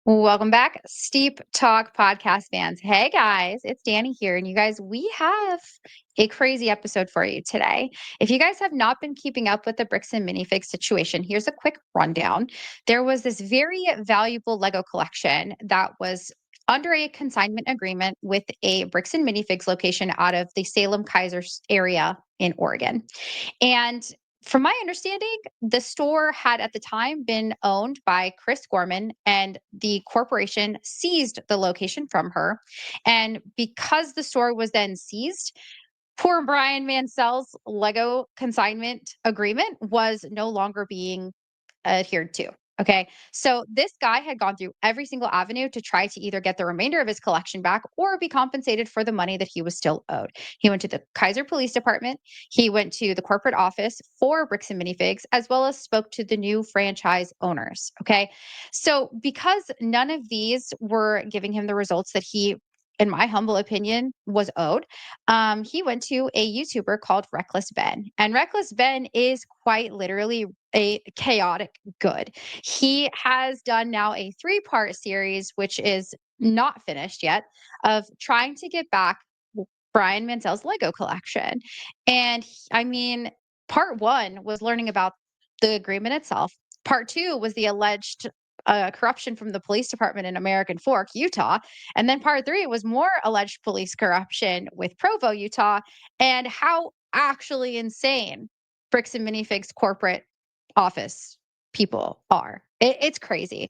Welcome back, Steep Talk podcast fans. Hey guys, it's Danny here. And you guys, we have a crazy episode for you today. If you guys have not been keeping up with the bricks and minifigs situation, here's a quick rundown. There was this very valuable Lego collection that was under a consignment agreement with a bricks and minifigs location out of the Salem Kaiser area in Oregon. And from my understanding, the store had at the time been owned by Chris Gorman, and the corporation seized the location from her. And because the store was then seized, poor Brian Mansell's Lego consignment agreement was no longer being adhered to. Okay. So this guy had gone through every single avenue to try to either get the remainder of his collection back or be compensated for the money that he was still owed. He went to the Kaiser Police Department. He went to the corporate office for Bricks and Minifigs, as well as spoke to the new franchise owners. Okay. So because none of these were giving him the results that he, in my humble opinion, was owed, he went to a YouTuber called Reckless Ben. And Reckless Ben is quite literally a chaotic good. He has done now a 3-part series, which is not finished yet, of trying to get back Brian Mansell's Lego collection. And I mean, part one was learning about the agreement itself. Part two was the alleged corruption from the police department in American Fork, Utah. And then part three was more alleged police corruption with Provo, Utah, and how actually insane Bricks and Minifigs corporate office people are. It's crazy.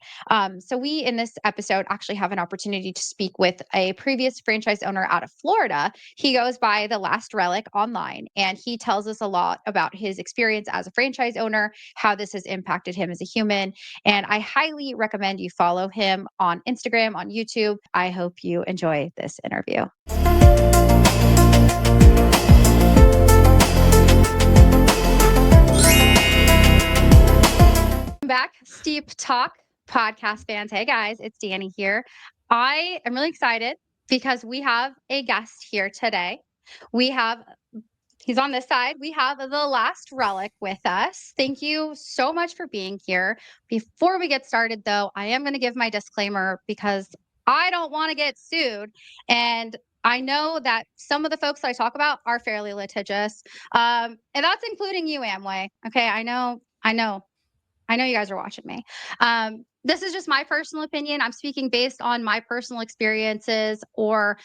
So we in this episode actually have an opportunity to speak with a previous franchise owner out of Florida. He goes by the Last Relic online, and he tells us a lot about his experience as a franchise owner, how this has impacted him as a human. And I highly recommend you follow him on Instagram, on YouTube. I hope you enjoy this interview. Back, Steep Talk podcast fans. Hey guys, it's Danny here. I am really excited because we have a guest here today. He's on this side. We have the Last Relic with us. Thank you so much for being here. Before we get started, though, I am going to give my disclaimer because I don't want to get sued. And I know that some of the folks I talk about are fairly litigious. And that's including you, Amway. Okay, I know you guys are watching me. This is just my personal opinion. I'm speaking based on my personal experiences or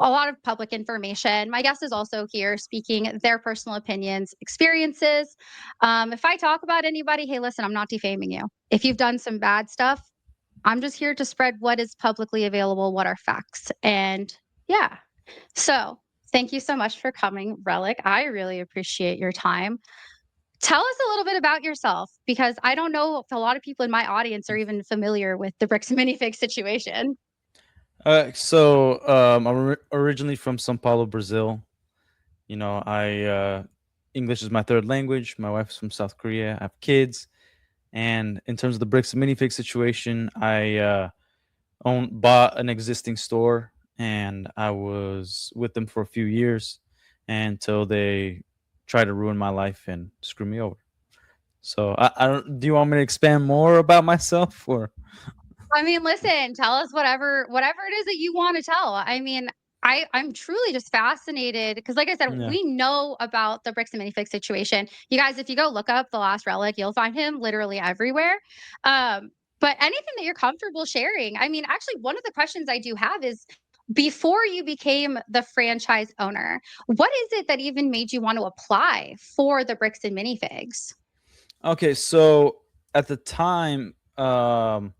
a lot of public information. My guest is also here speaking their personal opinions, experiences. If I talk about anybody, hey, listen, I'm not defaming you. If you've done some bad stuff, I'm just here to spread what is publicly available, what are facts. And yeah, so thank you so much for coming, Relic. I really appreciate your time. Tell us a little bit about yourself because I don't know if a lot of people in my audience are even familiar with the bricks and minifig situation. I'm originally from São Paulo, Brazil. I English is my third language. My wife's from South Korea. I have kids, and in terms of the bricks and minifig situation, I bought an existing store, and I was with them for a few years until they tried to ruin my life and screw me over. So I don't. Do you want me to expand more about myself, or? I mean, listen, tell us whatever it is that you want to tell. I mean, I'm truly just fascinated because, like I said, Yeah. we know about the bricks and minifig situation. You guys, if you go look up the Last Relic, you'll find him literally everywhere. But anything that you're comfortable sharing. I mean, actually, one of the questions I do have is before you became the franchise owner, what is it that even made you want to apply for the bricks and minifigs? Okay, so at the time, well,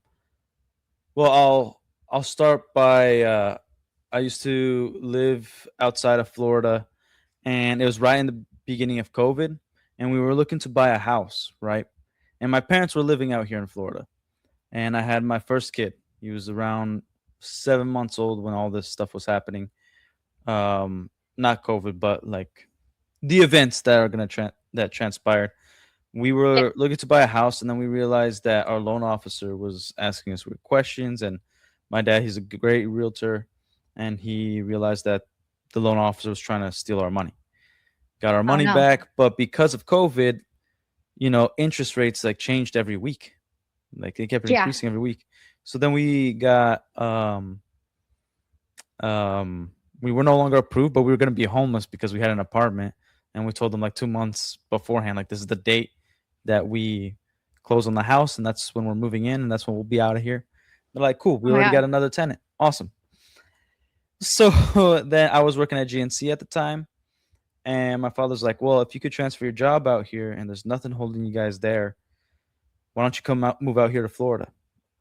I'll start by I used to live outside of Florida, and it was right in the beginning of COVID, and we were looking to buy a house, right? And my parents were living out here in Florida, and I had my first kid. He was around 7 months old when all this stuff was happening. Not COVID, but like the events that are that transpired. We Yeah. were looking to buy a house, and then we realized that our loan officer was asking us weird questions. And my dad, he's a great realtor, and he realized that the loan officer was trying to steal our money. Got our Oh money no. back, but because of COVID, interest rates like changed every week. Like they kept Yeah. increasing every week. So then um we were no longer approved, but we were going to be homeless because we had an apartment, and we told them like 2 months beforehand, like this is the date that we close on the house, and that's when we're moving in, and that's when we'll be out of here. They're like, cool, we Oh my already God. got another tenant, awesome. So then I was working at GNC at the time, and my father's like, well, if you could transfer your job out here and there's nothing holding you guys there, why don't you come out, move out here to Florida?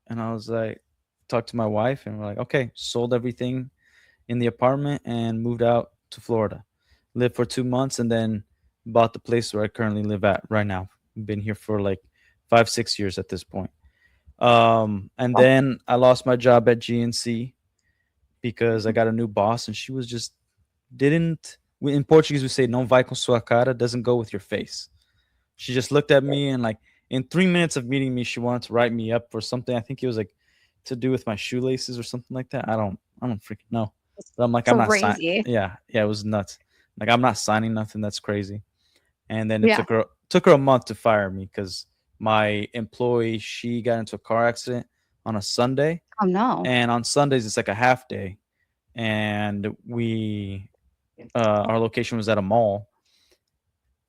And I was like, talked to my wife, and we're like, okay, sold everything in the apartment and moved out to Florida. Lived for 2 months and then bought the place where I currently live at right now. Been here for like 5, 6 years at this point. And Oh, then I lost my job at GNC because I got a new boss, and she was just didn't. In Portuguese, we say "não vai com sua cara," doesn't go with your face. She just looked at me, and like in 3 minutes of meeting me, she wanted to write me up for something. I think it was like to do with my shoelaces or something like that. I don't freaking know. it's But I'm like, I'm not signing. crazy. Yeah, yeah, it was nuts. Like I'm not signing nothing. That's crazy. And then it Yeah. took her a month to fire me because my employee, she got into a car accident on a Sunday, Oh no. and on Sundays it's like a half day, and we our location was at a mall,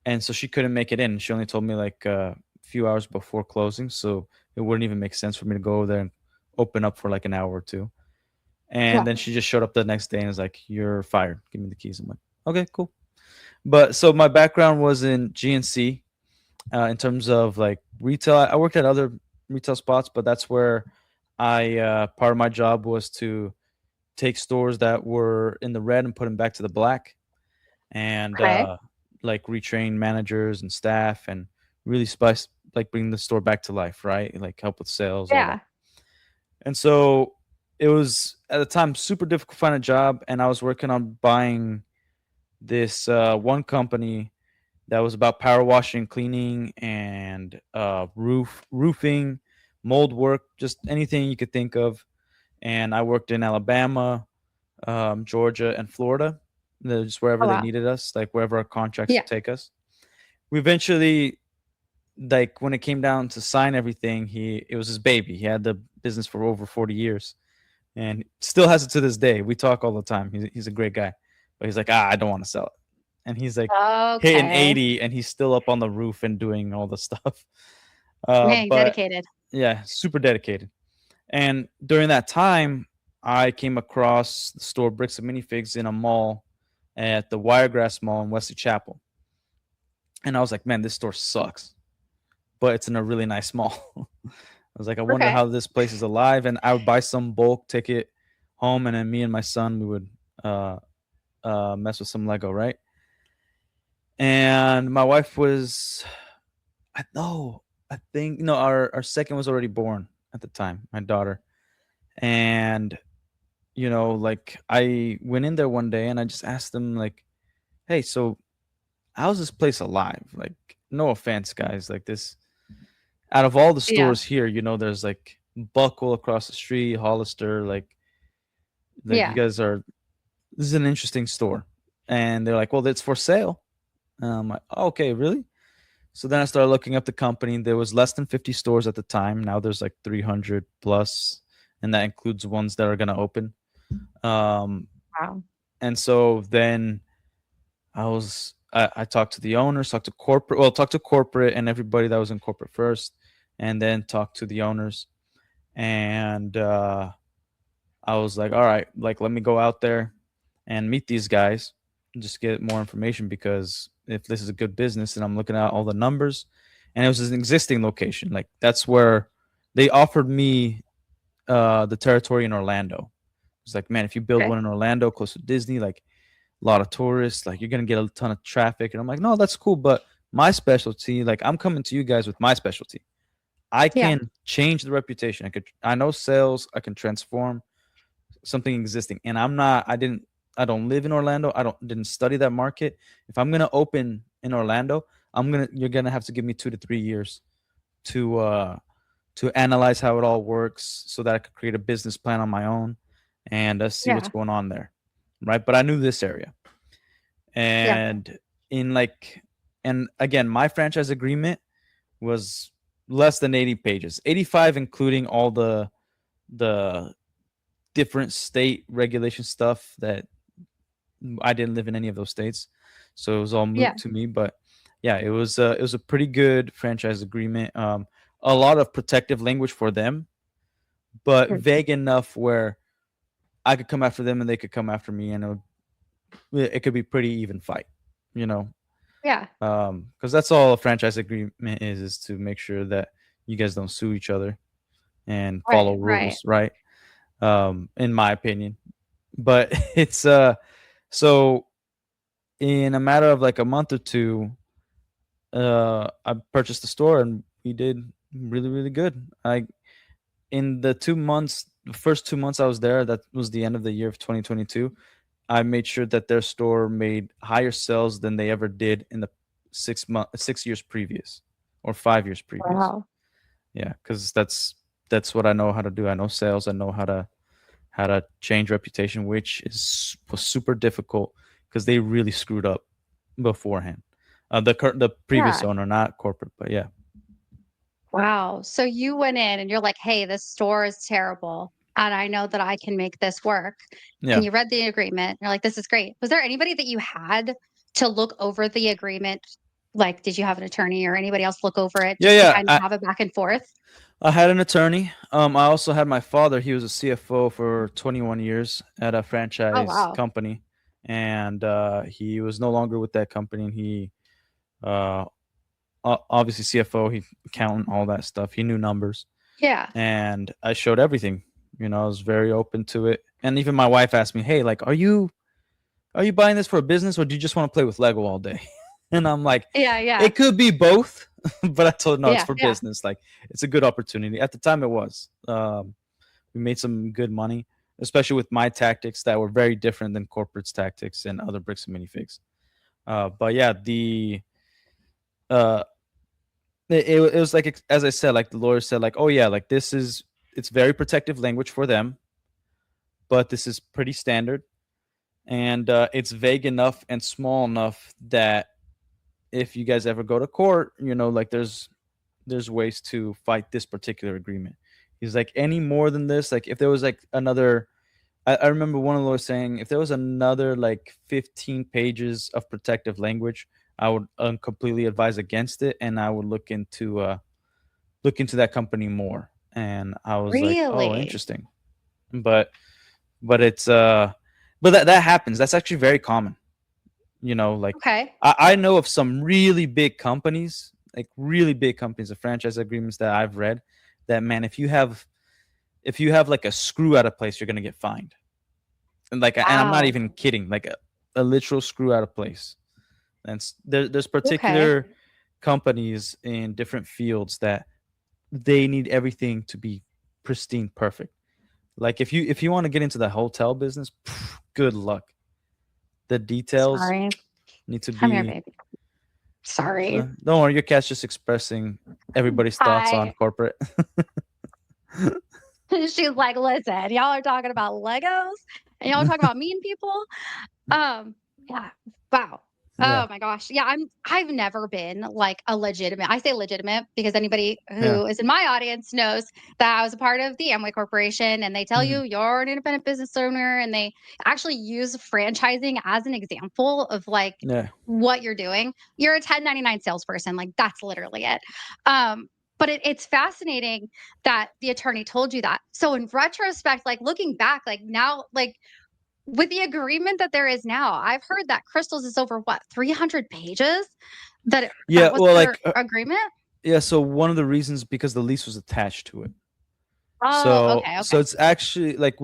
and so she couldn't make it in. She only told me like a few hours before closing, so it wouldn't even make sense for me to go over there and open up for like an hour or two. And Yeah. then she just showed up the next day and was like, "You're fired. Give me the keys." I'm like, "Okay, cool." But so my background was in GNC in terms of like retail. I worked at other retail spots, but that's where I part of my job was to take stores that were in the red and put them back to the black, and Okay. like retrain managers and staff, and really spice like bring the store back to life, right? Like help with sales, all that. Yeah. And so it was at the time super difficult to find a job, and I was working on buying this one company that was about power washing, cleaning, and roofing, mold work, just anything you could think of. And I worked in Alabama, Georgia, and Florida, just wherever Oh they wow. needed us, like wherever our contracts Yeah. would take us. We eventually, like when it came down to sign everything, it was his baby. He had the business for over 40 years, and still has it to this day. We talk all the time. He's a great guy, but he's like, I don't want to sell it, and he's like hitting Okay. 80, and he's still up on the roof and doing all the stuff. Okay. But Dedicated. yeah, super dedicated. And during that time, I came across the store Bricks and Minifigs in a mall at the Wiregrass Mall in Wesley Chapel, and I was like, man, this store sucks, but it's in a really nice mall. I was like, I wonder Okay. how this place is alive. And I would buy some bulk ticket home, and then me and my son, we would uh, mess with some Lego, right? And my wife was, I know, I think, no, our second was already born at the time, my daughter. And, like I went in there one day and I just asked them, like, hey, so how's this place alive? Like, no offense, guys. Like, this, out of all the Yeah. stores here, there's like Buckle across the street, Hollister, like you Yeah. guys are, this is an interesting store. And they're like, well, it's for sale. And I'm like, oh, okay, really? So then I started looking up the company. There was less than 50 stores at the time. Now there's like 300 plus, and that includes ones that are going to open. Um, Wow. and so then I talked to the owners, talked to corporate and everybody that was in corporate first, and then talked to the owners. And I was like, all right, like let me go out there and meet these guys, and just get more information, because if this is a good business, and I'm looking at all the numbers, and it was an existing location, like that's where they offered me the territory in Orlando. It's like, man, if you build Okay. one in Orlando close to Disney, like a lot of tourists, like you're gonna get a ton of traffic. And I'm like, no, that's cool, but my specialty, like I'm coming to you guys with my specialty. I Yeah. can change the reputation. I know sales. I can transform something existing. And I don't live in Orlando. Didn't study that market. If I'm gonna open in Orlando, you're gonna have to give me 2 to 3 years to analyze how it all works, so that I could create a business plan on my own and see what's Yeah. going on there. Right. But I knew this area. Yeah. And in like, and again, my franchise agreement was less than 80 pages, 85, including all the different state regulation stuff that I didn't live in any of those states, so it was all Yeah. moot to me. But yeah, it was a pretty good franchise agreement. A lot of protective language for them, but Mm. vague enough where I could come after them and they could come after me, and it could be pretty even fight, you know. Yeah. Because that's all a franchise agreement is to make sure that you guys don't sue each other and follow Right. Right. rules, right? In my opinion, but it's so in a matter of like a month or two, I purchased the store and we did really really good. I in the 2 months, the first 2 months I was there, that was the end of the year of 2022. I made sure that their store made higher sales than they ever did in the 6 years previous, or 5 years previous. Wow. Yeah, because that's what I know how to do. I know sales. I know how to change reputation, which was super difficult because they really screwed up beforehand. The previous Yeah. owner, not corporate, but yeah, Wow. So you went in and you're like, hey, this store is terrible. And I know that I can make this work. And yeah, you read the agreement. You're like, this is great. Was there anybody that you had to look over the agreement? Like, did you have an attorney or anybody else look over it yeah, just to yeah. kind of have a back and forth? I had an attorney. I also had my father. He was a CFO for 21 years at a Oh, franchise wow. company, and he was no longer with that company. And he, uh, obviously CFO, he accountant, all that stuff. He knew numbers, Yeah. and I showed everything. I was very open to it. And even my wife asked me, "Hey, like, are you buying this for a business or do you just want to play with Lego all day?" And I'm like, Yeah. Yeah. it could be both. But I told her, no, it's Yeah. for Yeah. business. Like, it's a good opportunity. At the time, it was. We made some good money, especially with my tactics that were very different than corporate's tactics and other bricks and minifigs. But yeah, the uh, it was like, as I said, like the lawyer said, like, oh yeah, like it's very protective language for them, but this is pretty standard, and it's vague enough and small enough that if you guys ever go to court, like there's ways to fight this particular agreement. He's like, any more than this, like if there was like another, I remember one of the lawyers saying if there was another like 15 pages of protective language, I would completely advise against it, and I would look into that company more. And I was like, oh, Really? interesting. But it's but that happens. That's actually very common. Like Okay. I know of some really big companies, like really big companies, of franchise agreements that I've read, that man, if you have like a screw out of place, you're gonna get fined. And I'm not Wow. even kidding, like a literal screw out of place. And there's Okay. particular companies in different fields that they need everything to be pristine, perfect. Like if you want to get into the hotel business, good luck. The details Sorry. need to Come here, be. baby. Sorry. Don't worry, your cat's just expressing everybody's thoughts on Hi. corporate. She's like, listen, y'all are talking about Legos and y'all are talking about mean people. Yeah. Wow. Yeah, Oh my gosh. Yeah, I've never been like a legitimate. I say legitimate because anybody yeah, who is in my audience knows that I was a part of the Amway Corporation and they tell mhm, you you're an independent business owner and they actually use franchising as an example of like yeah, what you're doing. You're a 1099 salesperson. Like that's literally it. But it's fascinating that the attorney told you that. So in retrospect, like looking back, like now, like with the agreement that there is now, I've heard that Crystals is over what 300 pages. yeah. That was Well, their like, agreement. yeah. So one of the reasons, because the lease was attached to it. Oh, So okay, so okay, it's actually like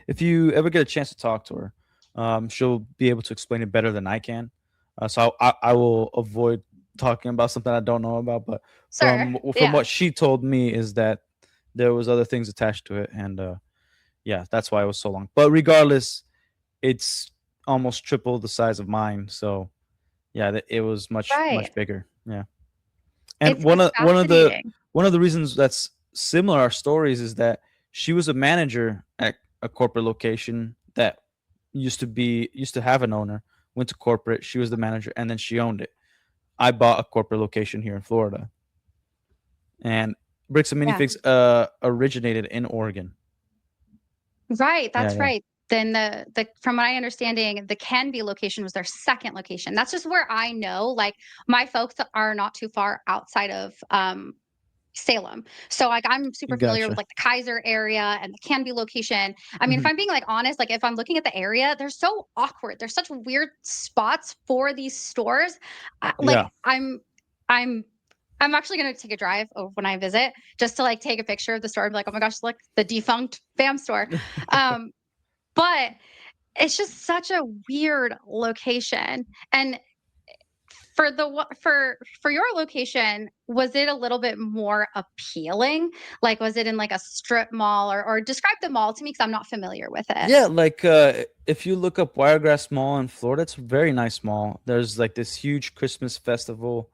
if you ever get a chance to talk to her, she'll be able to explain it better than I can. So I will avoid talking about something I don't know about. But sir. from Yeah, what she told me is that there was other things attached to it, and yeah, that's why it was so long. But regardless, it's almost triple the size of mine. So yeah, it was much right. much bigger. Yeah. And It's fascinating. one of the reasons that's similar our stories is that she was a manager at a corporate location that used to have an owner, went to corporate, she was the manager, and then she owned it. I bought a corporate location here in Florida. And Bricks and Yeah. Minifigs originated in Oregon. Right, Yeah, that's yeah, right. Then the from my understanding, the Canby location was their second location. That's just where I know, like, my folks are not too far outside of, Salem. So, like, I'm super familiar with, gotcha. like, the Kaiser area and the Canby location. I mean, if Mhm. I'm being, like, honest, like, if I'm looking at the area, they're so awkward. There's such weird spots for these stores. Like, Yeah. I'm I'm actually gonna take a drive over when I visit just to, like, take a picture of the store and be like, "Oh my gosh, look, the defunct BAM store." Um, but it's just such a weird location. And for your location, was it a little bit more appealing? Like, was it in like a strip mall, or describe the mall to me because I'm not familiar with it. Yeah, like, if you look up Wiregrass Mall in Florida, it's a very nice mall. There's, like, this huge Christmas festival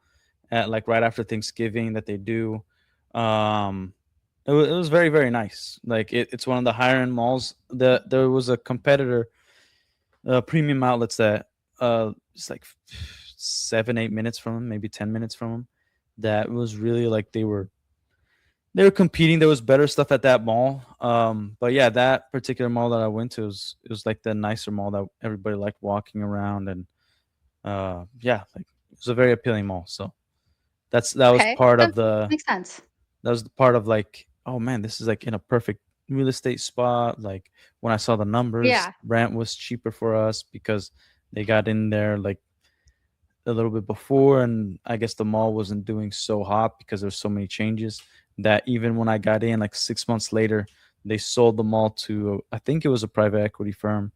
at, like, right after Thanksgiving that they do. Um, it was very, very nice. Like, it's one of the higher end malls. There was a competitor, premium outlets that, it's like 7, 8 minutes from 'em, maybe 10 minutes from 'em, that was really, like, they were competing. There was better stuff at that mall. But yeah, that particular mall that I went to was like the nicer mall that everybody liked walking around, and yeah, like it was a very appealing mall. So that was Okay, part that of the makes sense. that was the part of like, oh man, this is like in a perfect real estate spot. Like when I saw the numbers, Yeah, rent was cheaper for us because they got in there like a little bit before, and I guess the mall wasn't doing so hot because there's so many changes that even when I got in like 6 months later, they sold the mall to, I think it was a private equity firm.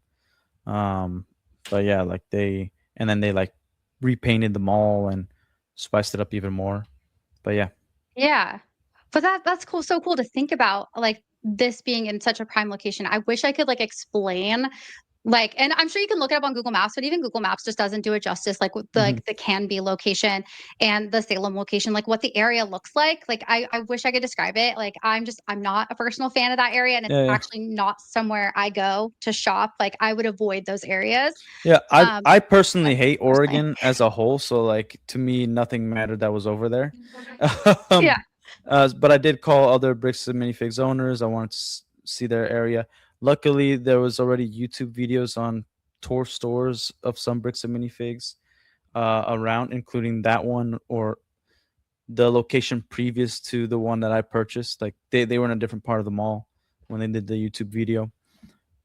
Um, but yeah, like and then they like repainted the mall and spiced it up even more. But yeah. yeah. But that's cool. So cool to think about, like, this being in such a prime location. I wish I could like explain. Like, and I'm sure you can look it up on Google Maps, but even Google Maps just doesn't do it justice, like, with the, Mhm. like, the Canby location and the Salem location, like, what the area looks like. Like, I wish I could describe it. Like, I'm not a personal fan of that area, and it's Yeah, yeah. actually not somewhere I go to shop. Like, I would avoid those areas, Yeah, I um, I personally but hate personally. Oregon as a whole, so, like, to me, nothing mattered that was over there. Yeah. Um, but I did call other Bricks and Minifigs owners. I wanted to see their area. Luckily, there was already YouTube videos on tour stores of some Bricks and Minifigs, around, including that one or the location previous to the one that I purchased. Like, they were in a different part of the mall when they did the YouTube video.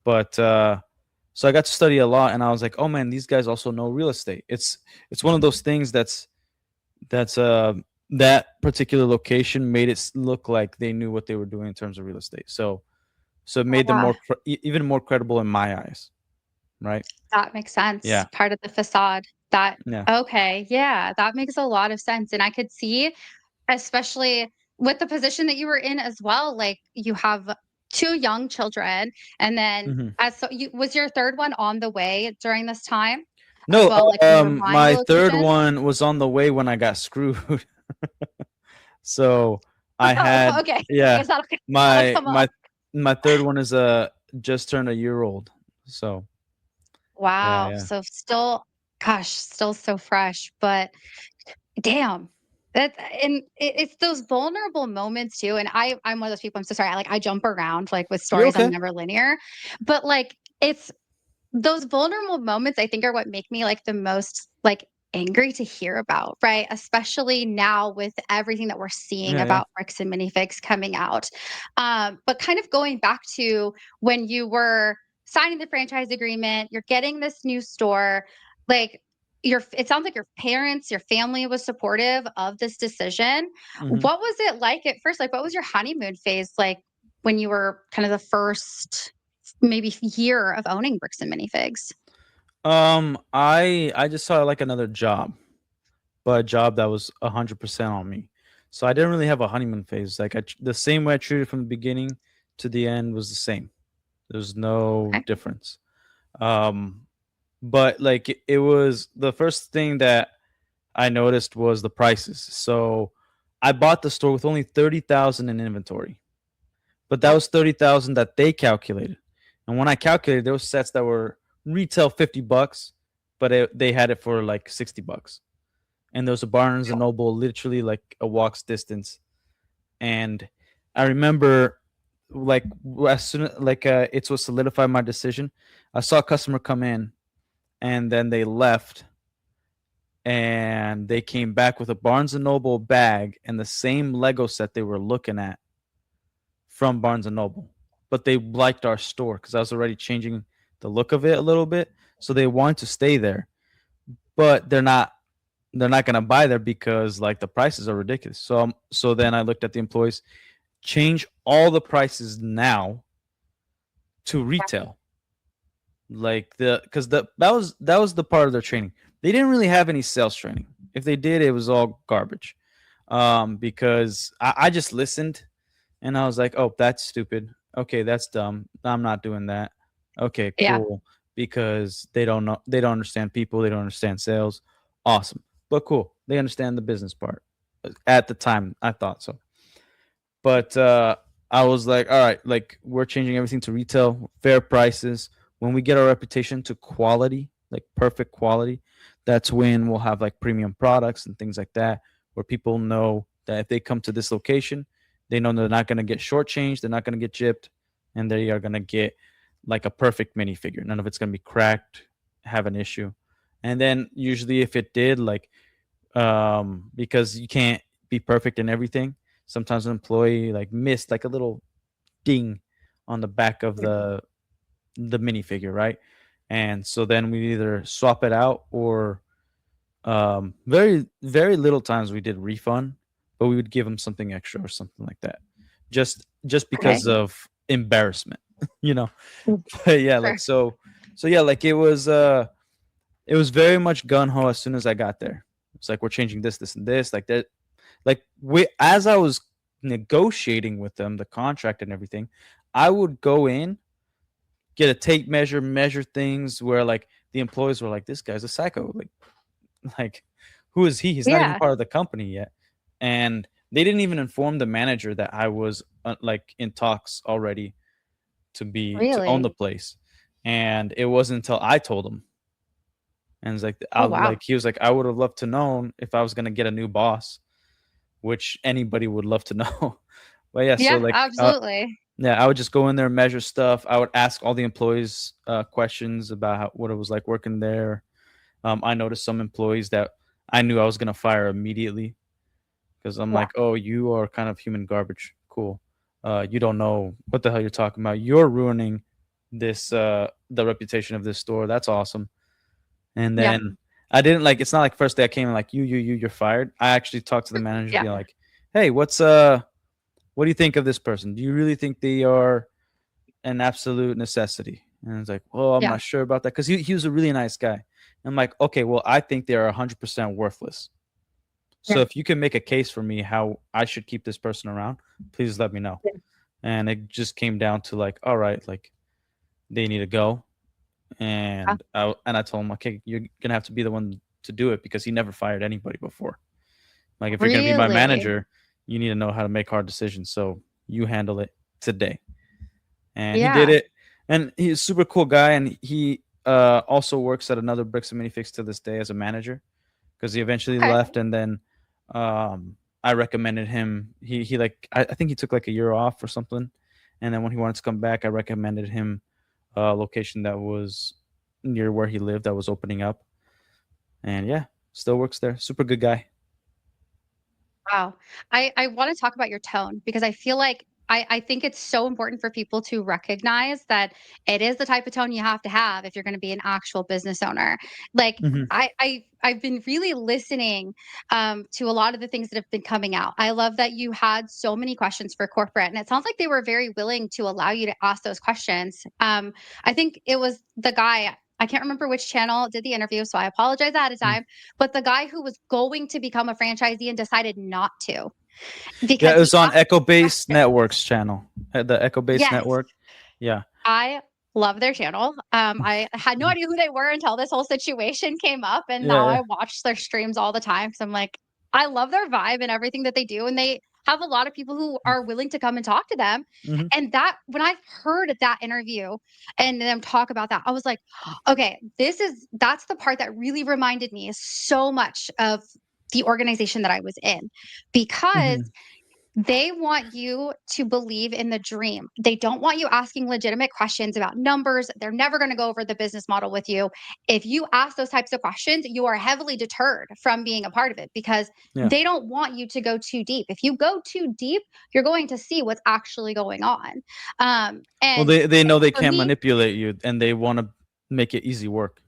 But, so I got to study a lot, and I was like, "Oh man, these guys also know real estate." It's one of those things that's that particular location made it look like they knew what they were doing in terms of real estate. So it made them Yeah, even more credible in my eyes, right? that makes sense. Yeah, Part of the facade. That yeah. Okay, yeah, that makes a lot of sense, and I could see, especially with the position that you were in as well, like, you have 2 young children, and then Mhm. as so you was your 3rd one on the way during this time as No, well, like, when you were buying the my third location? one was on the way when I got screwed. So I Oh, had, okay. I yeah, guess that'll my come up. my my third one is just turned a year old. So yeah, Wow, yeah. so still, gosh, still so fresh, but damn. That and it's those vulnerable moments too, and I'm one of those people, I'm so sorry, I jump around, like, with You're stories, I'm okay. never linear, but, like, it's those vulnerable moments I think are what make me, like, the most, like, angry to hear about, right? Especially now with everything that we're seeing Yeah, yeah. about bricks and minifigs coming out. But kind of going back to when you were signing the franchise agreement, you're getting this new store, like, it sounds like your parents, your family was supportive of this decision. Mhm. What was it like at first? Like, what was your honeymoon phase like when you were kind of the first maybe year of owning bricks and minifigs? I just saw it like another job, but a job that was 100% on me. So I didn't really have a honeymoon phase. Like the same way I treated from the beginning to the end was the same. There's no Okay. difference. Um, but like it was the first thing that I noticed was the prices. So I bought the store with only 30,000 in inventory, but that Oh, was 30,000 that they calculated. And when I calculated, there was sets that were retail $50, but they had it for like $60. And there was a Barnes and Noble literally like a walk's distance. And I remember like as soon like it was solidified my decision. I saw a customer come in, and then they left, and they came back with a Barnes and Noble bag and the same Lego set they were looking at from Barnes and Noble. But they liked our store because I was already changing the look of it a little bit, so they wanted to stay there. But they're not gonna buy there because like the prices are ridiculous. So then I looked at the employees, change all the prices now to retail. Like the because the that was the part of their training. They didn't really have any sales training. If they did, it was all garbage. Because I just listened, and I was like, oh, that's stupid. Okay, that's dumb. I'm not doing that. Okay, Yeah. cool. Because they don't know, they don't understand people, they don't understand sales. Awesome. But cool. They understand the business part. At the time, I thought so. But I was like, all right, like we're changing everything to retail, fair prices. When we get our reputation to quality, like perfect quality, that's when we'll have like premium products and things like that, where people know that if they come to this location, they know they're not going to get shortchanged, they're not going to get gypped, and they are going to get like a perfect minifigure. None of it's going to be cracked, have an issue. And then usually, if it did, like because you can't be perfect in everything. Sometimes an employee like missed like a little ding on the back of the minifigure, right? And so then we either swap it out or very very little times we did refund, but we would give them something extra or something like that, just Okay. because of embarrassment, you know. Mm. But yeah, Sure. like so yeah, like it was very much gun ho as soon as I got there. It's like we're changing this and this, like that. Like we, as I was negotiating with them the contract and everything, I would go in, get a tape measure, measure things where like the employees were like, "This guy's a psycho." Like who is he? He's not even Yeah. part of the company yet, and they didn't even inform the manager that I was like in talks already to own the Really? place, and it wasn't until I told him. And it's like Oh, wow. he was like, I would have loved to known if I was gonna get a new boss, which anybody would love to know. But yeah, so Yeah, like absolutely. yeah, I would just go in there, measure stuff. I would ask all the employees questions about what it was like working there. I noticed some employees that I knew I was gonna fire immediately because I'm Yeah. like, oh, you are kind of human garbage. Cool. You don't know what the hell you're talking about. You're ruining this the reputation of this store. That's awesome. And Yeah. then I didn't like. It's not like first day I came and like you're fired. I actually talked to the manager, Yeah. being like, hey, what do you think of this person? Do you really think they are an absolute necessity? And it's like, well, I'm Yeah. not sure about that because he was a really nice guy. And I'm like, okay, well, I think they are 100% worthless. So Yeah. if you can make a case for me how I should keep this person around, please let me know. Yeah. And it just came down to like, all right, like they need to go. And I told him, okay, you're gonna have to be the one to do it because he never fired anybody before. Like if you're gonna be my Really? manager, you need to know how to make hard decisions. So you handle it today. And he did Yeah. it. And he's a super cool guy. And he also works at another Bricks and Minifix to this day as a manager because he eventually Okay. left. And then I recommended him. He like I think he took like a year off or something. And then when he wanted to come back, I recommended him a location that was near where he lived that was opening up. And yeah, still works there. Super good guy. Wow. I want to talk about your tone because I feel like I think it's so important for people to recognize that it is the type of tone you have to have if you're going to be an actual business owner. Like Hmm. I've been really listening to a lot of the things that have been coming out. I love that you had so many questions for corporate, and it sounds like they were very willing to allow you to ask those questions. I think it was the guy. I can't remember which channel did the interview, so I apologize ahead of time, but the guy who was going to become a franchisee and decided not to Yeah, because it he was on asked Echo Base questions. Networks channel. The Echo Base Yes, Network. Yeah. I love their channel. I had no Mhm. idea who they were until this whole situation came up, and Yeah, now yeah. I watch their streams all the time because I'm like, I love their vibe and everything that they do, and they have a lot of people who are willing to come and talk to them. Mhm. And that when I heard that interview and them talk about that, I was like, okay, that's the part that really reminded me so much of the organization that I was in because Mhm. They want you to believe in the dream. They don't want you asking legitimate questions about numbers. They're never going to go over the business model with you. If you ask those types of questions, you are heavily deterred from being a part of it because Yeah. they don't want you to go too deep. If you go too deep, you're going to see what's actually going on. Well, And they know they for can't me, manipulate you, and they want to make it easy work.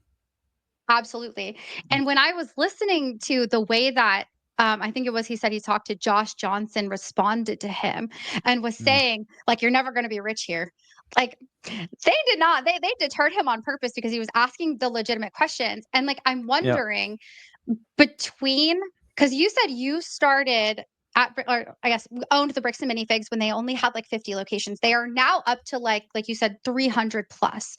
absolutely. And when I was listening to the way that I think it was he said he talked to Josh Johnson, responded to him and was Mm. saying, like, you're never going to be rich here. Like they did not, they deterred him on purpose because he was asking the legitimate questions. And like I'm Yeah. wondering between because you said you started at or I guess owned the Bricks and Minifigs when they only had like 50 locations. They are now up to like you said 300 plus.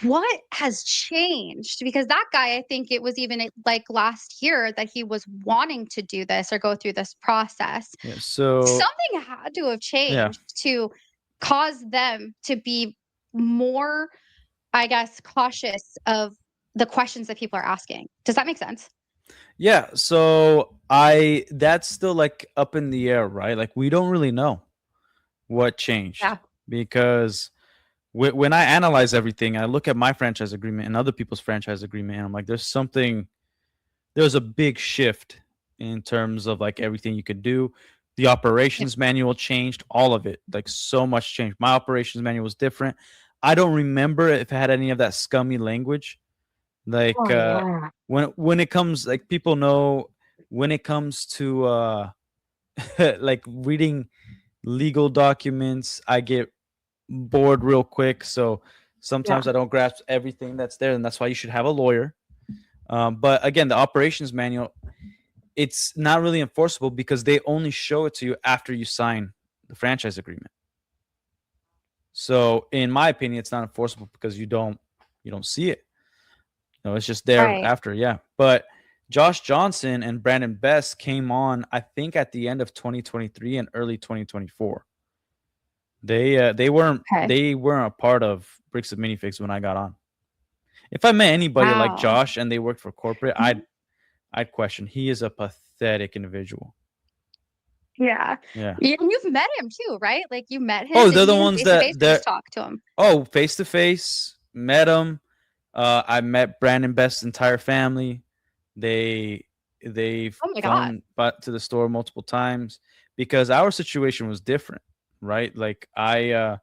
What has changed? Because that guy, I think it was even like last year that he was wanting to do this or go through this process. Yeah. So Something had to have yeah. changed to cause them to be more, I guess, cautious of the questions that people are asking. Does that make sense? Yeah, so I that's still like up in the air, right? Like we don't really know what changed Yeah. because when I analyze everything, I look at my franchise agreement and other people's franchise agreement, and I'm like, there's a big shift in terms of like everything you could do. The Yep. operations manual changed, all of it, like so much changed. My operations manual was different. I don't remember if it had any of that scummy language. Like Oh yeah. when it comes, like people know when it comes to like reading legal documents, I get bored real quick. So Yeah. sometimes I don't grasp everything that's there, and that's why you should have a lawyer. But again, the operations manual, it's not really enforceable because they only show it to you after you sign the franchise agreement. So in my opinion, it's not enforceable because you don't see it. No, it's just there Right. after, yeah. But Josh Johnson and Brandon Best came on, I think, at the end of 2023 and early 2024. Okay. they weren't a part of Bricks of Minifigs when I got on. If I met anybody like Wow. Josh and they worked for corporate, I'd question. He is a pathetic individual. Yeah. Yeah. Yeah, and you've met him too, right? Like you met him. Oh, Did they're you the meet him ones face to face that or just they're talk to him? oh, face to face, met them. I met Brandon Best's entire family. They they've Oh my god. gone but to the store multiple times because our situation was different, right? Like when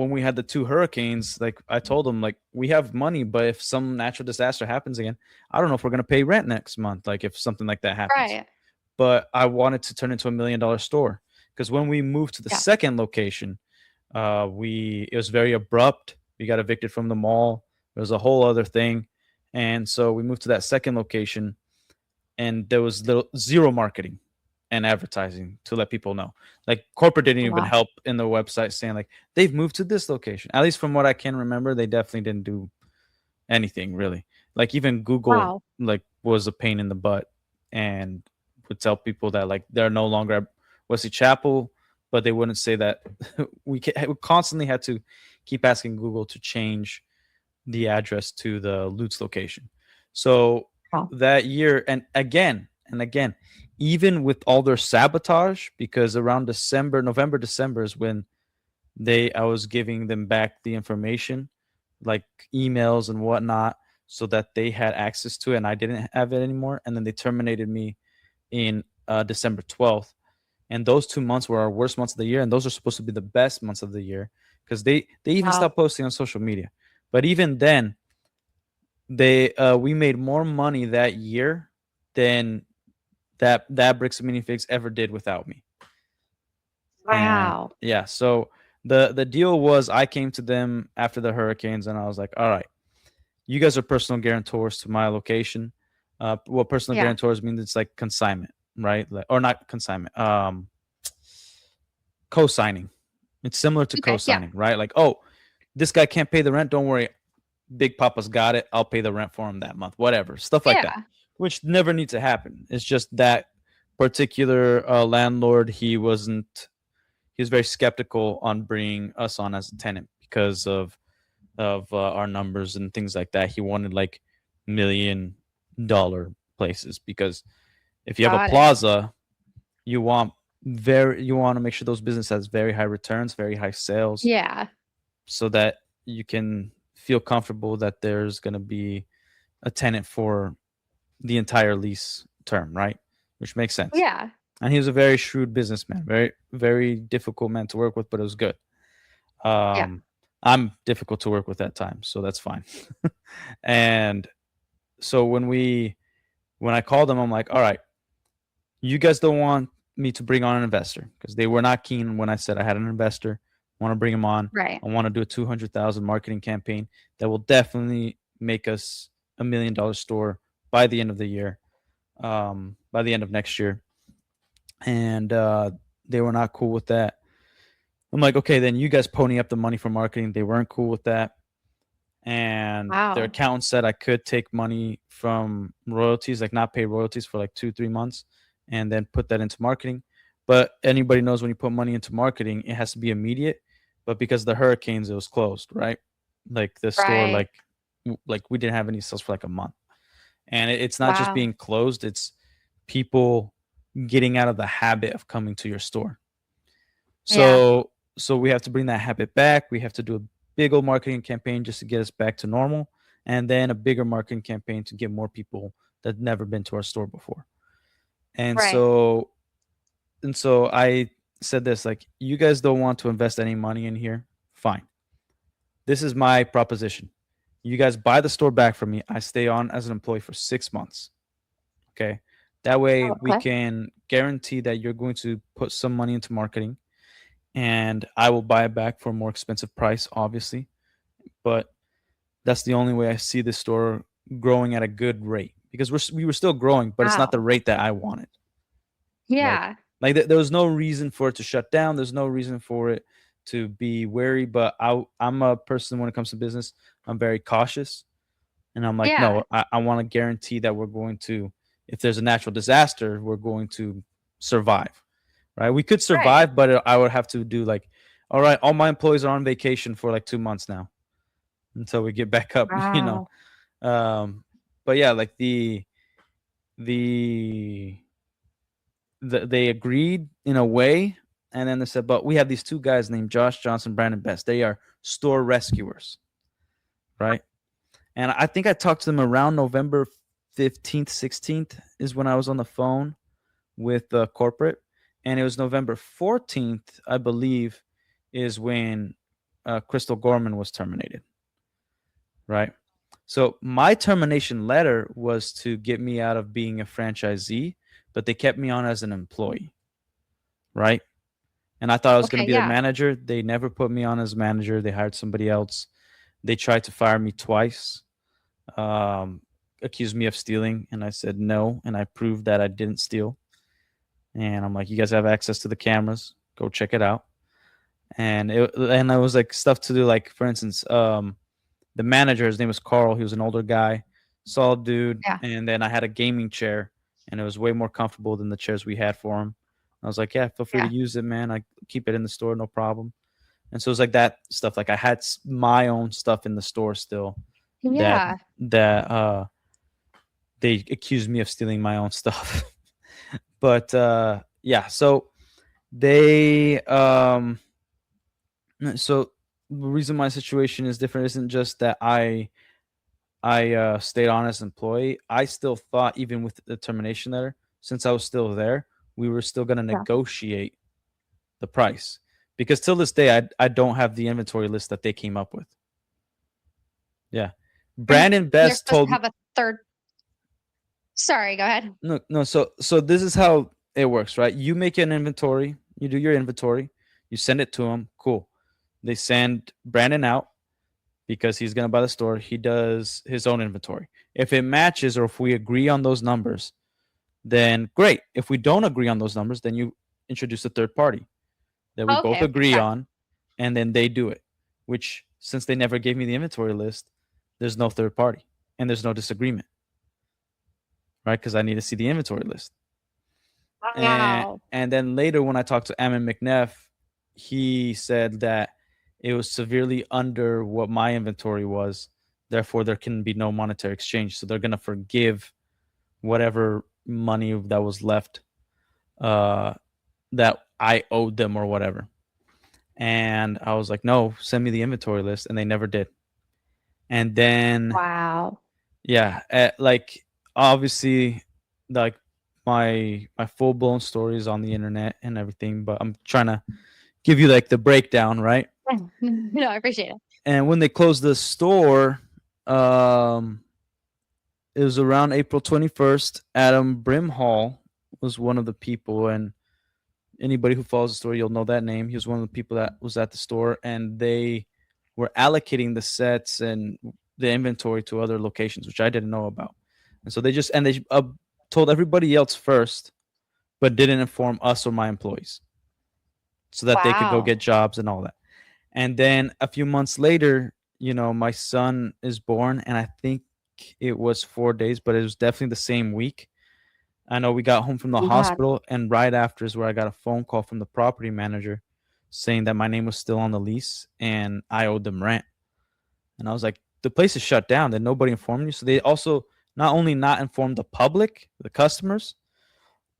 we had the two hurricanes, like I told them, like we have money, but if some natural disaster happens again, I don't know if we're gonna pay rent next month. Like if something like that happens, Right. but I wanted to turn into $1 million store because when we moved to the Yeah. second location, we it was very abrupt. We got evicted from the mall. It was a whole other thing, and so we moved to that second location, and there was zero marketing and advertising to let people know. Like corporate didn't even Wow. help in the website saying like they've moved to this location. At least from what I can remember, they definitely didn't do anything really. Like even Google Wow. like was a pain in the butt and would tell people that like they're no longer at Wesley Chapel, but they wouldn't say that we constantly had to keep asking Google to change the address to the Lutz location. So Wow. that year, and again, even with all their sabotage, because around December, November, December is when I was giving them back the information, like emails and whatnot, so that they had access to it and I didn't have it anymore. And then they terminated me in December 12th. And those 2 months were our worst months of the year, and those are supposed to be the best months of the year because they even Wow. stopped posting on social media. But even then, we made more money that year than that Bricks and Minifigs ever did without me. And Wow. yeah, so the deal was I came to them after the hurricanes and I was like, all right, you guys are personal guarantors to my location. What personal Yeah. guarantors means, it's like consignment, right? Like, or not consignment, co-signing. It's similar to Okay. Yeah. co-signing, right? Like, oh, this guy can't pay the rent. Don't worry, Big Papa's got it. I'll pay the rent for him that month. Whatever, stuff like that, Yeah. which never needs to happen. It's just that particular landlord, he was very skeptical on bringing us on as a tenant because of our numbers and things like that. He wanted like $1 million places because if you have a Got it. plaza, you want you want to make sure those business has very high returns, very high sales, Yeah. so that you can feel comfortable that there's going to be a tenant for the entire lease term, right? Which makes sense. Yeah. And he was a very shrewd businessman, very very difficult man to work with, but it was good. Yeah. Um, I'm difficult to work with at times, so that's fine. And so when I called them, I'm like, all right, you guys don't want me to bring on an investor because they were not keen when I said I had an investor. I want to bring him on. Right. I want to do a 200,000 marketing campaign that will definitely make us $1 million store by the end of the year, by the end of next year. And they were not cool with that. I'm like, okay, then you guys pony up the money for marketing. They weren't cool with that. And their Wow. accountant said I could take money from royalties, like not pay royalties for like 2 3 months, and then put that into marketing. But anybody knows when you put money into marketing, it has to be immediate. But because of the hurricanes, it was closed, right? Like the store, Right. like we didn't have any sales for like a month. And it's not just Wow. being closed; it's people getting out of the habit of coming to your store. Yeah. So we have to bring that habit back. We have to do a big old marketing campaign just to get us back to normal, and then a bigger marketing campaign to get more people that never been to our store before. And Right. so and so I said this, like, you guys don't want to invest any money in here. Fine. This is my proposition. You guys buy the store back from me. I stay on as an employee for 6 months. Okay. That way Oh, we okay. can guarantee that you're going to put some money into marketing, and I will buy it back for a more expensive price, obviously. But that's the only way I see this store growing at a good rate, because we were still growing, but it's not Wow. the rate that I wanted. Like Yeah. there was no reason for it to shut down. There's no reason for it to be wary. But I'm a person when it comes to business. I'm very cautious, and I'm like, Yeah. no, I want to guarantee that we're going to, if there's a natural disaster, we're going to survive. Right? We could Right. survive, but I would have to do like, all right, all my employees are on vacation for like 2 months now until we get back up. You know. Wow. Um, but yeah, like the they agreed in a way, and then they said, but we have these two guys named Josh Johnson, Brandon Best. They are store rescuers, right? And I think I talked to them around November 15th, 16th is when I was on the phone with the corporate, and it was November 14th, I believe, is when Crystal Gorman was terminated, right? So my termination letter was to get me out of being a franchisee, but they kept me on as an employee, right? And I thought I was going to Okay. be their Yeah. manager. They never put me on as manager. They hired somebody else. They tried to fire me twice, um, accused me of stealing, and I said no, and I proved that I didn't steal. And I'm like, you guys have access to the cameras. Go check it out. And I was like stuff to do, like for instance, the manager, his name was Carl. He was an older guy, solid dude. Yeah. And then I had a gaming chair, and it was way more comfortable than the chairs we had for him. I was like, yeah, feel free to Yeah. use it, man. I keep it in the store, no problem. And so it was like that stuff. Like I had my own stuff in the store still that Yeah. they accused me of stealing my own stuff. But yeah, they so the reason my situation is different isn't just that I stayed on as an employee. I still thought, even with the termination letter, since I was still there, we were still going to Yeah. negotiate the price, because till this day I don't have the inventory list that they came up with. Yeah, And Brandon you're Best supposed to told me, have a third. Sorry. Go ahead. no, so this is how it works, right? You make an inventory, you do your inventory, you send it to them. Cool. They send Brandon out because he's going to buy the store. He does his own inventory. If it matches, or if we agree on those numbers, then great. If we don't agree on those numbers, then you introduce a third party that we both Okay. Okay. agree Gotcha. on, and then they do it. Which, since they never gave me the inventory list, there's no third party and there's no disagreement, right? Because I need to see the inventory list. And Wow. and then later, when I talked to Ammon McNeff, he said that it was severely under what my inventory was. Therefore, there can be no monetary exchange. So they're gonna forgive whatever money that was left, uh, that I owed them or whatever. And I was like, no, send me the inventory list, and they never did. And then Wow. yeah, like obviously, like my full blown story is on the internet and everything, but I'm trying to give you like the breakdown, right? No, I appreciate it. And when they closed the store, um, it was around April 21st. Adam Brimhall was one of the people, and anybody who follows the story, you'll know that name. He was one of the people that was at the store, and they were allocating the sets and the inventory to other locations, which I didn't know about. And so they told everybody else first, but didn't inform us or my employees, so that they could go Wow. get jobs and all that. And then a few months later, my son is born, and I think it was 4 days, but it was definitely the same week. I know we got home from the Oh my God. hospital, and right after is where I got a phone call from the property manager saying that my name was still on the lease and I owed them rent. And I was like, the place is shut down. That nobody informed you. So they also not only not informed the public, the customers,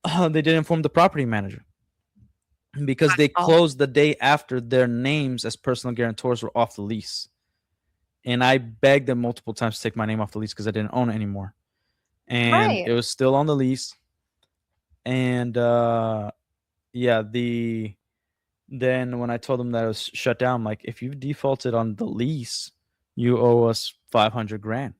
they didn't inform the property manager because they Wow. closed the day after their names as personal guarantors were off the lease. And I begged them multiple times to take my name off the lease because I didn't own it anymore. And Right. it was still on the lease. And yeah, then when I told them that it was shut down, I'm like, if you defaulted on the lease, you owe us 500 grand.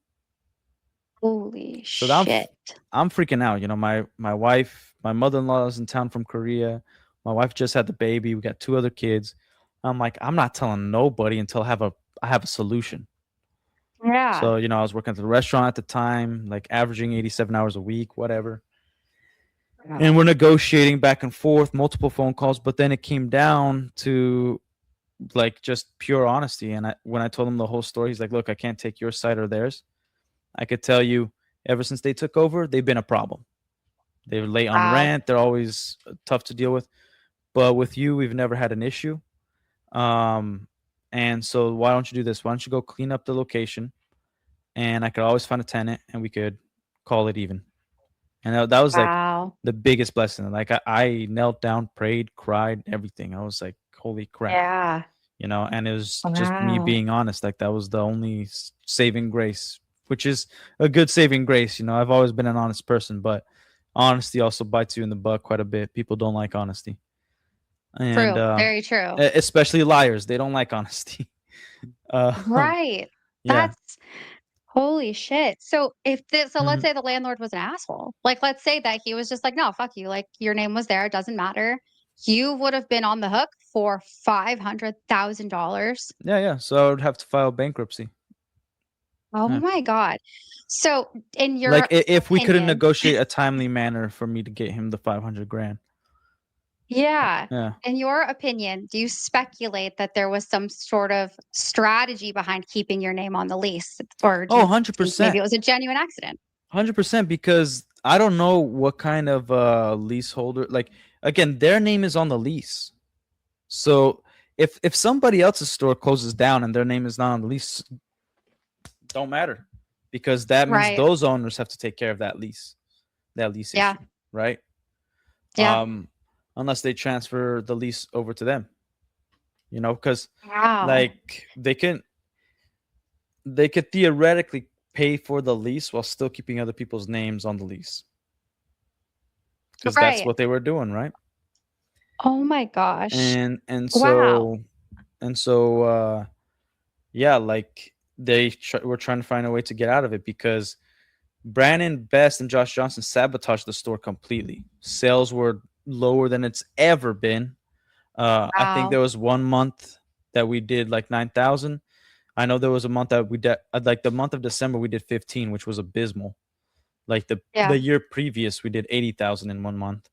Holy So now shit. I'm freaking out. My wife, my mother in law is in town from Korea. My wife just had the baby. We got two other kids. I'm like, I'm not telling nobody until I have a solution. Yeah. So I was working at the restaurant at the time, like averaging 87 hours a week, whatever. And Wow. we're negotiating back and forth, multiple phone calls, but then it came down to like just pure honesty. And when I told him the whole story, he's like, look, I can't take your side or theirs. I could tell you, ever since they took over, they've been a problem. They're late on Wow. rent. They're always tough to deal with. But with you, we've never had an issue. Um, and so why don't you do this? Why don't you go clean up the location, and I could always find a tenant, and we could call it even. And that was like Wow. the biggest blessing. Like I knelt down, prayed, cried, everything. I was like, holy crap. Yeah. And it was just me Wow. being honest. Like that was the only saving grace, which is a good saving grace. I've always been an honest person, but honesty also bites you in the butt quite a bit. People don't like honesty, and True. Very true. especially liars. They don't like honesty. uh, Right. yeah. That's holy shit. So so let's Mhm. say the landlord was an asshole. Like let's say that he was just like, no, fuck you. Like your name was there. It doesn't matter. You would have been on the hook for $500,000. Yeah, yeah. So I would have to file bankruptcy. Oh Yeah. my God. So in Like your if we couldn't opinion, negotiate a timely manner for me to get him the 500 grand. yeah. Yeah. In your opinion, do you speculate that there was some sort of strategy behind keeping your name on the lease? Or do Oh, you think maybe 100%. it was a genuine accident? 100% because I don't know what kind of leaseholder, like, again, their name is on the lease. So if somebody else's store closes down and their name is not on the lease, don't matter, because that means Right. those owners have to take care of that lease Yeah. issue, right? Yeah. Um unless they transfer the lease over to them, because Wow. like they could theoretically pay for the lease while still keeping other people's names on the lease, because that's Right. what they were doing, right? Oh my gosh. And Wow. so yeah, like were trying to find a way to get out of it, because Brandon Best and Josh Johnson sabotaged the store completely. Sales were lower than it's ever been. I think Wow. there was one month that we did like 9,000. I know there was a month that we did, like the month of December we did 15, which was abysmal. Like the Yeah. year previous we did 80,000 in one month,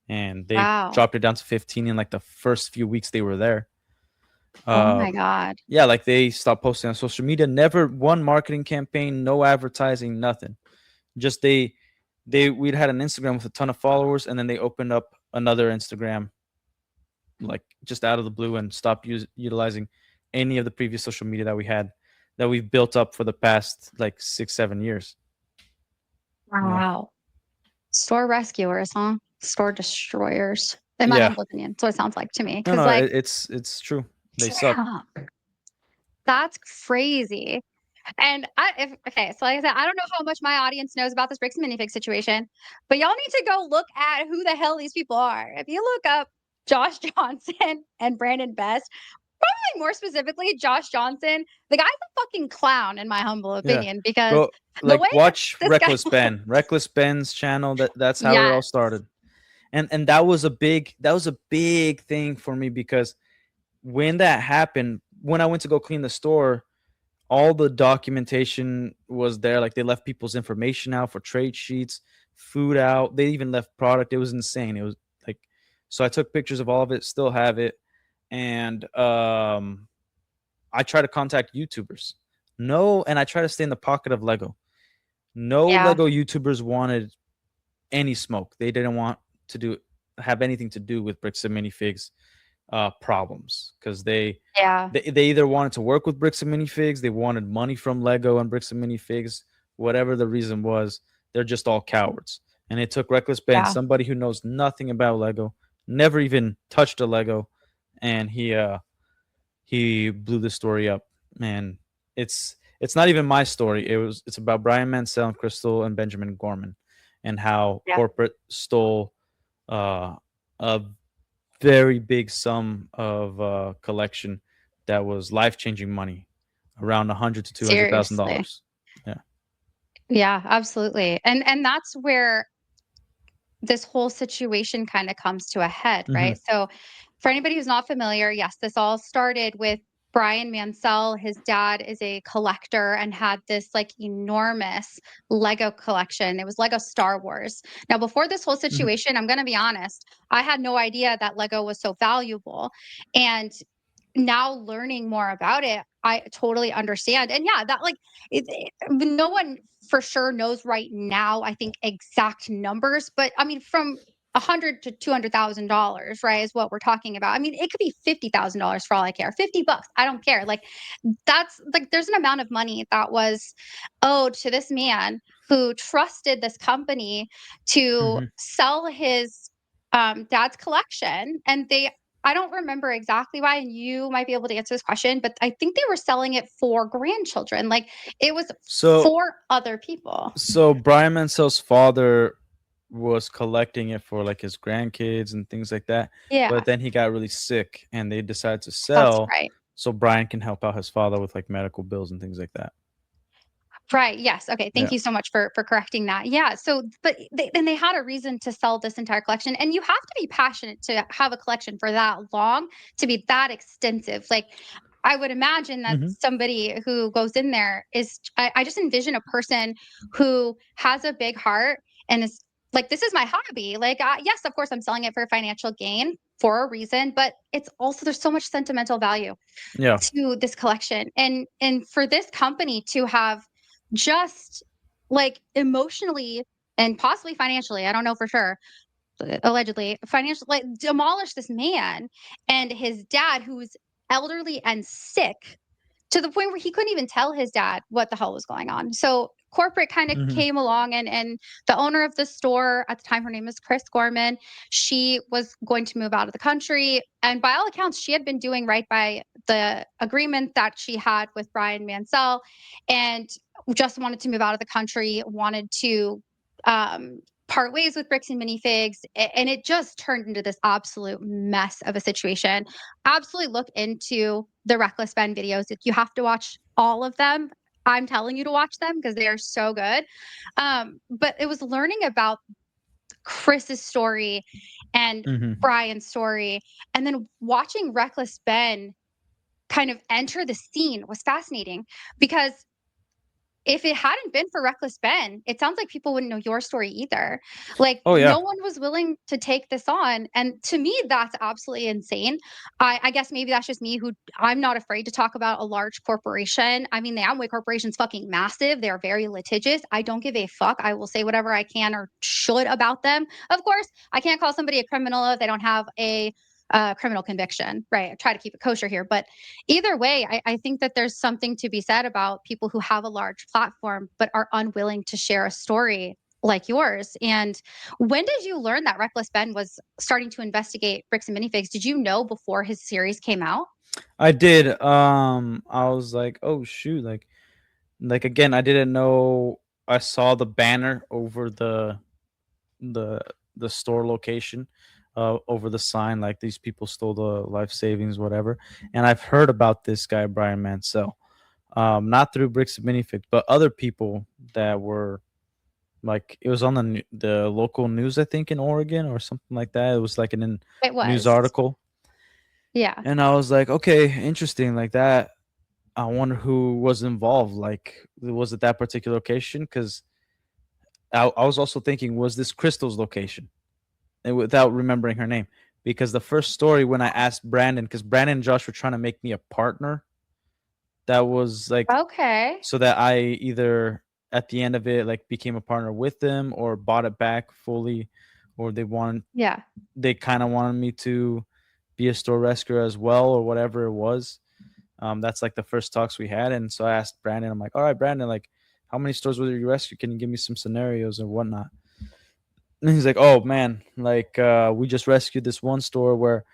and they Wow. dropped it down to 15 in like the first few weeks they were there. Oh my Um, God. yeah, like they stopped posting on social media. Never one marketing campaign, no advertising, nothing. Just we'd had an Instagram with a ton of followers, and then they opened up another Instagram like just out of the blue and stopped utilizing any of the previous social media that we had, that we've built up for the past like 6-7 years. You know, Wow. Store rescuers, huh? Store destroyers. in my Yeah. humble opinion. That's what it sounds like to me. No, Because no, like, it's true. They suck. yeah, that's crazy. And okay, so like I said, I don't know how much my audience knows about this Bricks and Minifig situation, but y'all need to go look at who the hell these people are. If you look up Josh Johnson and Brandon Best, probably more specifically Josh Johnson, the guy's a fucking clown in my humble Yeah. opinion, because Go the like way that watch this guy Reckless Ben. Reckless Ben's channel. That's how it all yes. started. And that was a big thing for me because when that happened, when I went to go clean the store, all the documentation was there. Like they left people's information out for trade sheets, food out. They even left product. It was insane. It was like, so I took pictures of all of it, still have it. And I try to contact YouTubers. No, and I try to stay in the pocket of Lego. No Yeah, Lego YouTubers wanted any smoke. They didn't want to have anything to do with Bricks and Minifigs problems because yeah, they either wanted to work with Bricks and Minifigs, they wanted money from Lego and Bricks and Minifigs, whatever the reason was. They're just all cowards. And it took Reckless Ben, yeah. somebody who knows nothing about Lego, never even touched a Lego, and he blew the story up. Man, it's not even my story. It's about Brian Mansell and Crystal and Benjamin Gorman, and how Yeah. corporate stole a very big sum of collection that was life changing money, around 100 to 200 thousand Seriously. dollars. Yeah. Yeah, absolutely. And that's where this whole situation kind of comes to a head, Hmm. right? So, for anybody who's not familiar, yes, this all started with Brian Mansell. His dad is a collector and had this like enormous Lego collection. It was Lego Star Wars. Now, before this whole Hmm. situation, I'm going to be honest, I had no idea that Lego was so valuable. And now learning more about it, I totally understand. And yeah, that like no one for sure knows right now, I think, exact numbers, but I mean, from 100 to $200,000, right, is what we're talking about. I mean, it could be $50,000 for all I care. 50 bucks, I don't care. Like that's like there's an amount of money that was owed to this man who trusted this company to Hmm. sell his dad's collection, and they I don't remember exactly why, and you might be able to answer this question, but I think they were selling it for grandchildren. Like it was So for other people. so Brian Mansell's father was collecting it for like his grandkids and things like that, Yeah, but then he got really sick and they decided to that's sell right. so Brian can help out his father with like medical bills and things like that. Right. Yes. Okay. Thank Yeah. you so much for correcting that. Yeah. So, but they had a reason to sell this entire collection, and you have to be passionate to have a collection for that long, to be that extensive. Like, I would imagine that Hmm. somebody who goes in there is. I just envision a person who has a big heart and is like, this is my hobby. Like, yes, of course, I'm selling it for financial gain for a reason, but it's also there's so much sentimental value Yeah. to this collection, and for this company to have just like emotionally and possibly financially, I don't know for sure, allegedly financially, like demolish this man and his dad who's elderly and sick to the point where he couldn't even tell his dad what the hell was going on. So corporate kind of Hmm. came along, and the owner of the store at the time, her name is Chris Gorman. She was going to move out of the country, and by all accounts, she had been doing right by the agreement that she had with Brian Mansell, and just wanted to move out of the country, wanted to part ways with Bricks and Minifigs, and it just turned into this absolute mess of a situation. Absolutely look into the Reckless Ben videos. You have to watch all of them. I'm telling you to watch them because they are so good. But it was learning about Chris's story and Hmm. Brian's story, and then watching Reckless Ben kind of enter the scene was fascinating because if it hadn't been for Reckless Ben, it sounds like people wouldn't know your story either. Like, Oh no yeah. one was willing to take this on, and to me, that's absolutely insane. I guess maybe that's just me, who I'm not afraid to talk about a large corporation. I mean, the Amway Corporation's fucking massive. They're very litigious. I don't give a fuck. I will say whatever I can or should about them. Of course, I can't call somebody a criminal if they don't have a criminal conviction, right? I try to keep it kosher here, but either way, I think that there's something to be said about people who have a large platform but are unwilling to share a story like yours. And when did you learn that Reckless Ben was starting to investigate bricks and minifigs? Did you know before his series came out? I did. I was like, oh shoot, like again, I didn't know. I saw the banner over the the store location, over the sign, like these people stole the life savings, whatever. And I've heard about this guy Brian Mansell, not through Bricks and Minifigs, but other people that were like it was on the local news, I think in Oregon or something like that. It was like an It news was. article, Yeah. and I was like, okay, interesting, like that. I wonder who was involved. Like, was it that particular location? Because I was also thinking, was this Crystal's location? And without remembering her name, because the first story when I asked Brandon, because Brandon and Josh were trying to make me a partner, that was like Okay. so that I either at the end of it like became a partner with them or bought it back fully, or Yeah. they kind of wanted me to be a store rescuer as well or whatever it was. That's like the first talks we had, and so I asked Brandon. I'm like, all right, Brandon, like, how many stores will you rescue? Can you give me some scenarios or whatnot? And he's like, oh man, like we just rescued this one store where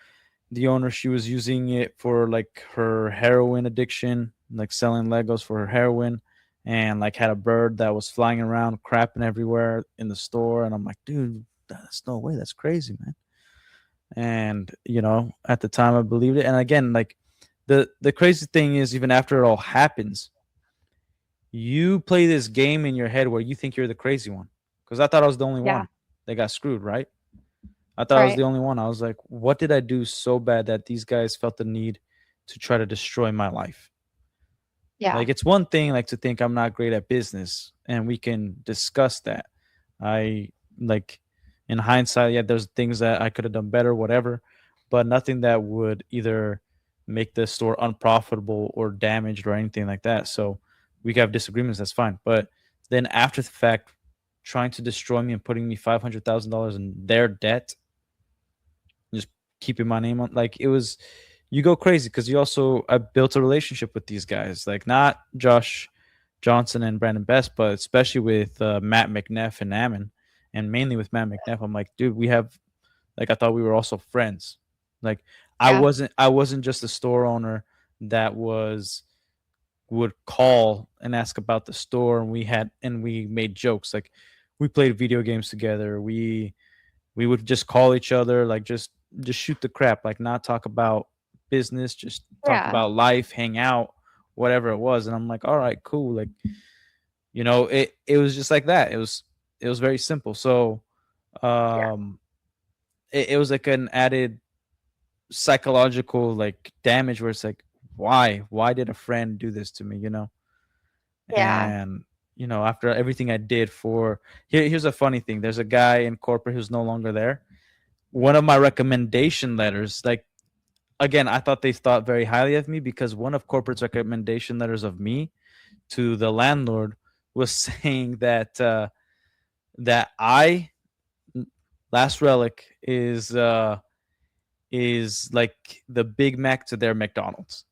the owner, she was using it for like her heroin addiction, like selling Legos for her heroin, and like had a bird that was flying around, crapping everywhere in the store. And I'm like, dude, that's no way, that's crazy, man. And at the time I believed it. And again, like the crazy thing is, even after it all happens, you play this game in your head where you think you're the crazy one. Because I thought I was the only Yeah. one that got screwed, right? I thought I was Right. the only one. I was like, what did I do so bad that these guys felt the need to try to destroy my life? Yeah. Like, it's one thing like to think I'm not great at business, and we can discuss that. I like in hindsight, yeah, there's things that I could have done better, whatever, but nothing that would either make the store unprofitable or damaged or anything like that. So we could have disagreements, that's fine. But then after the fact, trying to destroy me and putting me $500,000 in their debt, just keeping my name on, like, it was, you go crazy because you also, I built a relationship with these guys, like not Josh Johnson and Brandon Best, but especially with Matt McNeff and Ammon, and mainly with Matt McNeff. I'm like, dude, we have, like, I thought we were also friends. Like, Yeah. I wasn't just a store owner that was would call and ask about the store, and we made jokes, like we played video games together, we would just call each other, like just shoot the crap, like not talk about business, just talk Yeah. about life, hang out, whatever it was. And I'm like, all right, cool. Like, it was just like that. It was very simple. So Yeah. um it was like an added psychological like damage where it's like, why did a friend do this to me, Yeah. and after everything I did for, here's a funny thing, there's a guy in corporate who's no longer there. One of my recommendation letters, like, again, I thought they thought very highly of me because one of corporate's recommendation letters of me to the landlord was saying that I, Last Relic, is like the Big Mac to their McDonald's.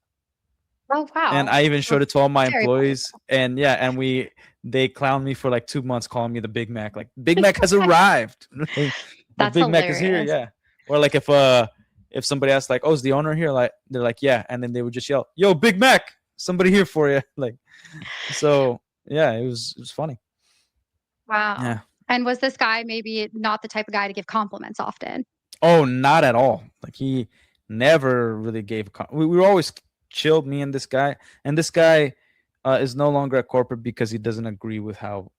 Oh, And wow. I even Well, showed it to all my very employees, and yeah, and they clowned me for like 2 months calling me the Big Mac. Like, Big Mac has arrived. Like, the that's Big Mac is here, hilarious. yeah. Or like if somebody asked like, "Oh, is the owner here?" Like, they're like, "Yeah," and then they would just yell, "Yo, Big Mac, somebody here for you!" Like, so yeah, it was funny. Wow. Yeah. And was this guy maybe not the type of guy to give compliments often? Oh, not at all. Like, he never really gave. We were always chilled, me and this guy is no longer at corporate because he doesn't agree with how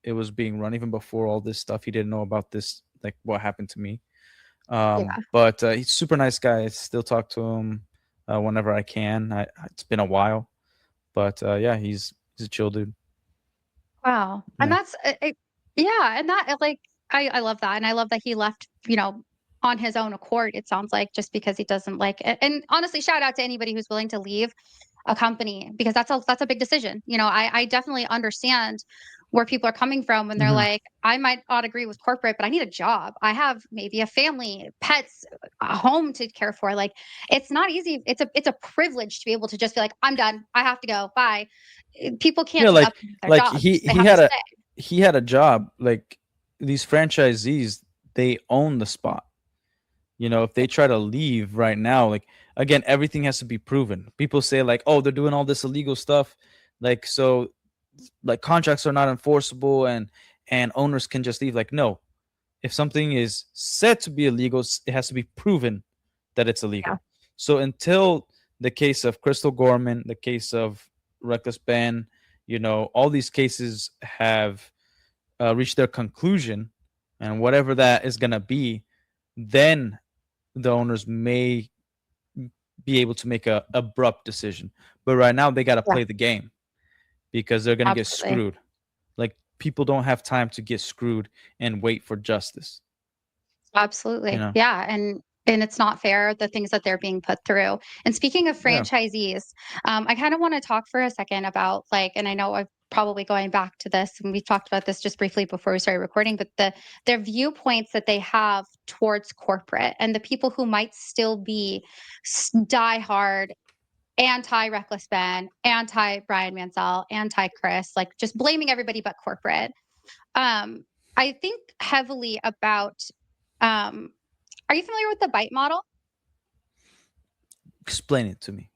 it was being run. Even before all this stuff, he didn't know about this, like what happened to me. Yeah. But he's a super nice guy. I still talk to him whenever I can. It's been a while, but yeah, he's a chill dude. Wow. And Yeah. that's yeah, and that like I love that. And I love that he left, on his own accord, it sounds like, just because he doesn't like it. And honestly, shout out to anybody who's willing to leave a company because that's a big decision. I definitely understand where people are coming from when they're Hmm. like, I might not agree with corporate, but I need a job. I have maybe a family, pets, a home to care for. Like, it's not easy. It's a privilege to be able to just be like, I'm done. I have to go. Bye. People can't Yeah, just up and leave their like jobs. he They he have to had a stay. he had a job, like these franchisees, they own the spot. If they try to leave right now, like, again, everything has to be proven. People say like, oh, they're doing all this illegal stuff, like, so like contracts are not enforceable, and owners can just leave. Like, no, if something is said to be illegal, it has to be proven that it's Yeah. illegal. So until the case of Crystal Gorman, the case of Reckless Ben, all these cases have reached their conclusion, and whatever that is going to be, then the owners may be able to make a abrupt decision. But right now they got to Yeah. play the game because they're going to get Absolutely. screwed. Like, people don't have time to get screwed and wait for justice, you Absolutely. know? Yeah, and it's not fair, the things that they're being put through. And speaking of Yeah. franchisees, I kind of want to talk for a second about like, and I know I'm probably going back to this, and we talked about this just briefly before we started recording, but their viewpoints that they have towards corporate and the people who might still be diehard anti Reckless Ben, anti Brian Mansell, anti Chris, like just blaming everybody but corporate. Um, I think heavily about are you familiar with the bite model? Explain it to me.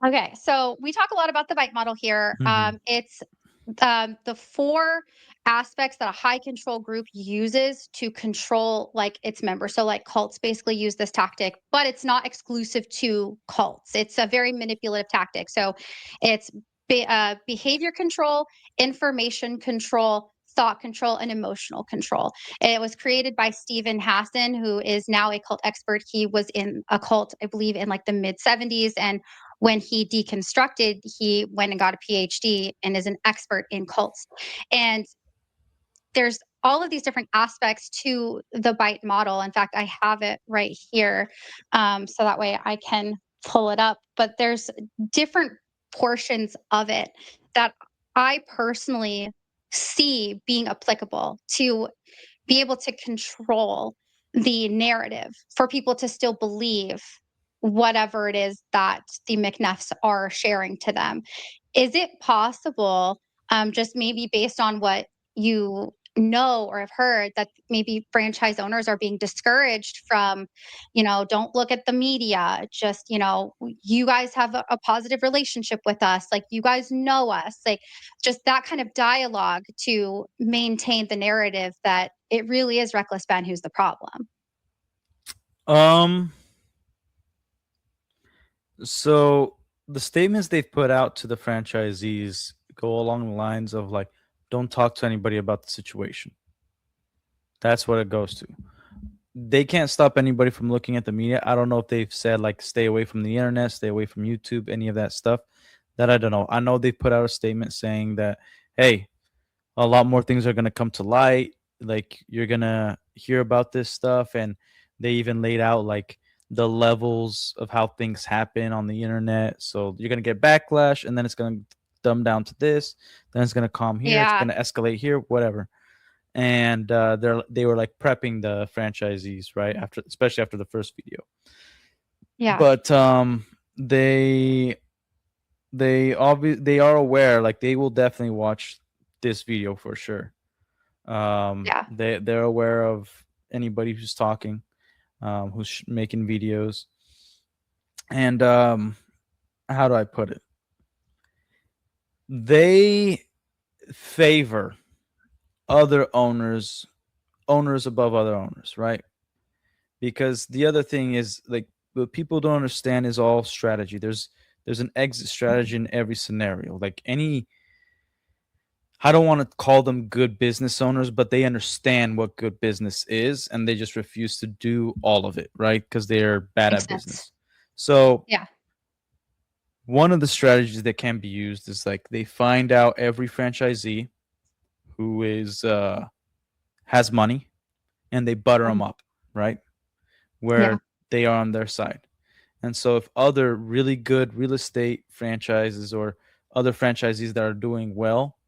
Okay, so we talk a lot about the bite model here. Hmm. It's the four aspects that a high control group uses to control like its members. So like cults basically use this tactic, but it's not exclusive to cults. It's a very manipulative tactic. So it's behavior control, information control, thought control, and emotional control. It was created by Stephen Hassan, who is now a cult expert. He was in a cult, I believe, in like the mid 70s, and when he deconstructed, he went and got a PhD and is an expert in cults. And there's all of these different aspects to the bite model. In fact, I have it right here. So that way I can pull it up. But there's different portions of it that I personally see being applicable to be able to control the narrative for people to still believe whatever it is that the McNeffs are sharing to them. Is it possible, just maybe based on what you know or have heard, that maybe franchise owners are being discouraged from, don't look at the media, just, you guys have a positive relationship with us, like you guys know us, like just that kind of dialogue to maintain the narrative that it really is Reckless Ben who's the problem? Um. So the statements they've put out to the franchisees go along the lines of like, "Don't talk to anybody about the situation." That's what it goes to. They can't stop anybody from looking at the media. I don't know if they've said like, "Stay away from the internet, stay away from YouTube," any of that stuff. That I don't know. I know they put out a statement saying that, "Hey, a lot more things are going to come to light. Like, you're going to hear about this stuff." And they even laid out like the levels of how things happen on the internet. So you're going to get backlash, and then it's going to dumb down to this, then it's going to calm here, it's Yeah, going to escalate here, whatever. And they were like prepping the franchisees, right, after, especially after the first video. yeah, But they they are aware, like they will definitely watch this video for sure. yeah, They're aware of anybody who's talking, who's making videos. And how do I put it? They favor other owners above other owners, right? Because the other thing is, like, what people don't understand is all strategy. There's an exit strategy in every scenario. Like, any, I don't want to call them good business owners, but they understand what good business is, and they just refuse to do all of it, right? Because they're bad makes at sense. business. So Yeah, one of the strategies that can be used is like, they find out every franchisee who is has money, and they butter them mhm, up, right? yeah, Where they are on their side. And so if other really good real estate franchises or other franchisees that are doing well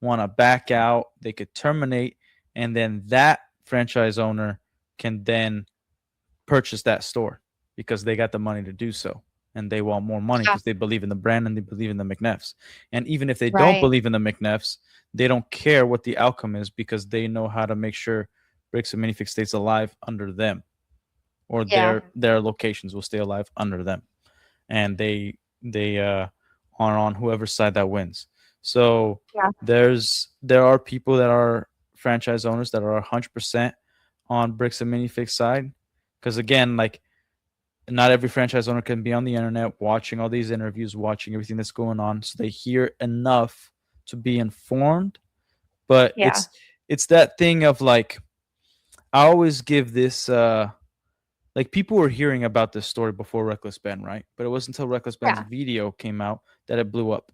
want to back out, they could terminate, and then that franchise owner can then purchase that store because they got the money to do so. and they want more money Yeah. because they believe in the brand and they believe in the McNeffs. And even if they don't Right. believe in the McNeffs, they don't care what the outcome is because they know how to make sure Bricks and Minifig stays alive under them, or Yeah. their locations will stay alive under them, and they are on whoever's side that wins. So Yeah. there are people that are franchise owners that are 100% on Bricks and Minifig side, because again, like, not every franchise owner can be on the internet watching all these interviews, watching everything that's going on, so they hear enough to be informed. But Yeah. it's that thing of like, I always give this like, people were hearing about this story before Reckless Ben, right? But it wasn't until Reckless Ben's Yeah. video came out that it blew up.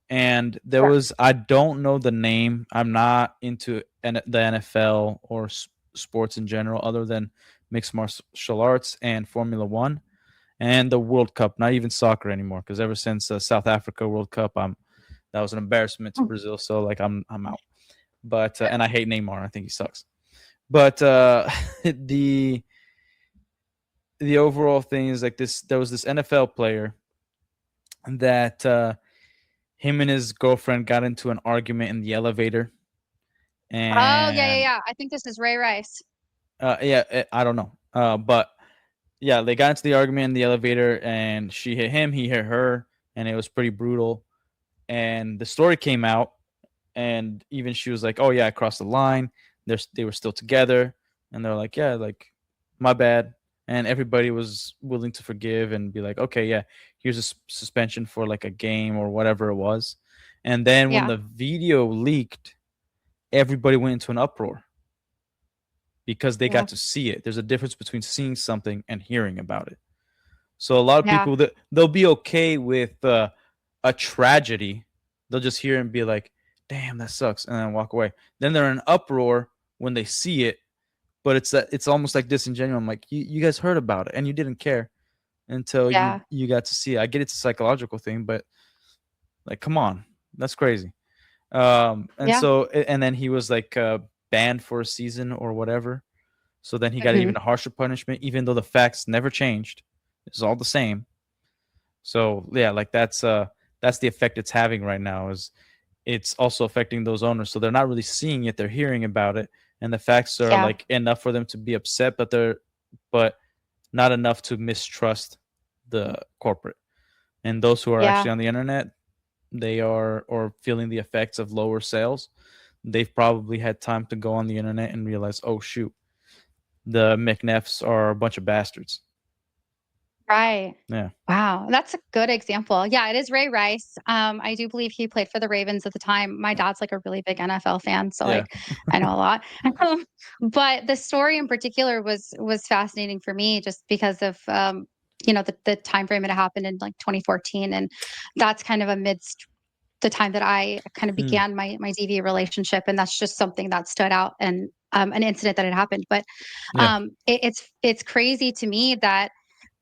And there Sure. was, I don't know the name. I'm not into the NFL or sports in general, other than mixed martial arts and Formula One and the World Cup. Not even soccer anymore, because ever since South Africa World Cup, that was an embarrassment to Brazil. So like, I'm out. But and I hate Neymar. I think he sucks. But the overall thing is like this: there was this NFL player that him and his girlfriend got into an argument in the elevator, Oh, yeah, yeah, and yeah. I think this is Ray Rice. yeah, I don't know, but yeah, they got into the argument in the elevator, and she hit him, he hit her, and it was pretty brutal. And the story came out, and even she was like, "Oh yeah, I crossed the line." They were still together, and they're like, "Yeah, like, my bad." And everybody was willing to forgive and be like, "Okay, yeah, here's a suspension for like a game or whatever it was." And then when Yeah. the video leaked, everybody went into an uproar because they Yeah. got to see it. There's a difference between seeing something and hearing about it. So a lot of Yeah. people, that they'll be okay with a tragedy. They'll just hear and be like, "Damn, that sucks," and then walk away. Then they're in an uproar when they see it, but it's almost like disingenuous. I'm like, you guys heard about it and you didn't care until Yeah. you got to see it. I get it's a psychological thing, but like, come on, that's crazy. And Yeah. so and then he was like banned for a season or whatever. So then he got Mhm. even a harsher punishment, even though the facts never changed. It's all the same. So yeah, like that's the effect it's having right now. Is it's also affecting those owners. So they're not really seeing it; they're hearing about it, and the facts are Yeah. like enough for them to be upset, but not enough to mistrust the corporate. And those who are Yeah. actually on the internet, they are or feeling the effects of lower sales. They've probably had time to go on the internet and realize, oh shoot, the McNeffs are a bunch of bastards. Right. Yeah, Wow, that's a good example. Yeah, it is Ray Rice. I do believe he played for the Ravens at the time. My dad's like a really big NFL fan, so yeah. like I know a lot. But the story in particular was fascinating for me just because of the time frame it happened in like 2014, and that's kind of amidst the time that I kind of Hmm. began my TV relationship, and that's just something that stood out and an incident that had happened. But Yeah. it's crazy to me that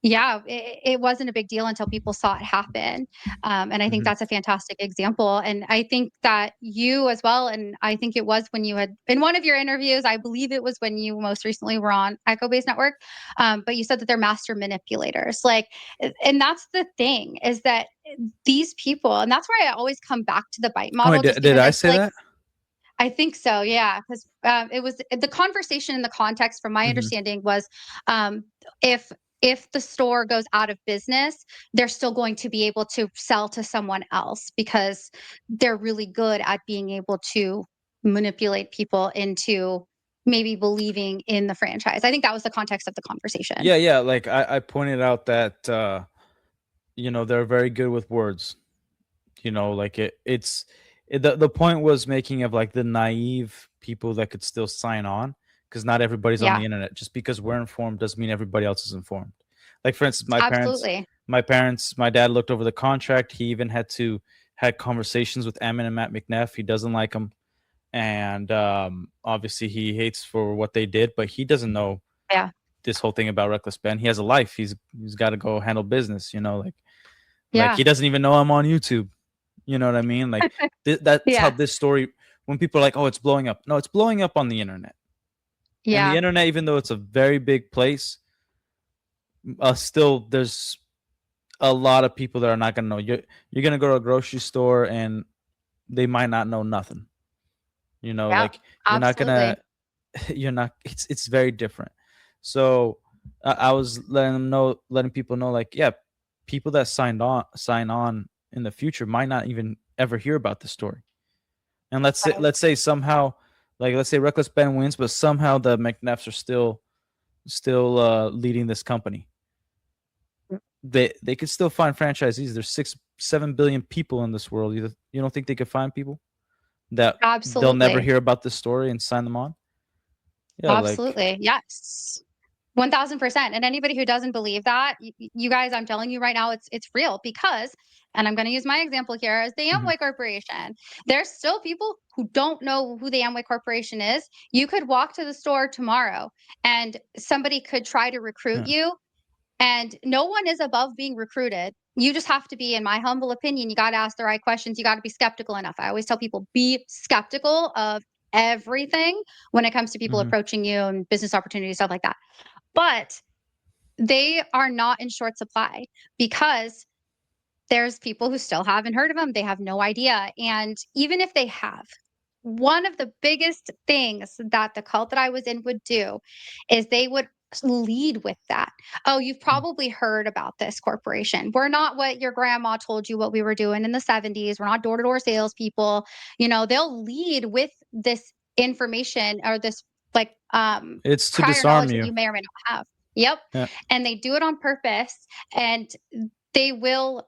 yeah, it wasn't a big deal until people saw it happen. And I think Hmm. that's a fantastic example. And I think that you as well, and I think it was when you had in one of your interviews, I believe it was when you most recently were on Echo Base Network, but you said that they're master manipulators. Like, and that's the thing is that these people, and that's why I always come back to the bite Oh, wait, model, just did because I I feel say like that? I think so, yeah, because it was the conversation in the context, from my Hmm. understanding, was um, if if the store goes out of business, they're still going to be able to sell to someone else because they're really good at being able to manipulate people into maybe believing in the franchise. I think that was the context of the conversation. Yeah, yeah. Like, I pointed out that they're very good with words. Like, the point was making of like the naive people that could still sign on, because not everybody's on Yeah, the internet. Just because we're informed doesn't mean everybody else is informed. Like, for instance, absolutely. my dad looked over the contract. He even had conversations with Ammon and Matt McNeff. He doesn't like them, and obviously he hates for what they did, but he doesn't know Yeah, this whole thing about Reckless Ben. He has a life. He's got to go handle business. Like yeah, he doesn't even know I'm on YouTube. You know what I mean? Like, that's how yeah, this story. When people are like, "Oh, it's blowing up," no, it's blowing up on the internet. And the yeah, internet, even though it's a very big place, still there's a lot of people that are not gonna know. You're gonna go to a grocery store and they might not know nothing. Yeah, Like you're not absolutely. gonna you're not. It's very different. So I was letting people know, like, yeah, people that sign on in the future might not even ever hear about the story. And Right. let's say somehow, like let's say Reckless Ben wins, but somehow the McNeffs are still leading this company. They could still find franchisees. There's 6-7 billion people in this world. You don't think they could find people that they'll never Absolutely. hear about this story and sign them on? Yeah, like Absolutely. Yes. 1000%. And anybody who doesn't believe that, you guys, I'm telling you right now, it's real because, and I'm going to use my example here as the mhm, Amway Corporation. There's still people who don't know who the Amway Corporation is. You could walk to the store tomorrow and somebody could try to recruit yeah. you, and no one is above being recruited. You just have to be, in my humble opinion, you got to ask the right questions. You got to be skeptical enough. I always tell people be skeptical of everything when it comes to people Mhm. approaching you and business opportunities, stuff like that. But they are not in short supply because there's people who still haven't heard of them. They have no idea. And even if they have, one of the biggest things that the cult that I was in would do is they would lead with that. Oh, you've Mm. probably heard about this corporation. We're not what your grandma told you what we were doing in the 70s. We're not door to door salespeople. They'll lead with this information or this like It's to prior disarm knowledge that you you. may or may not have. Yep. Yeah. And they do it on purpose and they will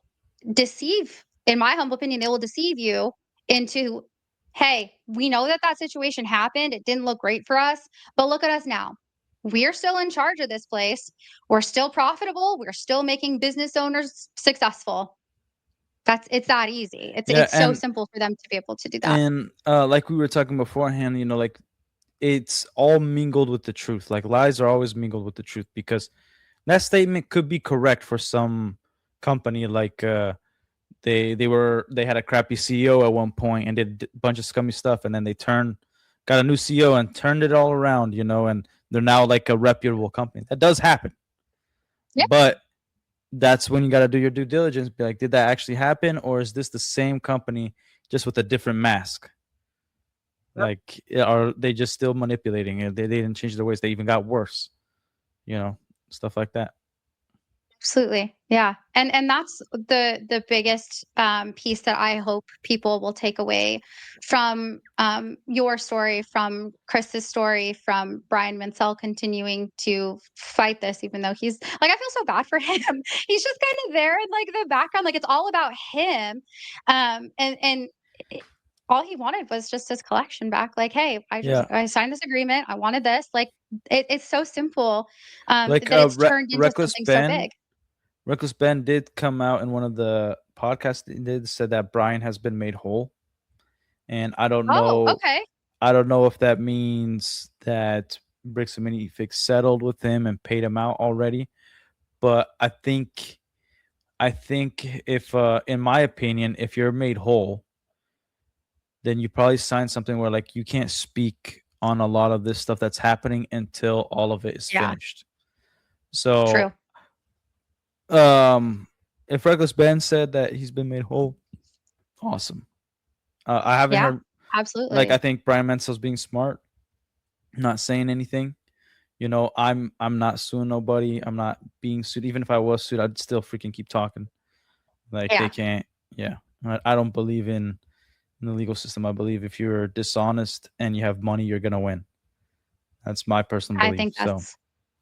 deceive, in my humble opinion, they will deceive you into, hey, we know that that situation happened. It didn't look great for us, but look at us now. We're still in charge of this place. We're still profitable. We're still making business owners successful. It's that easy. It's Yeah, it's so simple for them to be able to do that. and like we were talking beforehand, like it's all mingled with the truth. Like lies are always mingled with the truth because that statement could be correct for some company, like they had a crappy CEO at one point and did a bunch of scummy stuff, and then got a new CEO and turned it all around, and they're now like a reputable company. That does happen, Yeah, but that's when you got to do your due diligence. Be like, did that actually happen, or is this the same company just with a different mask? Like, are they just still manipulating it? They didn't change their ways. They even got worse, you know, stuff like that. absolutely. Yeah. And that's the biggest piece that I hope people will take away from your story, from Chris's story, from Brian Mansell continuing to fight this, even though he's like, I feel so bad for him. He's just kind of there in like the background, like it's all about him. And it, all he wanted was just his collection back. Like, hey, Yeah, I signed this agreement. I wanted this. Like, it's so simple like that it's turned into Reckless something so big. Ben. Reckless Ben did come out in one of the podcasts. He did said that Brian has been made whole, and I don't Oh, know. okay. I don't know if that means that Bricks and Minifix settled with him and paid him out already. But I think if, in my opinion, if you're made whole, then you probably sign something where like you can't speak on a lot of this stuff that's happening until all of it is Yeah, finished. So, true. um, if Reckless Ben said that he's been made whole, awesome. I haven't Yeah, heard, like, I absolutely. think Brian Mansell's being smart, not saying anything. I'm not suing nobody. I'm not being sued. Even if I was sued, I'd still freaking keep talking. Like they Yeah, can't. Yeah, I don't believe in the legal system. I believe if you're dishonest and you have money, you're gonna win. That's my personal I belief. think So,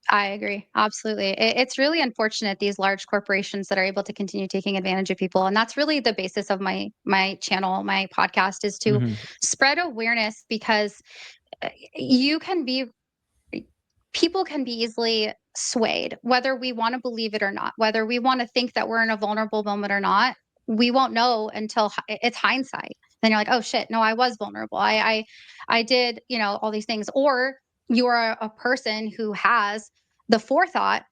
I agree. Absolutely. It's really unfortunate these large corporations that are able to continue taking advantage of people. And that's really the basis of my channel, my podcast is to mhm, spread awareness because you can be people can be easily swayed, whether we want to believe it or not, whether we want to think that we're in a vulnerable moment or not. We won't know until it's hindsight. Then you're like, oh shit, no, I was vulnerable. I did, all these things. Or you're a person who has the forethought,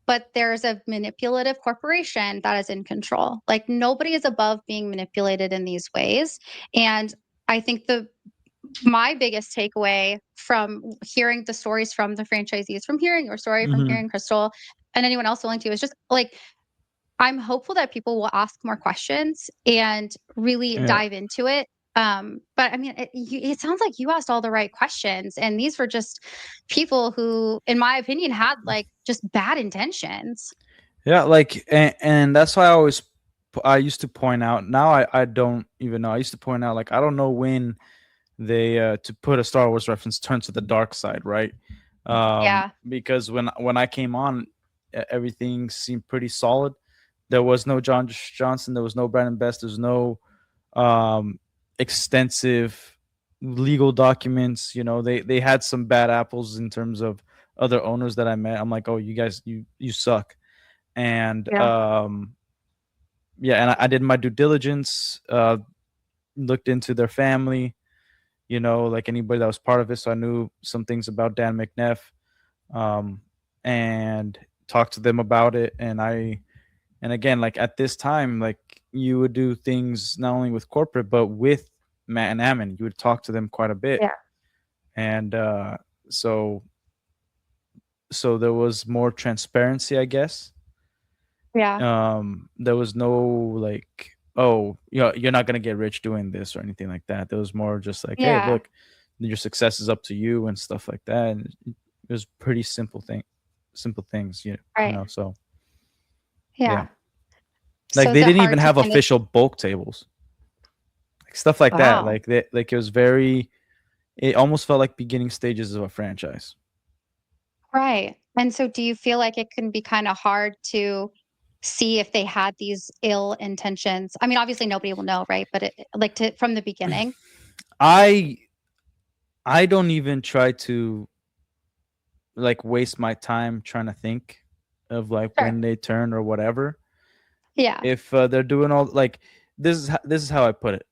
but there's a manipulative corporation that is in control. Like nobody is above being manipulated in these ways. And I think my biggest takeaway from hearing the stories from the franchisees, from hearing your story, from mhm, hearing Crystal and anyone else willing to, is just like I'm hopeful that people will ask more questions and really Yeah. dive into it. But I mean, it sounds like you asked all the right questions, and these were just people who, in my opinion, had like just bad intentions. Yeah, like, and that's why I used to point out. Now I don't even know. I used to point out like I don't know when they to put a Star Wars reference turn to the dark side, right? Yeah, Because when I came on, everything seemed pretty solid. There was no John Johnson, there was no Brandon Best, there's no um, extensive legal documents. You know, they had some bad apples in terms of other owners that I met. I'm like, oh, you guys, you suck. And yeah, yeah, and I did my due diligence, looked into their family, you know, like anybody that was part of it. So I knew some things about Dan McNeff, um, and talked to them about it. And again, like at this time, like you would do things not only with corporate, but with Matt and Ammon. You would talk to them quite a bit. yeah, And so, so there was more transparency, I guess. yeah, There was no like, oh, you're not gonna get rich doing this or anything like that. There was more just like, hey, yeah. look, your success is up to you and stuff like that. And it was pretty simple things, you Right. know. So yeah, Yeah. like So is they it didn't hard even to have kind of, official bulk tables, like stuff like that. wow. Like it was very, it almost felt like beginning stages of a franchise. Right. And so do you feel like it can be kind of hard to see if they had these ill intentions? I mean, obviously nobody will know, right? But like to from the beginning. I I don't even try to like waste my time trying to think of like Sure. when they turn or whatever. Yeah. If they're doing all like this is how I put it.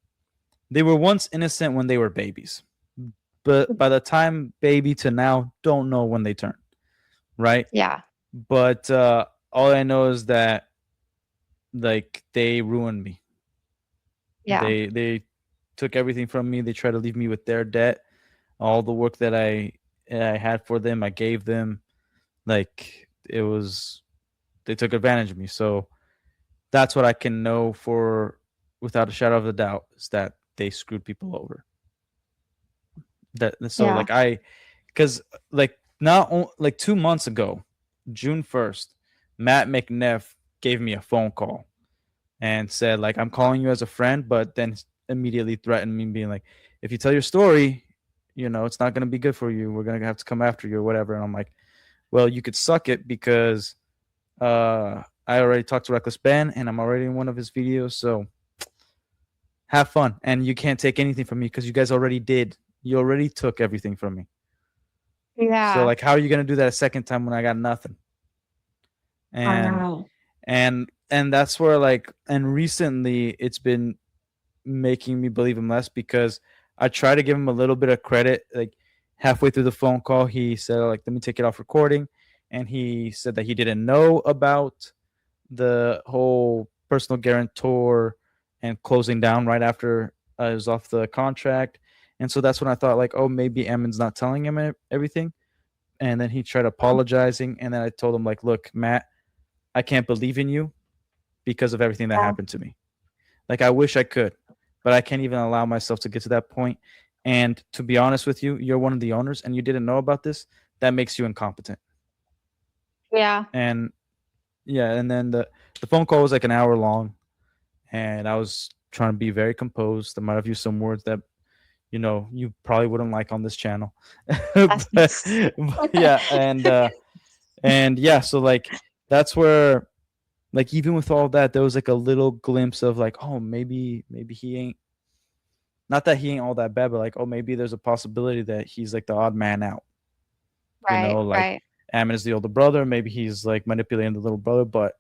They were once innocent when they were babies, but by the time baby to now, don't know when they turn, right? Yeah. But all I know is that like they ruined me. Yeah. They took everything from me. They tried to leave me with their debt. All the work that I had for them, I gave them. Like it was, they took advantage of me. So that's what I can know for without a shadow of a doubt is that they screwed people over. That so Yeah. like I, because like not like 2 months ago, June 1st, Matt McNeff gave me a phone call and said like I'm calling you as a friend, but then immediately threatened me, being like, if you tell your story, you know it's not gonna be good for you. We're gonna have to come after you or whatever. And I'm like, well, you could suck it because I already talked to Reckless Ben and I'm already in one of his videos. So have fun. And you can't take anything from me because you guys already did. You already took everything from me. So Yeah. like, how are you gonna do that a second time when I got nothing? I And know. and that's where like, and recently it's been making me believe him less because I try to give him a little bit of credit. Like halfway through the phone call, he said like, "Let me take it off recording," and he said that he didn't know about the whole personal guarantor and closing down right after I was off the contract. And so that's when I thought like, oh, maybe Emmon's not telling him everything. And then he tried apologizing, and then I told him like, look, Matt, I can't believe in you because of everything that Yeah. happened to me. Like I wish I could, but I can't even allow myself to get to that point. And to be honest with you, you're one of the owners and you didn't know about this. That makes you incompetent. Yeah. And yeah, and then the phone call was like an hour long, and I was trying to be very composed. I might have used some words that you probably wouldn't like on this channel, but yeah, and yeah, so like that's where like even with all that, there was like a little glimpse of like, oh, maybe he ain't, not that he ain't all that bad, but like, oh, maybe there's a possibility that he's like the odd man out. Right. Like Right. Ammon is the older brother, maybe he's like manipulating the little brother, but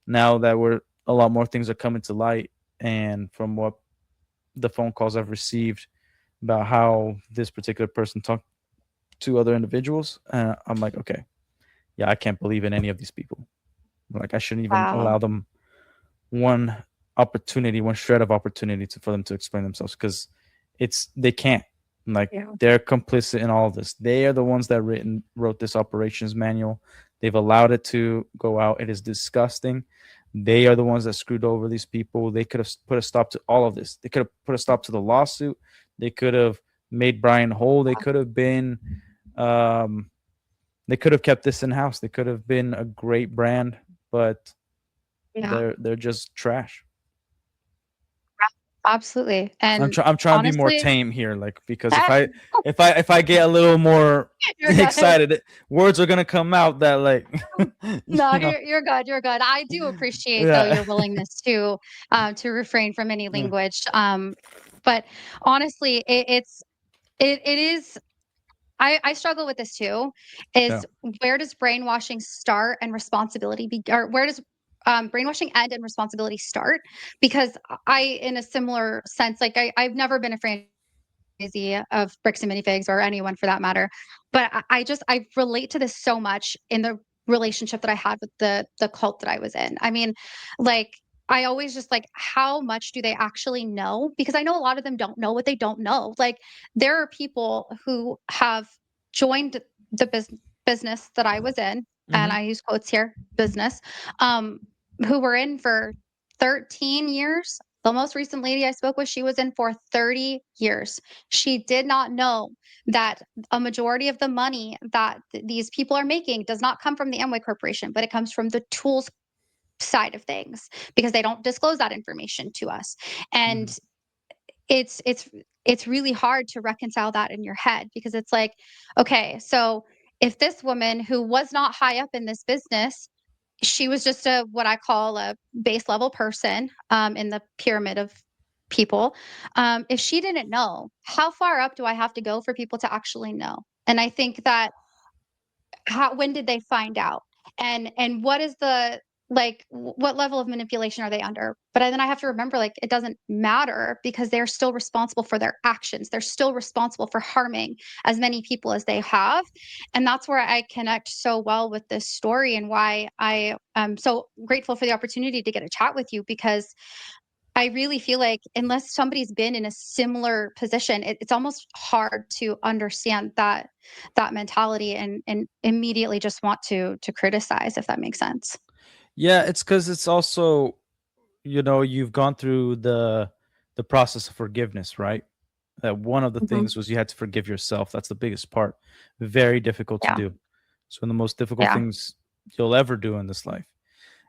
now that we're a lot more things are coming to light, and from what the phone calls I've received about how this particular person talked to other individuals, I'm like, okay, yeah, I can't believe in any of these people. Like, I shouldn't even Wow. allow them one opportunity, one shred of opportunity for them to explain themselves because they can't. Like, Yeah. they're complicit in all of this. They are the ones that wrote this operations manual. They've allowed it to go out. It is disgusting. They are the ones that screwed over these people. They could have put a stop to all of this. They could have put a stop to the lawsuit. They could have made Brian whole. They could have been um, they could have kept this in house. They could have been a great brand, but Yeah, they're just trash. absolutely. And I'm trying to be more honestly, tame here, like, because if I get a little more you're good. excited, words are gonna come out that, like, No, you know, you're good. You're good. I do appreciate though yeah, your willingness to refrain from any yeah, language. But honestly, it is. I struggle with this too. yeah. Is where does brainwashing start and responsibility be, or where does brainwashing end and responsibility start? Because I, in a similar sense, like I've never been a fan of Bricks and Minifigs or anyone for that matter. But I relate to this so much in the relationship that I had with the cult that I was in. I mean, like I always just like how much do they actually know? Because I know a lot of them don't know what they don't know. Like there are people who have joined the business that I was in, and Hmm. I use quotes here, business, um, who were in for 13 years. The most recent lady I spoke with, she was in for 30 years. She did not know that a majority of the money that these people are making does not come from the Amway Corporation, but it comes from the tools side of things because they don't disclose that information to us. And Hmm. it's it's it's really hard to reconcile that in your head because it's like, okay, so if this woman who was not high up in this business, she was just a what I call a base level person in the pyramid of people. If she didn't know, how far up do I have to go for people to actually know? And I think that when did they find out? And what is the like what level of manipulation are they under? But then I have to remember like it doesn't matter because they're still responsible for their actions. They're still responsible for harming as many people as they have. And that's where I connect so well with this story and why I am so grateful for the opportunity to get a chat with you because I really feel like unless somebody's been in a similar position, it's almost hard to understand that mentality and immediately just want to criticize, if that makes sense. Yeah, it's because it's also, you've gone through the process of forgiveness, right? That one of the Mhm. things was you had to forgive yourself. That's the biggest part. Very difficult to Yeah, do. It's one of the most difficult yeah, things you'll ever do in this life.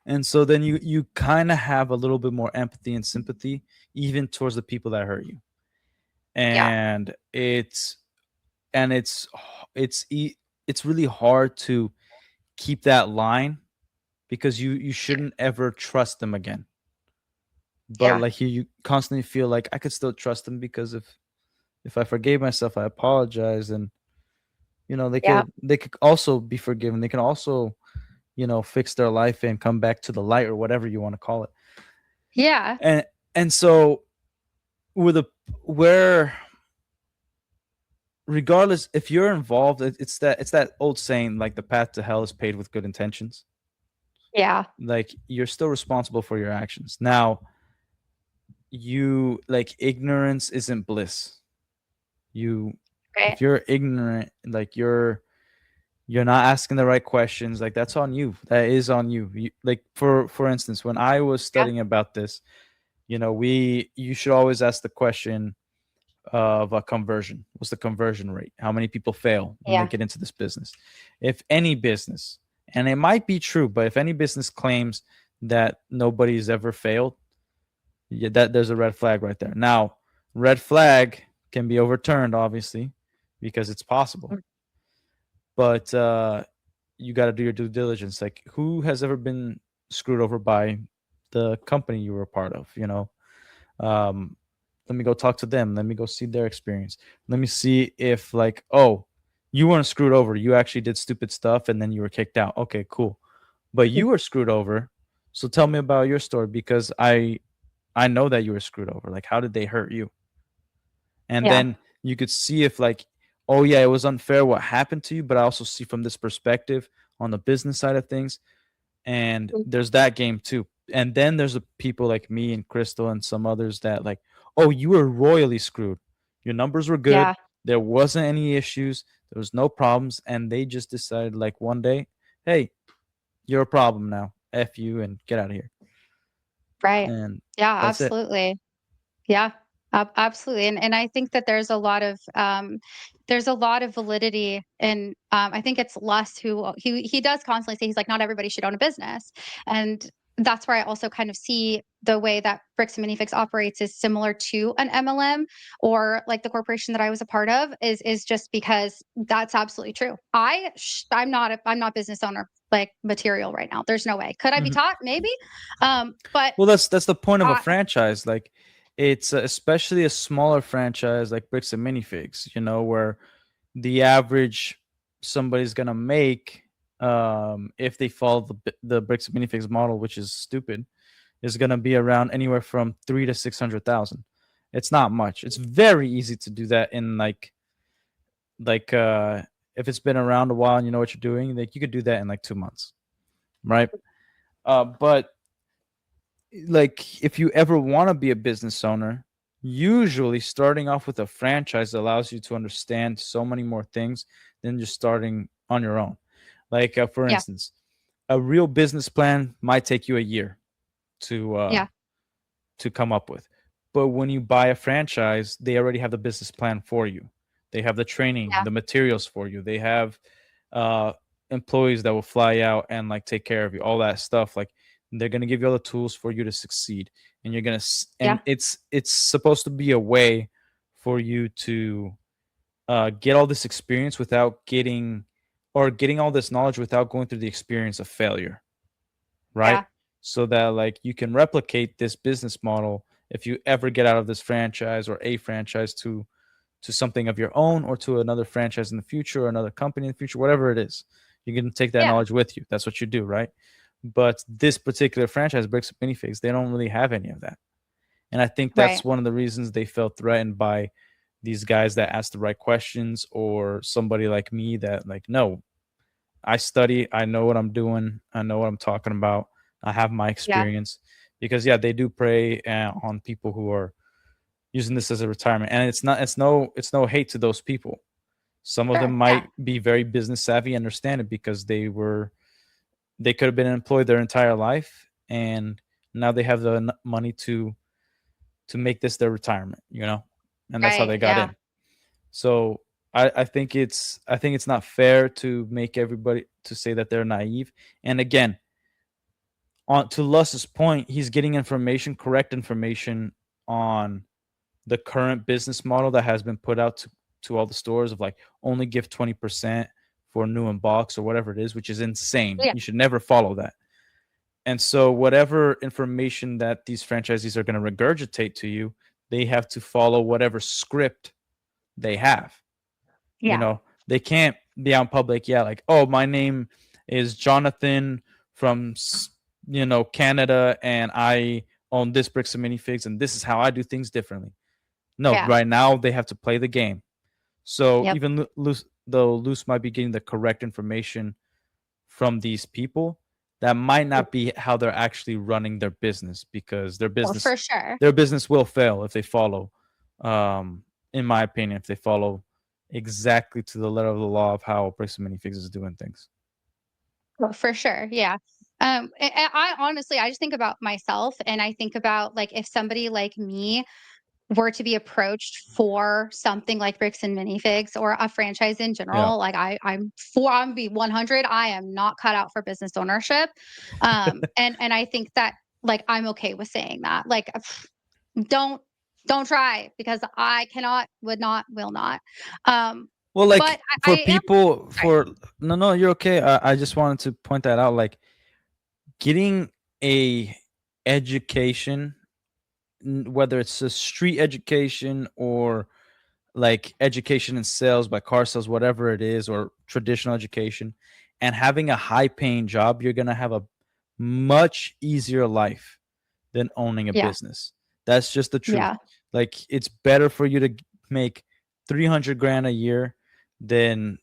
And so then you kind of have a little bit more empathy and sympathy even towards the people that hurt you. yeah, And it's it's really hard to keep that line because you shouldn't ever trust them again. But yeah, like you constantly feel like I could still trust them because if I forgave myself, I apologize, and yeah, they could also be forgiven. They can also fix their life and come back to the light or whatever you want to call it. yeah, And so with a where regardless if you're involved, it's that old saying, like, the path to hell is paved with good intentions. yeah. Like, you're still responsible for your actions. Now, you like, ignorance isn't bliss. You Right. If you're ignorant, like, you're not asking the right questions, like, that's on you. That is on you. Like, for instance, when I was Yeah, studying about this, we you should always ask the question of a conversion. What's the conversion rate? How many people fail when they yeah, get into this business? If any business, and it might be true, but if any business claims that nobody's ever failed, yeah, that there's a red flag right there. Now, red flag can be overturned, obviously, because it's possible. mm, But you got to do your due diligence. Like, who has ever been screwed over by the company you were a part of? Um, let me go talk to them. Let me go see their experience. Let me see if, like, oh, you weren't screwed over. You actually did stupid stuff and then you were kicked out. Okay, cool. But mm, you were screwed over. So tell me about your story, because I know that you were screwed over. Like, how did they hurt you? And yeah, then you could see if, like, oh yeah, it was unfair what happened to you, but I also see from this perspective on the business side of things, and mm, there's that game too. And then there's the people like me and Crystal and some others that, like, oh, you were royally screwed. Your numbers were good. yeah. There wasn't any issues. There was no problems, and they just decided, like, one day, hey, you're a problem now. F you and get out of here. Right. and Yeah, that's it. absolutely. Yeah, absolutely. And I think that there's a lot of validity and I think it's less who he does constantly say he's like not everybody should own a business. And that's where I also kind of see the way that Bricks and Minifigs operates is similar to an MLM or like the corporation that I was a part of is just because that's absolutely true. I'm not business owner like material right now. There's no way. Could I be Mhm. taught? Maybe. But Well, that's the point of a I, franchise. Like, it's especially a smaller franchise like Bricks and Minifigs. Where the average somebody's gonna make, if they follow the Bricks and Minifigs model, which is stupid, is gonna be around anywhere from 3 to 600,000. It's not much. It's very easy to do that in like if it's been around a while and you know what you're doing, like you could do that in like 2 months, right? But like if you ever want to be a business owner, usually starting off with a franchise allows you to understand so many more things than just starting on your own. Like for yeah, instance, a real business plan might take you a year to yeah, come up with. But when you buy a franchise, they already have the business plan for you. They have the training, yeah, the materials for you. They have uh, employees that will fly out and like take care of you, all that stuff. Like they're gonna give you all the tools for you to succeed, and yeah, and it's supposed to be a way for you to get all this experience without getting all this knowledge without going through the experience of failure, right? yeah, So that like you can replicate this business model if you ever get out of this franchise or a franchise to something of your own or to another franchise in the future or another company in the future, whatever it is. You can take that yeah, knowledge with you. That's what you do, right? But this particular franchise, Bricks and Minifigs, they don't really have any of that. And I think right. that's one of the reasons they felt threatened by these guys that ask the right questions, or somebody like me that like, no, I study, I know what I'm doing, I know what I'm talking about, I have my Yeah, experience. Because yeah, they do prey on people who are using this as a retirement, and it's no hate to those people. Some of them sure. Yeah, might be very business savvy, understand it, because they could have been employed their entire life, and now they have the money to make this their retirement, and that's how right. they got Yeah, in. So I think it's not fair to make everybody to say that they're naive. And again, on to Luss's point, he's getting correct information on the current business model that has been put out to all the stores of like only give 20% for new in box or whatever it is, which is insane. yeah, You should never follow that. And so whatever information that these franchisees are going to regurgitate to you, they have to follow whatever script they have. You yeah, know, they can't be out in public, yeah, like, oh, my name is Jonathan from Canada, and I own this Bricks and Minifigs, and this is how I do things differently. No, yeah, right now they have to play the game. So yep. even though Luce might be getting the correct information from these people, that might not be how they're actually running their business, because their Well, business for sure. their business will fail if they follow, in my opinion, if they follow exactly to the letter of the law of how Bricks and Minifigs is doing things. Well, for sure. Yeah. I honestly, I just think about myself and I think about like if somebody like me were to be approached for something like Bricks and Minifigs or a franchise in Yeah. general, like I'm be 100. I am not cut out for business ownership. And I think that like I'm okay with saying that. Like, don't don't try because I cannot, would not, will not. Um, Well, but like I for am people sorry. for no, no, you're okay. I just wanted to point that out. Like getting a education, whether it's a street education or like education in sales by car sales, whatever it is, or traditional education, and having a high paying job, you're going to have a much easier life than owning a Yeah, business. That's just the truth. yeah, Like it's better for you to make 300 grand a year than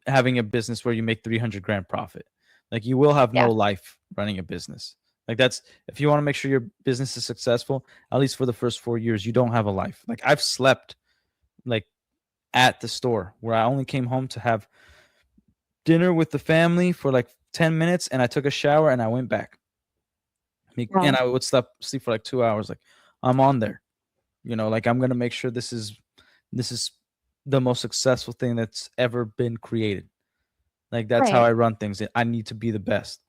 having a business where you make 300 grand profit. Like you will have yeah, no life running a business. Like that's if you want to make sure your business is successful, at least for the first 4 years, you don't have a life. Like I've slept like at the store where I only came home to have dinner with the family for like 10 minutes, and I took a shower and I went back. And Wow. I would sleep for like 2 hours. Like I'm on there, like I'm gonna make sure this is the most successful thing that's ever been created. Like that's how Right. I run things. I need to be the best.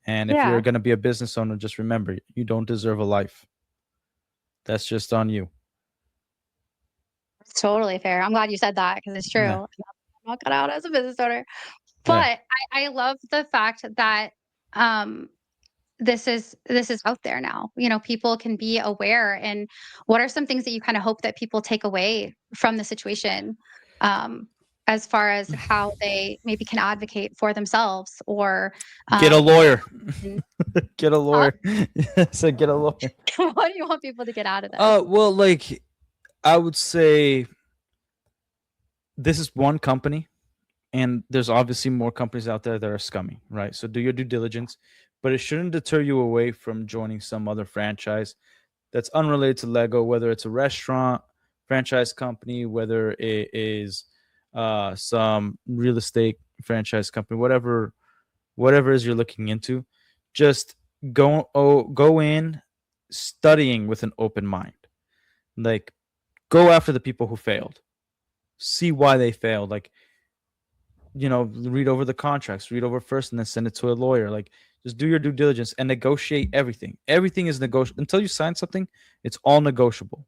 And if you're Yeah. gonna be a business owner, just remember you don't deserve a life. That's just on you. It's totally fair. I'm glad you said that because it's true. Yeah. I'm not cut out as a business owner. Yeah. But I love the fact that, um, this is out there now. People can be aware, and what are some things that you kinda hope that people take away from the situation, um, as far as how they maybe can advocate for themselves or, Get a what lawyer. can Get a huh? lawyer. So get a lawyer. What do you want people to get out of this? Well, like I would say this is one company, and there's obviously more companies out there that are scummy, right? So do your due diligence, but it shouldn't deter you away from joining some other franchise that's unrelated to Lego, whether it's a restaurant franchise company, whether it is some real estate franchise company, whatever it is you're looking into. Just go in studying with an open mind. Like go after the people who failed. See why they failed. Like, read over the contracts, read over first, and then send it to a lawyer. Like, just do your due diligence and negotiate everything. Everything is negotiable until you sign something. It's all negotiable.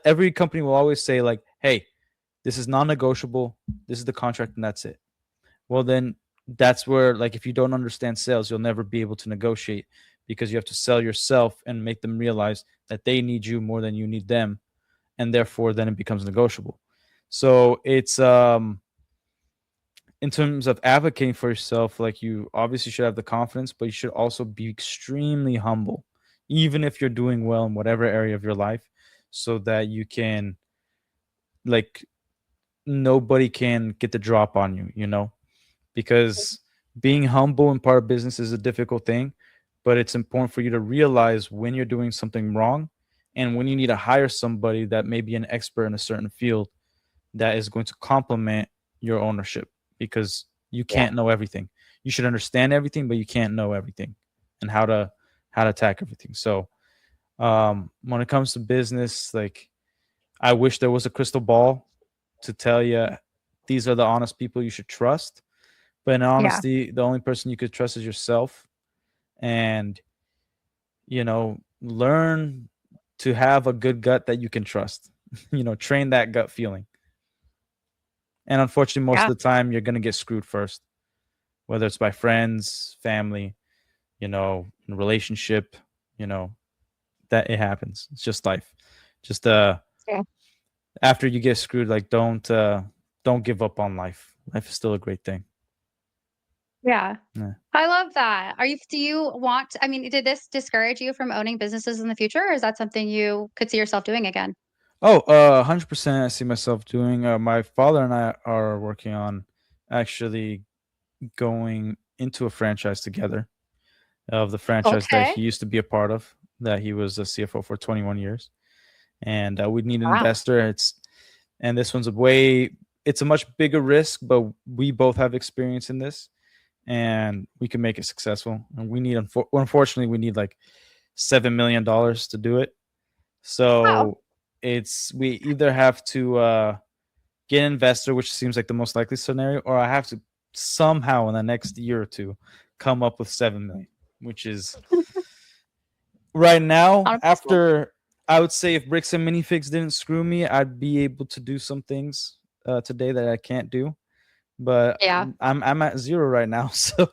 Every company will always say like, "Hey, this is non-negotiable. This is the contract, and that's it." Well, then that's where like if you don't understand sales, you'll never be able to negotiate because you have to sell yourself and make them realize that they need you more than you need them, and therefore then it becomes negotiable. So it's in terms of advocating for yourself, like you obviously should have the confidence, but you should also be extremely humble, even if you're doing well in whatever area of your life, so that you can like nobody can get the drop on you, because being humble in part of business is a difficult thing, but it's important for you to realize when you're doing something wrong and when you need to hire somebody that may be an expert in a certain field that is going to complement your ownership because you Yeah. can't know everything. You should understand everything, but you can't know everything and how to attack everything. So when it comes to business, like I wish there was a crystal ball to tell you these are the honest people you should trust. But in Yeah. honesty, the only person you could trust is yourself, and learn to have a good gut that you can trust. Train that gut feeling. And unfortunately, most Yeah. of the time, you're gonna get screwed first, whether it's by friends, family, relationship. You know that it happens. It's just life. Just Yeah. after you get screwed, like don't give up on life. Life is still a great thing. Yeah. Yeah. I love that. Do you want I mean, did this discourage you from owning businesses in the future, or is that something you could see yourself doing again? Oh, 100%. I see myself doing. My father and I are working on actually going into a franchise together of the franchise that Okay. he used to be a part of. That he was a CFO for 21 years, and we need an Wow. investor. And this one's it's a much bigger risk, but we both have experience in this, and we can make it successful. And unfortunately, we need like $7 million to do it. Wow. So we either have to get an investor, which seems like the most likely scenario, or I have to somehow in the next year or two come up with 7 million, which is right now. Not impossible. After I would say if Bricks and Minifigs didn't screw me, I'd be able to do some things today that I can't do. But Yeah. I'm at zero right now, so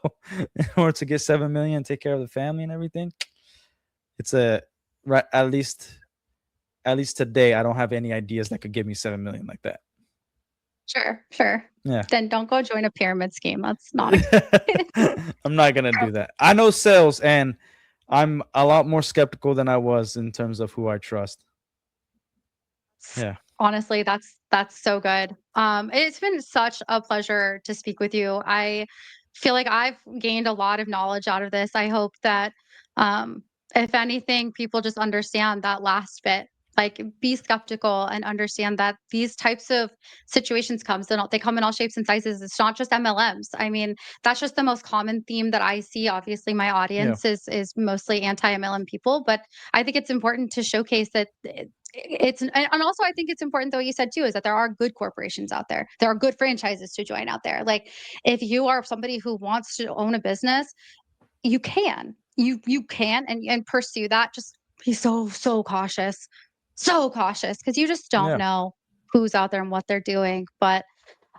in order to get 7 million, take care of the family and everything, it's a right at least today I don't have any ideas that could give me 7 million like that. Sure, sure. Yeah. Then don't go join a pyramid scheme. That's not a good I'm not gonna do that. I know sales, and I'm a lot more skeptical than I was in terms of who I trust. Yeah. Honestly, that's so good. It's been such a pleasure to speak with you. I feel like I've gained a lot of knowledge out of this. I hope that, um, if anything, people just understand that last bit. Like, be skeptical and understand that these types of situations they come in all shapes and sizes. It's not just MLMs. I mean, that's just the most common theme that I see. Obviously, my Yeah. audience is mostly anti-MLM people, but I think it's important to showcase that and also I think it's important though, you said too, is that there are good corporations out there. There are good franchises to join out there. Like, if you are somebody who wants to own a business, you can. You can and pursue that. Just be so cautious. So cautious, because you just don't Yeah. know who's out there and what they're doing. But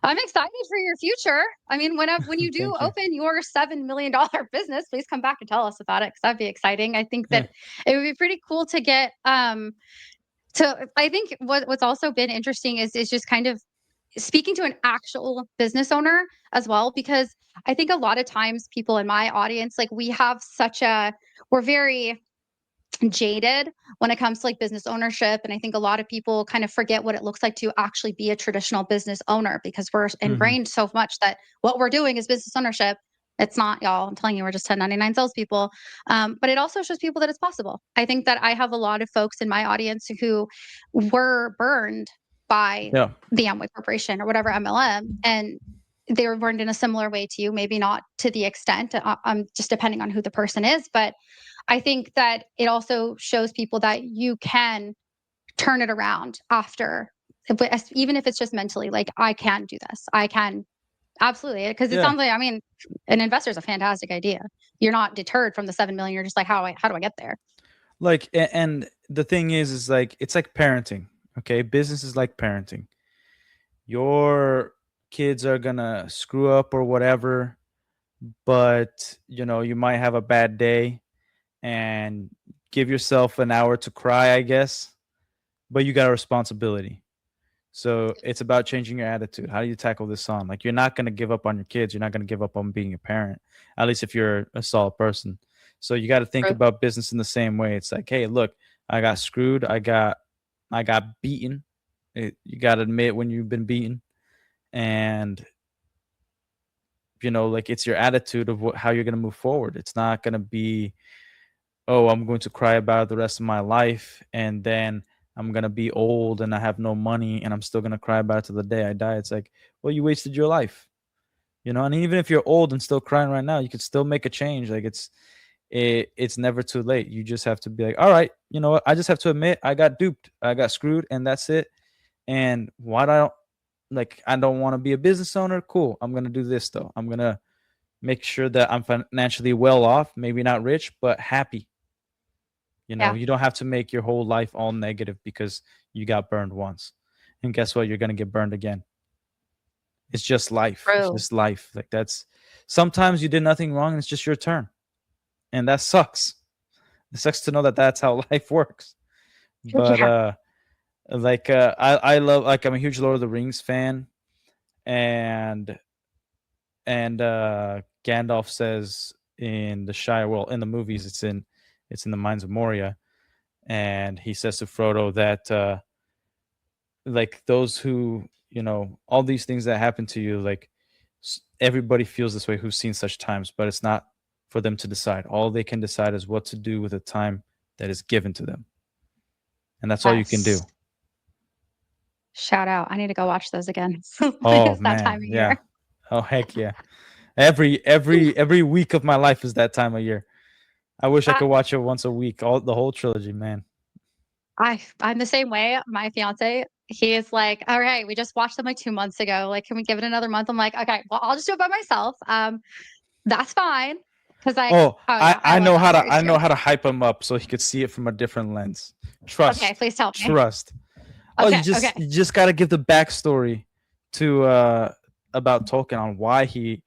I'm excited for your future. I mean, when you do Thank you. open your $7 million business, please come back and tell us about it, because that'd be exciting. I think Yeah. that it would be pretty cool to get to I think what's also been interesting is just kind of speaking to an actual business owner as well, because I think a lot of times people in my audience, like, we're very jaded when it comes to like business ownership. And I think a lot of people kind of forget what it looks like to actually be a traditional business owner, because we're Hmm. ingrained so much that what we're doing is business ownership. It's not, y'all. I'm telling you, we're just 1099 salespeople. But it also shows people that it's possible. I think that I have a lot of folks in my audience who were burned by Yeah. the Amway Corporation or whatever MLM, and they were burned in a similar way to you, maybe not to the extent, just depending on who the person is. But I think that it also shows people that you can turn it around after, even if it's just mentally, like, I can do this. I can absolutely. Because it Yeah. sounds like, I mean, an investor is a fantastic idea. You're not deterred from the 7 million. You're just like, how do I get there? Like, and the thing is like, it's like parenting. Okay, business is like parenting. Your kids are gonna screw up or whatever, but you might have a bad day and give yourself an hour to cry, I guess, but you got a responsibility. So it's about changing your attitude. How do you tackle this on? Like, you're not going to give up on your kids. You're not going to give up on being a parent, at least if you're a solid person. So you got to think True. about business in the same way. It's like, hey, look, I got screwed. I got beaten. You got to admit when you've been beaten, and like, it's your attitude of how you're going to move forward. It's not going to be, oh, I'm going to cry about it the rest of my life, and then I'm going to be old and I have no money and I'm still going to cry about it till the day I die. It's like, well, you wasted your life, and even if you're old and still crying right now, you could still make a change. Like, it's never too late. You just have to be like, all right, you know what? I just have to admit I got duped. I got screwed, and that's it. And I don't want to be a business owner. Cool. I'm going to do this though. I'm going to make sure that I'm financially well off, maybe not rich, but happy. Yeah. You don't have to make your whole life all negative because you got burned once. And guess what? You're going to get burned again. It's just life. It's True. just life. Like, that's sometimes you did nothing wrong and it's just your turn. And that sucks. It sucks to know that that's how life works. But Yeah. I love, like, I'm a huge Lord of the Rings fan, and Gandalf says in the Shire, well, in the movies, it's in the Mines of Moria, and he says to Frodo that like, those who, all these things that happen to you, like, everybody feels this way who's seen such times, but it's not for them to decide. All they can decide is what to do with the time that is given to them, and that's all you can Yes. do. Shout out. I need to go watch those again. Oh It's that time man, of yeah. year. Oh heck yeah. Every week of my life is that time of year. I wish I Uh, could watch it once a week, all the whole trilogy, man. I'm the same way. My fiance, he is like, all right, we just watched them like 2 months ago. Like, can we give it another month? I'm like, okay, well, I'll just do it by myself. That's fine. Cause Oh, oh I yeah, I I love know that how to series I too. know how to hype him up so he could see it from a different lens. Okay, Trust, please tell me. trust. Oh, you Okay, just okay. you just got to give the backstory to about Tolkien on why he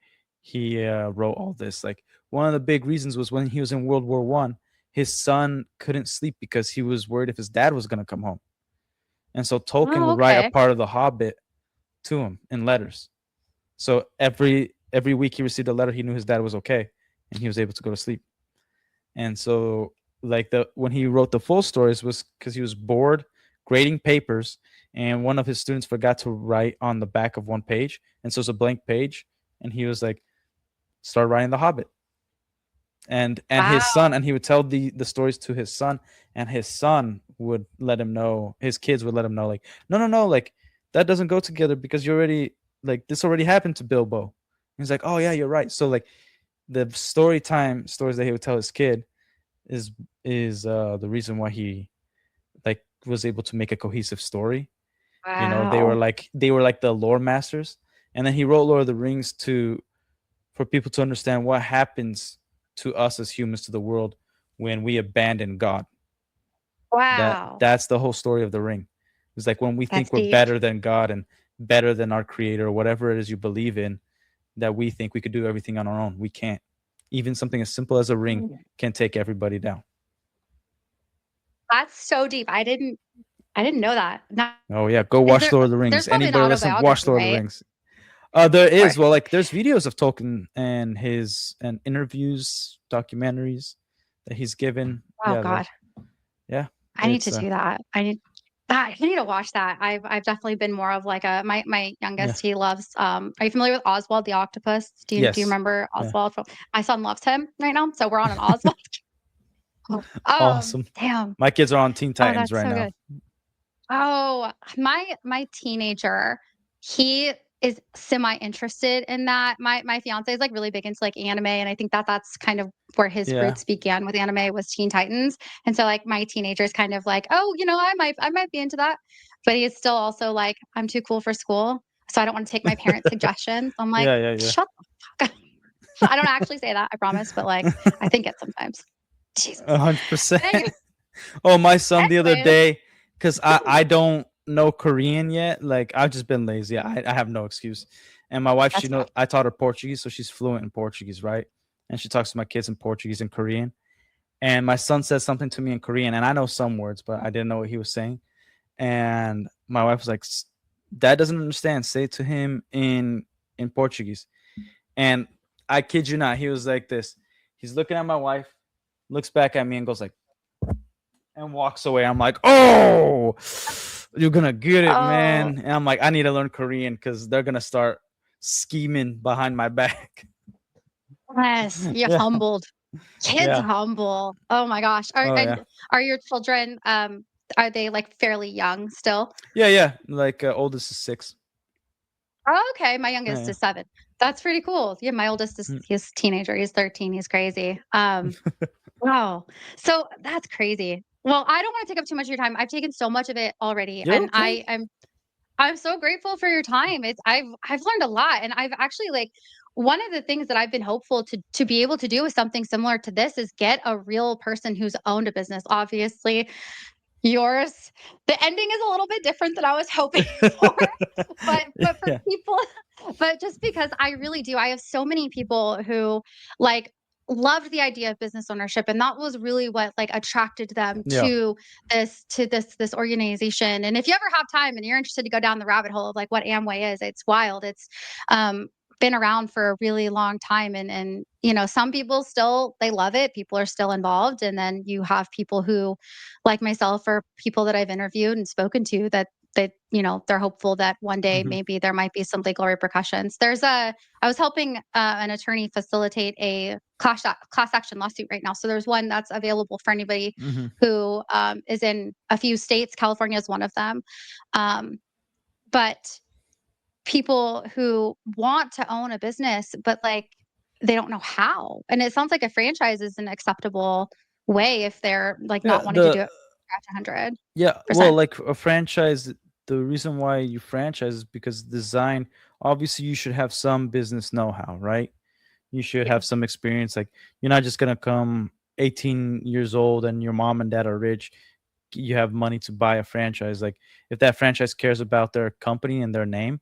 wrote all this. Like, one of the big reasons was when he was in World War I, his son couldn't sleep because he was worried if his dad was going to come home. And so Tolkien Oh, would write a okay. part of The Hobbit to him in letters. So every week he received a letter, he knew his dad was okay, and he was able to go to sleep. And so, like, the when he wrote the full stories was because he was bored grading papers, and one of his students forgot to write on the back of one page, and so it's a blank page, and he was like, start writing The Hobbit, and his son, Wow. and he would tell the stories to his son, and his son would let him know, his kids would let him know, like, no, no, no, like, that doesn't go together because you already, like, this already happened to Bilbo. He's like, oh yeah, you're right. So like the story time stories that he would tell his kid is the reason why he like was able to make a cohesive story. You know, Wow. they were like the lore masters. And then he wrote Lord of the Rings to for people to understand what happens to us as humans, to the world, when we abandon God. Wow. That's the whole story of the ring. It's like when we That's think we're deep. better than God and better than our creator, or whatever it is you believe in, that we think we could do everything on our own. We can't. Even something as simple as a ring Mm. can take everybody down. That's so deep. I didn't know that. Now, Oh yeah, go is watch there Lord of the there's Rings. probably an Anybody listen, watch autobiography, Lord of the right? Rings. There Of is. course. Well, like there's videos of Tolkien and his and interviews, documentaries that he's given. Oh Yeah, god. yeah, I need to it's do that. I need to watch that. I've definitely been more of like a my yeah, youngest, he loves are you familiar with Oswald the octopus? Do you yes, remember yeah, Oswald from my son loves him right now, so we're on an Oswald. awesome. Damn. My kids are on Teen Oh, Titans that's right so now. good. Oh, my teenager, he is semi interested in that. My fiance is like really big into like anime, and I think that that's kind of where his Yeah, roots began with anime was Teen Titans. And so like my teenager is kind of like, oh, I might be into that, but he is still also like, I'm too cool for school, so I don't want to take my parents' suggestions. I'm like, yeah, yeah, yeah. shut the fuck up. I don't actually say that, I promise, but like I think it sometimes. Jesus. 100%. Anyway, Oh, my son the other anyways, day, because I don't know Korean yet. Like I've just been lazy. I have no excuse. And my wife, she that's know fair. I taught her Portuguese, so she's fluent in Portuguese, right? And she talks to my kids in Portuguese and Korean. And my son said something to me in Korean, and I know some words, but I didn't know what he was saying. And my wife was like, "Dad doesn't understand. Say it to him in Portuguese." And I kid you not, he was like this. He's looking at my wife, looks back at me, and goes like, and walks away. I'm like, "Oh, you're gonna get it, Oh, man." And I'm like, "I need to learn Korean because they're gonna start scheming behind my back." yes, you're Yeah, humbled. Kids yeah, humble. Oh my gosh. Are oh yeah, and are your children, are they, like, fairly young still? yeah, yeah. Like oldest is 6. Oh, okay, my Yeah, youngest yeah. is 7. That's pretty cool. Yeah, my oldest is Mm. he's a teenager, he's 13, he's crazy. Wow. So that's crazy. Well, I don't wanna take up too much of your time. I've taken so much of it already, You're and okay. I'm so grateful for your time. I've learned a lot, and I've actually like one of the things that I've been hopeful to be able to do with something similar to this is get a real person who's owned a business. Obviously, yours, the ending is a little bit different than I was hoping for, but for Yeah, people, but just because I really do, I have so many people who like loved the idea of business ownership, and that was really what like attracted them yeah. to this organization. And if you ever have time and you're interested to go down the rabbit hole of like what Amway is, it's wild. It's um been around for a really long time, and some people still they love it, people are still involved, and then you have people who like myself or people that I've interviewed and spoken to that they're hopeful that one day Hmm. maybe there might be some legal repercussions. I was helping an attorney facilitate a class action lawsuit right now. So there's one that's available for anybody Hmm. who is in a few states. California is one of them. Um, but people who want to own a business, but like they don't know how. And it sounds like a franchise is an acceptable way if they're like Yeah, not wanting to do it scratch 100%. yeah. Well, like a franchise, the reason why you franchise is because design. Obviously, you should have some business know-how, right? You should Yeah. have some experience. Like you're not just gonna come 18 years old and your mom and dad are rich. You have money to buy a franchise. Like if that franchise cares about their company and their name,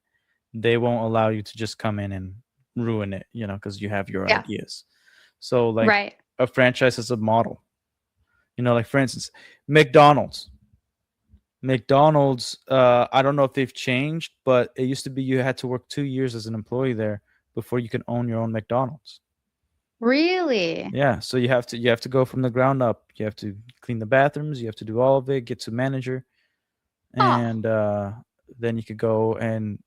they won't allow you to just come in and ruin it, because you have your Yeah. ideas. So like Right. a franchise is a model. Like for instance, McDonald's. McDonald's, I don't know if they've changed, but it used to be you had to work 2 years as an employee there before you can own your own McDonald's. Really? Yeah, so you have to go from the ground up. You have to clean the bathrooms, you have to do all of it, get to manager, Oh, and then you could go and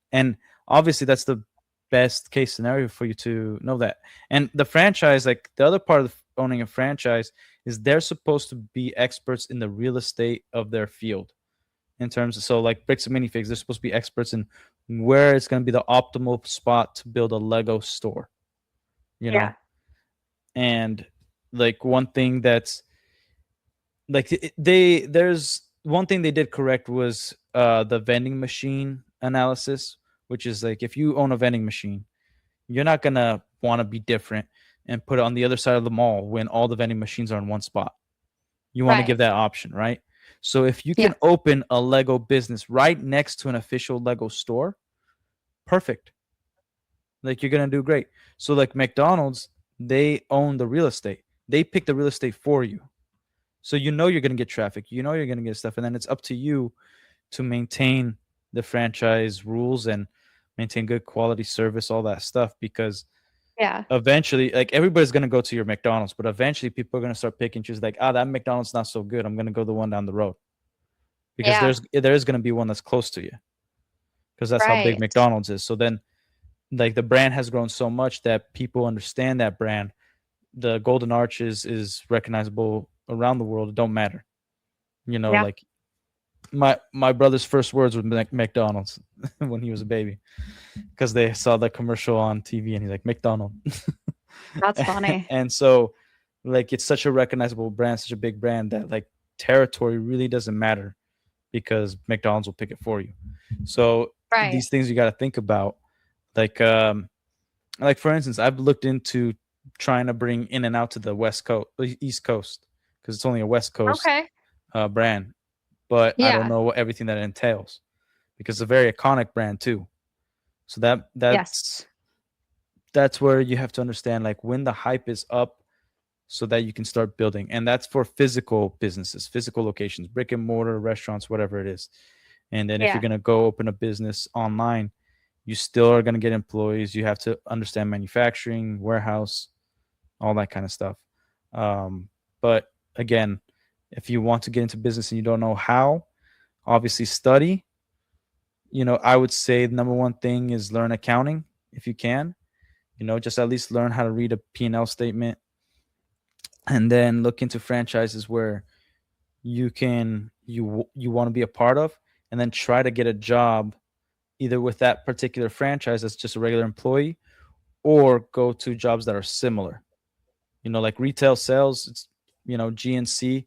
obviously that's the best case scenario for you to know that. And the franchise, like the other part owning a franchise is they're supposed to be experts in the real estate of their field. In terms of, so like Bricks and Minifigs, they're supposed to be experts in where it's going to be the optimal spot to build a Lego store, you Yeah. know? And like one thing that's like there's one thing they did correct was the vending machine analysis, which is like if you own a vending machine, you're not gonna want to be different and put it on the other side of the mall when all the vending machines are in one spot. You want to give Right. that option, right? So if you can Yeah. open a Lego business right next to an official Lego store, perfect. Like you're gonna do great. So like McDonald's, they own the real estate. They pick the real estate for you. So you know you're gonna get traffic. You know you're gonna get stuff, and then it's up to you to maintain the franchise rules and maintain good quality service, all that stuff. Because Yeah. eventually, like everybody's gonna go to your McDonald's, but eventually people are gonna start picking choose. Like, that McDonald's not so good. I'm gonna go the one down the road because Yeah. there is gonna be one that's close to you because that's how big Right. McDonald's is. So then, like the brand has grown so much that people understand that brand. The Golden Arches is recognizable around the world. It don't matter, Yeah. like my brother's first words were McDonald's when he was a baby because they saw the commercial on TV and he's like McDonald. That's funny. And so like it's such a recognizable brand, such a big brand that like territory really doesn't matter because McDonald's will pick it for you. So Right. these things you got to think about, like like for instance, I've looked into trying to bring In and Out to the West Coast, East Coast, because it's only a West Coast Okay. brand, but I don't Yeah. know everything that it entails because it's a very iconic brand too. So Yes. that's where you have to understand like when the hype is up so that you can start building. And that's for physical businesses, physical locations, brick and mortar, restaurants, whatever it is. And then if you're Yeah. going to go open a business online, you still are going to get employees. You have to understand manufacturing, warehouse, all that kind of stuff. But again, if you want to get into business and you don't know how, obviously study. I would say the number one thing is learn accounting if you can. Just at least learn how to read a P&L statement, and then look into franchises where you want to be a part of, and then try to get a job either with that particular franchise as just a regular employee, or go to jobs that are similar. Like retail sales, it's GNC,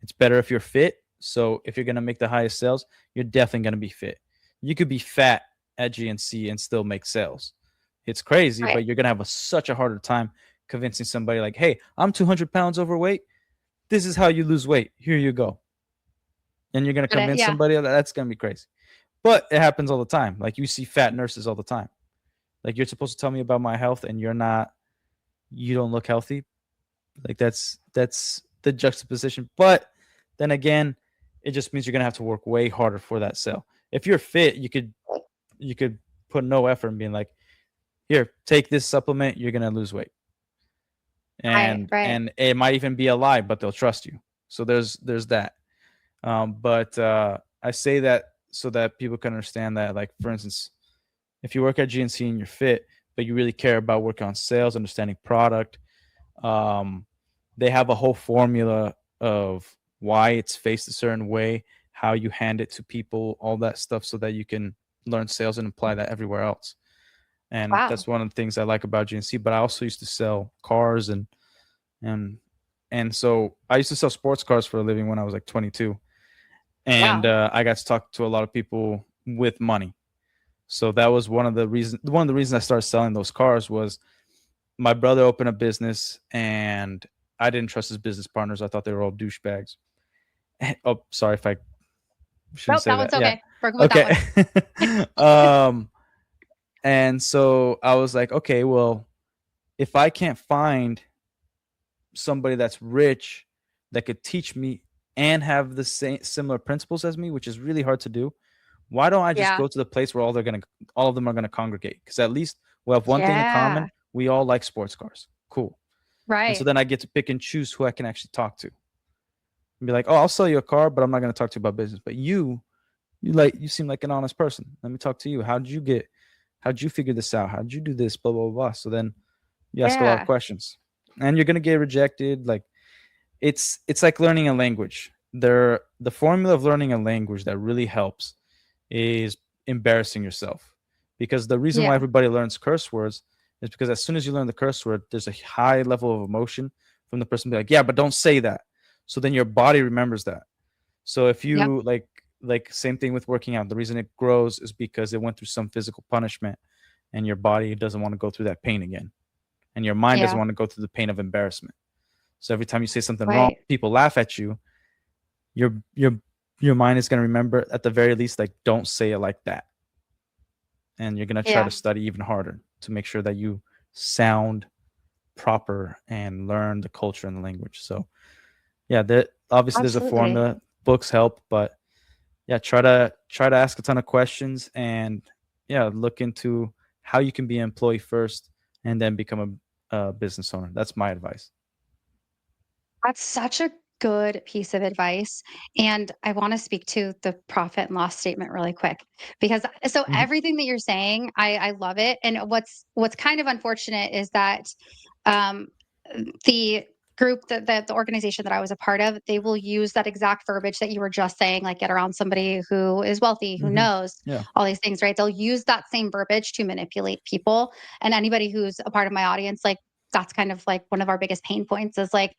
it's better if you're fit. So if you're going to make the highest sales, you're definitely going to be fit. You could be fat at GNC and still make sales. It's crazy, Right. but you're going to have such a harder time convincing somebody like, hey, I'm 200 pounds overweight. This is how you lose weight. Here you go. And you're going to Got it. convince Yeah. somebody that's going to be crazy. But it happens all the time. Like you see fat nurses all the time. Like you're supposed to tell me about my health and you don't look healthy. Like that's the juxtaposition. But then again, it just means you're gonna have to work way harder for that sale. If you're fit, you could put no effort in being like, here, take this supplement, you're gonna lose weight. Right. And Right. and it might even be a lie, but they'll trust you. So there's that. But I say that so that people can understand that, like for instance, if you work at GNC and you're fit, but you really care about working on sales, understanding product, um, they have a whole formula of why it's faced a certain way, how you hand it to people, all that stuff, so that you can learn sales and apply that everywhere else. And Wow. that's one of the things I like about GNC. But I also used to sell cars and and so I used to sell sports cars for a living when I was like 22, and Wow. I got to talk to a lot of people with money. So that was one of the reasons. One of the reasons I started selling those cars was my brother opened a business and I didn't trust his business partners. I thought they were all douchebags. Oh, sorry if I shouldn't Nope. say That that. one's Yeah. okay. We're good with that Okay. one. And so I was like, okay, well, if I can't find somebody that's rich that could teach me and have the same similar principles as me, which is really hard to do, why don't I just Yeah. go to the place where all of them are gonna congregate? Because at least we'll have one thing in Yeah. common. We all like sports cars. Cool. And so Right. then I get to pick and choose who I can actually talk to. And be like, oh, I'll sell you a car, but I'm not gonna talk to you about business. But you seem like an honest person. Let me talk to you. How'd you figure this out? How'd you do this? Blah blah blah. So then you ask a lot of Yeah. questions. and you're gonna get rejected. Like it's like learning a language. The formula of learning a language that really helps is embarrassing yourself, because the reason why Yeah. everybody learns curse words is because as soon as you learn the curse word, there's a high level of emotion from the person be like, yeah, but don't say that. So then your body remembers that. So if Yep. you like same thing with working out, the reason it grows is because it went through some physical punishment, and your body doesn't want to go through that pain again, and your mind doesn't Yeah. want to go through the pain of embarrassment. So every time you say something wrong, Right. people laugh at you, your your your mind is going to remember at the very least, like, don't say it like that. And you're going to try to Yeah. study even harder to make sure that you sound proper and learn the culture and the language. So yeah, there obviously there's a Absolutely. formula. Books help, but yeah, try to ask a ton of questions, and yeah, look into how you can be an employee first and then become a business owner. That's my advice. That's such a good piece of advice. And I want to speak to the profit and loss statement really quick because so Mhm. everything that you're saying, I love it. And what's kind of unfortunate is that um the group that the organization that I was a part of, they will use that exact verbiage that you were just saying, like get around somebody who is wealthy, who Mhm. knows Yeah. all these things, right? They'll use that same verbiage to manipulate people. And anybody who's a part of my audience, like that's kind of like one of our biggest pain points is like,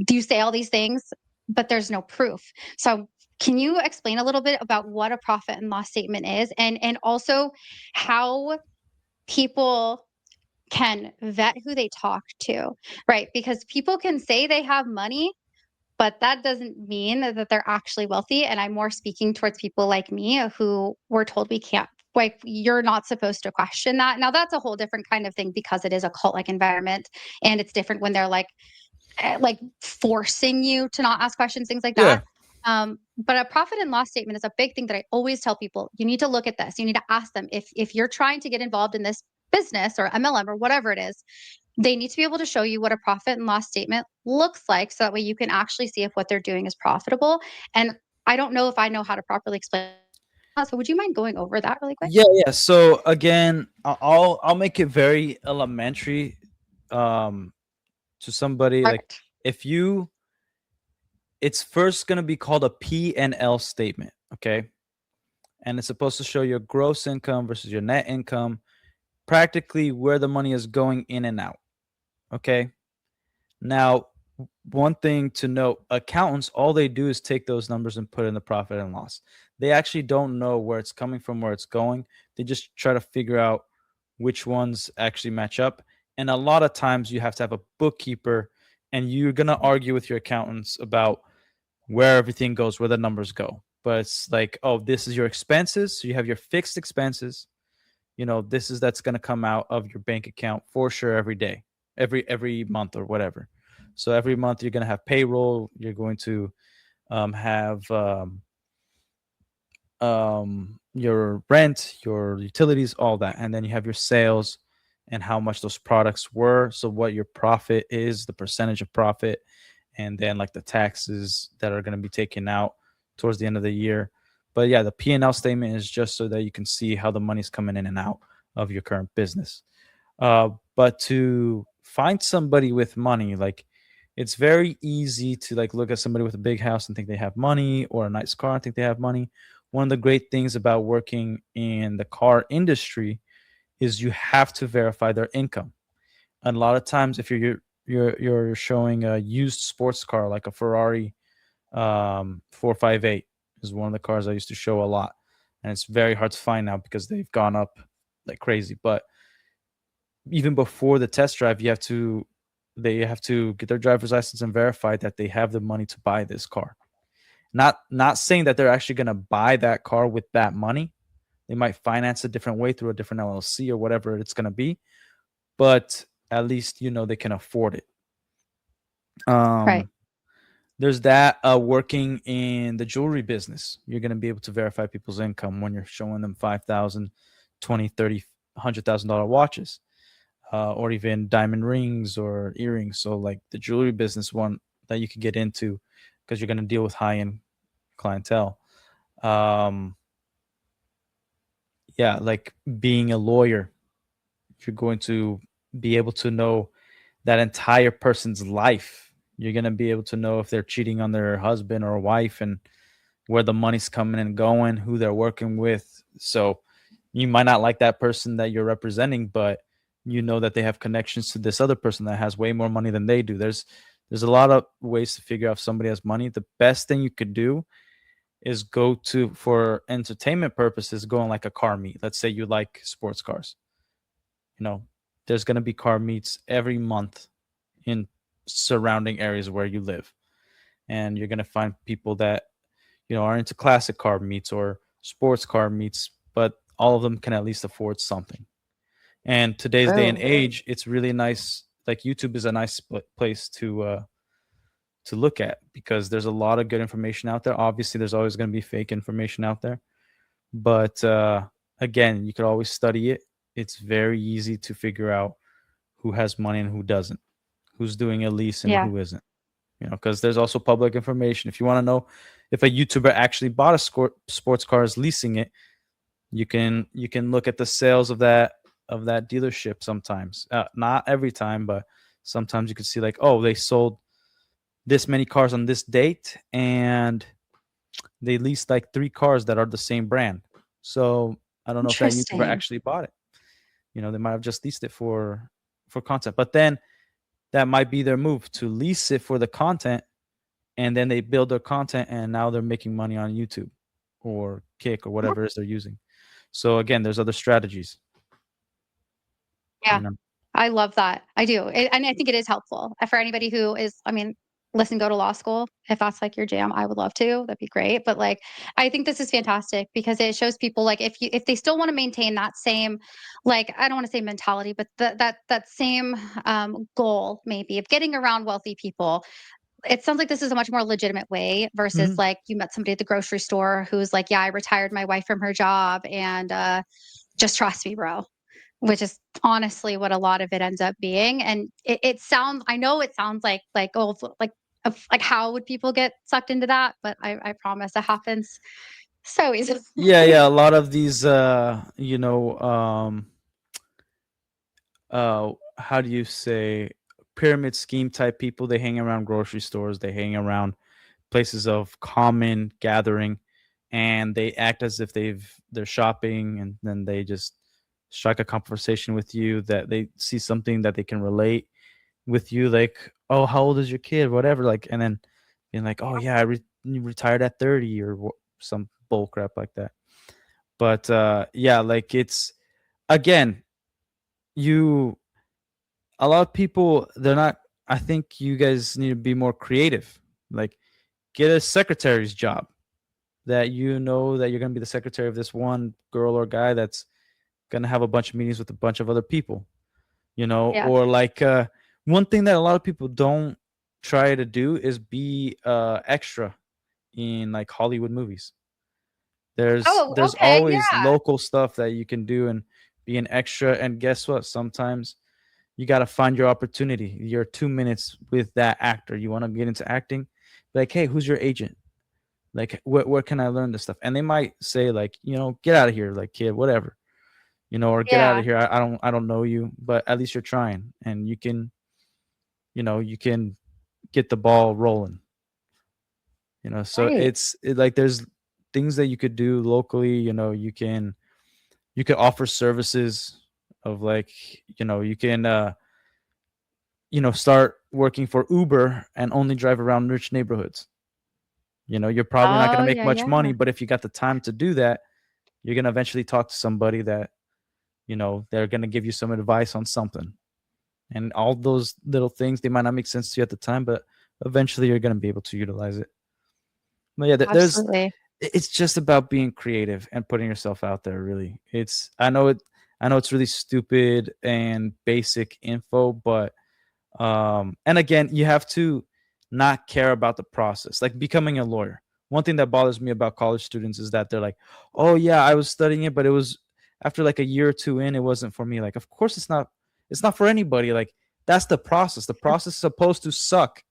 do you say all these things, but there's no proof. So can you explain a little bit about what a profit and loss statement is and also how people can vet who they talk to, right? Because people can say they have money, but that doesn't mean that they're actually wealthy. And I'm more speaking towards people like me who were told we can't, like, you're not supposed to question that. Now, that's a whole different kind of thing because it is a cult like environment. And it's different when they're like forcing you to not ask questions, things like Yeah. that. But a profit and loss statement is a big thing that I always tell people. You need to look at this. You need to ask them if you're trying to get involved in this business or MLM or whatever it is, they need to be able to show you what a profit and loss statement looks like so that way you can actually see if what they're doing is profitable. And I don't know if I know how to properly explain that. So would you mind going over that really quick? Yeah, yeah. So again, I'll make it very elementary um to somebody like, Perfect. if you it's first going to be called a P&L statement, okay? And it's supposed to show your gross income versus your net income, practically where the money is going in and out, okay? Now, one thing to note, accountants, all they do is take those numbers and put in the profit and loss. They actually don't know where it's coming from, where it's going. They just try to figure out which ones actually match up. And a lot of times you have to have a bookkeeper, and you're going to argue with your accountants about where everything goes, where the numbers go. But it's like, oh, this is your expenses. So you have your fixed expenses. This is that's going to come out of your bank account for sure every day, every month or whatever. So every month you're going to have payroll. You're going to have your rent, your utilities, all that, and then you have your sales and how much those products were. So what your profit is, the percentage of profit, and then like the taxes that are going to be taken out towards the end of the year. But yeah, the P&L statement is just so that you can see how the money's coming in and out of your current business. But to find somebody with money, like, it's very easy to like look at somebody with a big house and think they have money, or a nice car and think they have money. One of the great things about working in the car industry is you have to verify their income. And a lot of times, if you're showing a used sports car like a Ferrari 458 is one of the cars I used to show a lot, and it's very hard to find now because they've gone up like crazy. But even before the test drive, they have to get their driver's license and verify that they have the money to buy this car. Not saying that they're actually going to buy that car with that money. They might finance a different way through a different LLC or whatever it's going to be, but at least they can afford it. Right. Um, there's that. Working in the jewelry business, you're going to be able to verify people's income when you're showing them 5,000, 20, 30, $100,000 watches, or even diamond rings or earrings. So like the jewelry business one that you could get into, because you're going to deal with high end clientele. Um, yeah, like being a lawyer, you're going to be able to know that entire person's life. You're going to be able to know if they're cheating on their husband or wife, and where the money's coming and going, who they're working with. So you might not like that person that you're representing, but you know that they have connections to this other person that has way more money than they do. There's a lot of ways to figure out if somebody has money. The best thing you could do is go to, for entertainment purposes, go on like a car meet. Let's say you like sports cars. You know, there's going to be car meets every month in surrounding areas where you live, and you're going to find people that are into classic car meets or sports car meets, but all of them can at least afford something. And today's day and True. age, it's really nice. Like YouTube is a nice place to look at, because there's a lot of good information out there. Obviously, there's always going to be fake information out there, but again, you could always study it. It's very easy to figure out who has money and who doesn't, who's doing a lease and Yeah. who isn't. Because there's also public information. If you want to know if a YouTuber actually bought a sports car, is leasing it, you can look at the sales of that dealership sometimes. Not every time, but sometimes you can see like, oh, they sold this many cars on this date, and they leased like 3 cars that are the same brand. So I don't know if that YouTuber Interesting. actually bought it. They might have just leased it for content. But then that might be their move, to lease it for the content, and then they build their content, and now they're making money on YouTube or Kick or whatever it is they're using. So again, there's other strategies. Yeah, You know. I love that. I do. And I think it is helpful for anybody who is, I mean, listen, go to law school. If that's like your jam, I would love to. That'd be great. But like, I think this is fantastic because it shows people like if they still want to maintain that same, like, I don't want to say mentality, but that same goal maybe of getting around wealthy people. It sounds like this is a much more legitimate way versus Mhm. like you met somebody at the grocery store who's like, yeah, I retired my wife from her job and just trust me, bro, which is honestly what a lot of it ends up being. And it sounds, I know it sounds like, oh, like how would people get sucked into that? But I promise it happens so easily. Yeah, yeah. A lot of these, how do you say, pyramid scheme type people, they hang around grocery stores, they hang around places of common gathering, and they act as if they're shopping, and then they just strike a conversation with you, that they see something that they can relate with you, like, oh, how old is your kid, whatever, like, and then being like, oh yeah, you retired at 30, or some bull crap like that. But yeah, like, it's, again, you a lot of people, they're not, I think you guys need to be more creative. Like, get a secretary's job, that that you're going to be the secretary of this one girl or guy that's going to have a bunch of meetings with a bunch of other people, Yeah. or like, one thing that a lot of people don't try to do is be extra in like Hollywood movies. there's Oh, there's okay. always Yeah. local stuff that you can do and be an extra, and guess what, sometimes you got to find your opportunity, your 2 minutes with that actor. You want to get into acting, like, hey, who's your agent? Like, where can I learn this stuff? And they might say like, get out of here, like, kid, whatever, or get out Yeah. of here. I don't know you, but at least you're trying, and you can get the ball rolling. So Right. like, there's things that you could do locally. You could offer services of, like, you can start working for Uber and only drive around rich neighborhoods. You're probably not going to Oh, make yeah, much yeah. money, but if you got the time to do that, you're going to eventually talk to somebody that, they're going to give you some advice on something. And all those little things, they might not make sense to you at the time, but eventually you're going to be able to utilize it. But yeah, Absolutely. it's just about being creative and putting yourself out there, really. I know it's really stupid and basic info, but and again, you have to not care about the process, like becoming a lawyer. One thing that bothers me about college students is that they're like, oh yeah, I was studying it, but it was, after like a year or two in, it wasn't for me. Like, of course it's not for anybody. Like, that's the process is supposed to suck.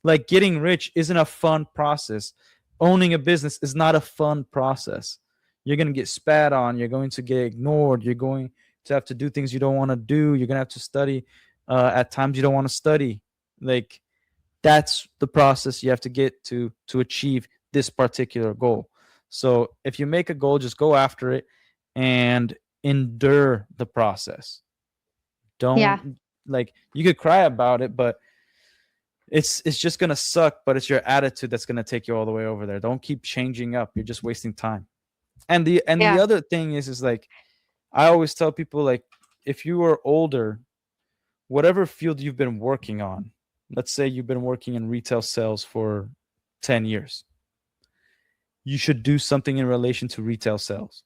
Like, getting rich isn't a fun process. Owning a business is not a fun process. You're going to get spat on, you're going to get ignored, you're going to have to do things you don't want to do, you're going to have to study. At times you don't want to study. Like, that's the process you have to get to achieve this particular goal. So if you make a goal, just go after it and endure the process. Yeah. Don't, like, you could cry about it, but it's just gonna suck, but it's your attitude that's gonna take you all the way over there. Don't keep changing up. You're just wasting time. And the Yeah. other thing is like, I always tell people, like, if you are older, whatever field you've been working on, let's say you've been working in retail sales for 10 years, you should do something in relation to retail sales,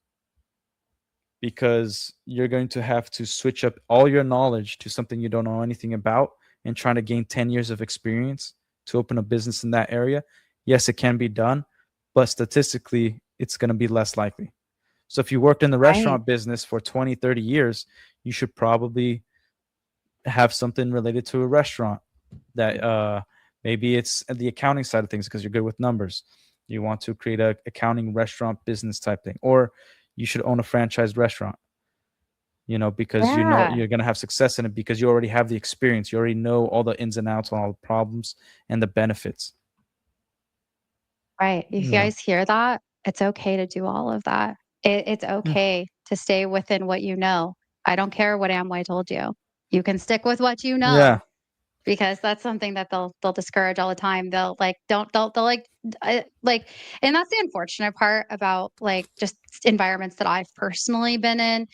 because you're going to have to switch up all your knowledge to something you don't know anything about, and trying to gain 10 years of experience to open a business in that area. Yes, it can be done, but statistically, it's going to be less likely. So if you worked in the Right. restaurant business for 20, 30 years, you should probably have something related to a restaurant, that maybe it's the accounting side of things because you're good with numbers. You want to create a accounting restaurant business type thing, or you should own a franchised restaurant, because Yeah. you're going to have success in it because you already have the experience. You already know all the ins and outs on all the problems and the benefits. Right. If you You know. guys hear that, it's okay to do all of that. It's Yeah. okay to stay within what you know. I don't care what Amway told you. You can stick with what you know Yeah. because that's something that they'll discourage all the time. They'll like don't they'll like and that's the unfortunate part about like just environments that I've personally been in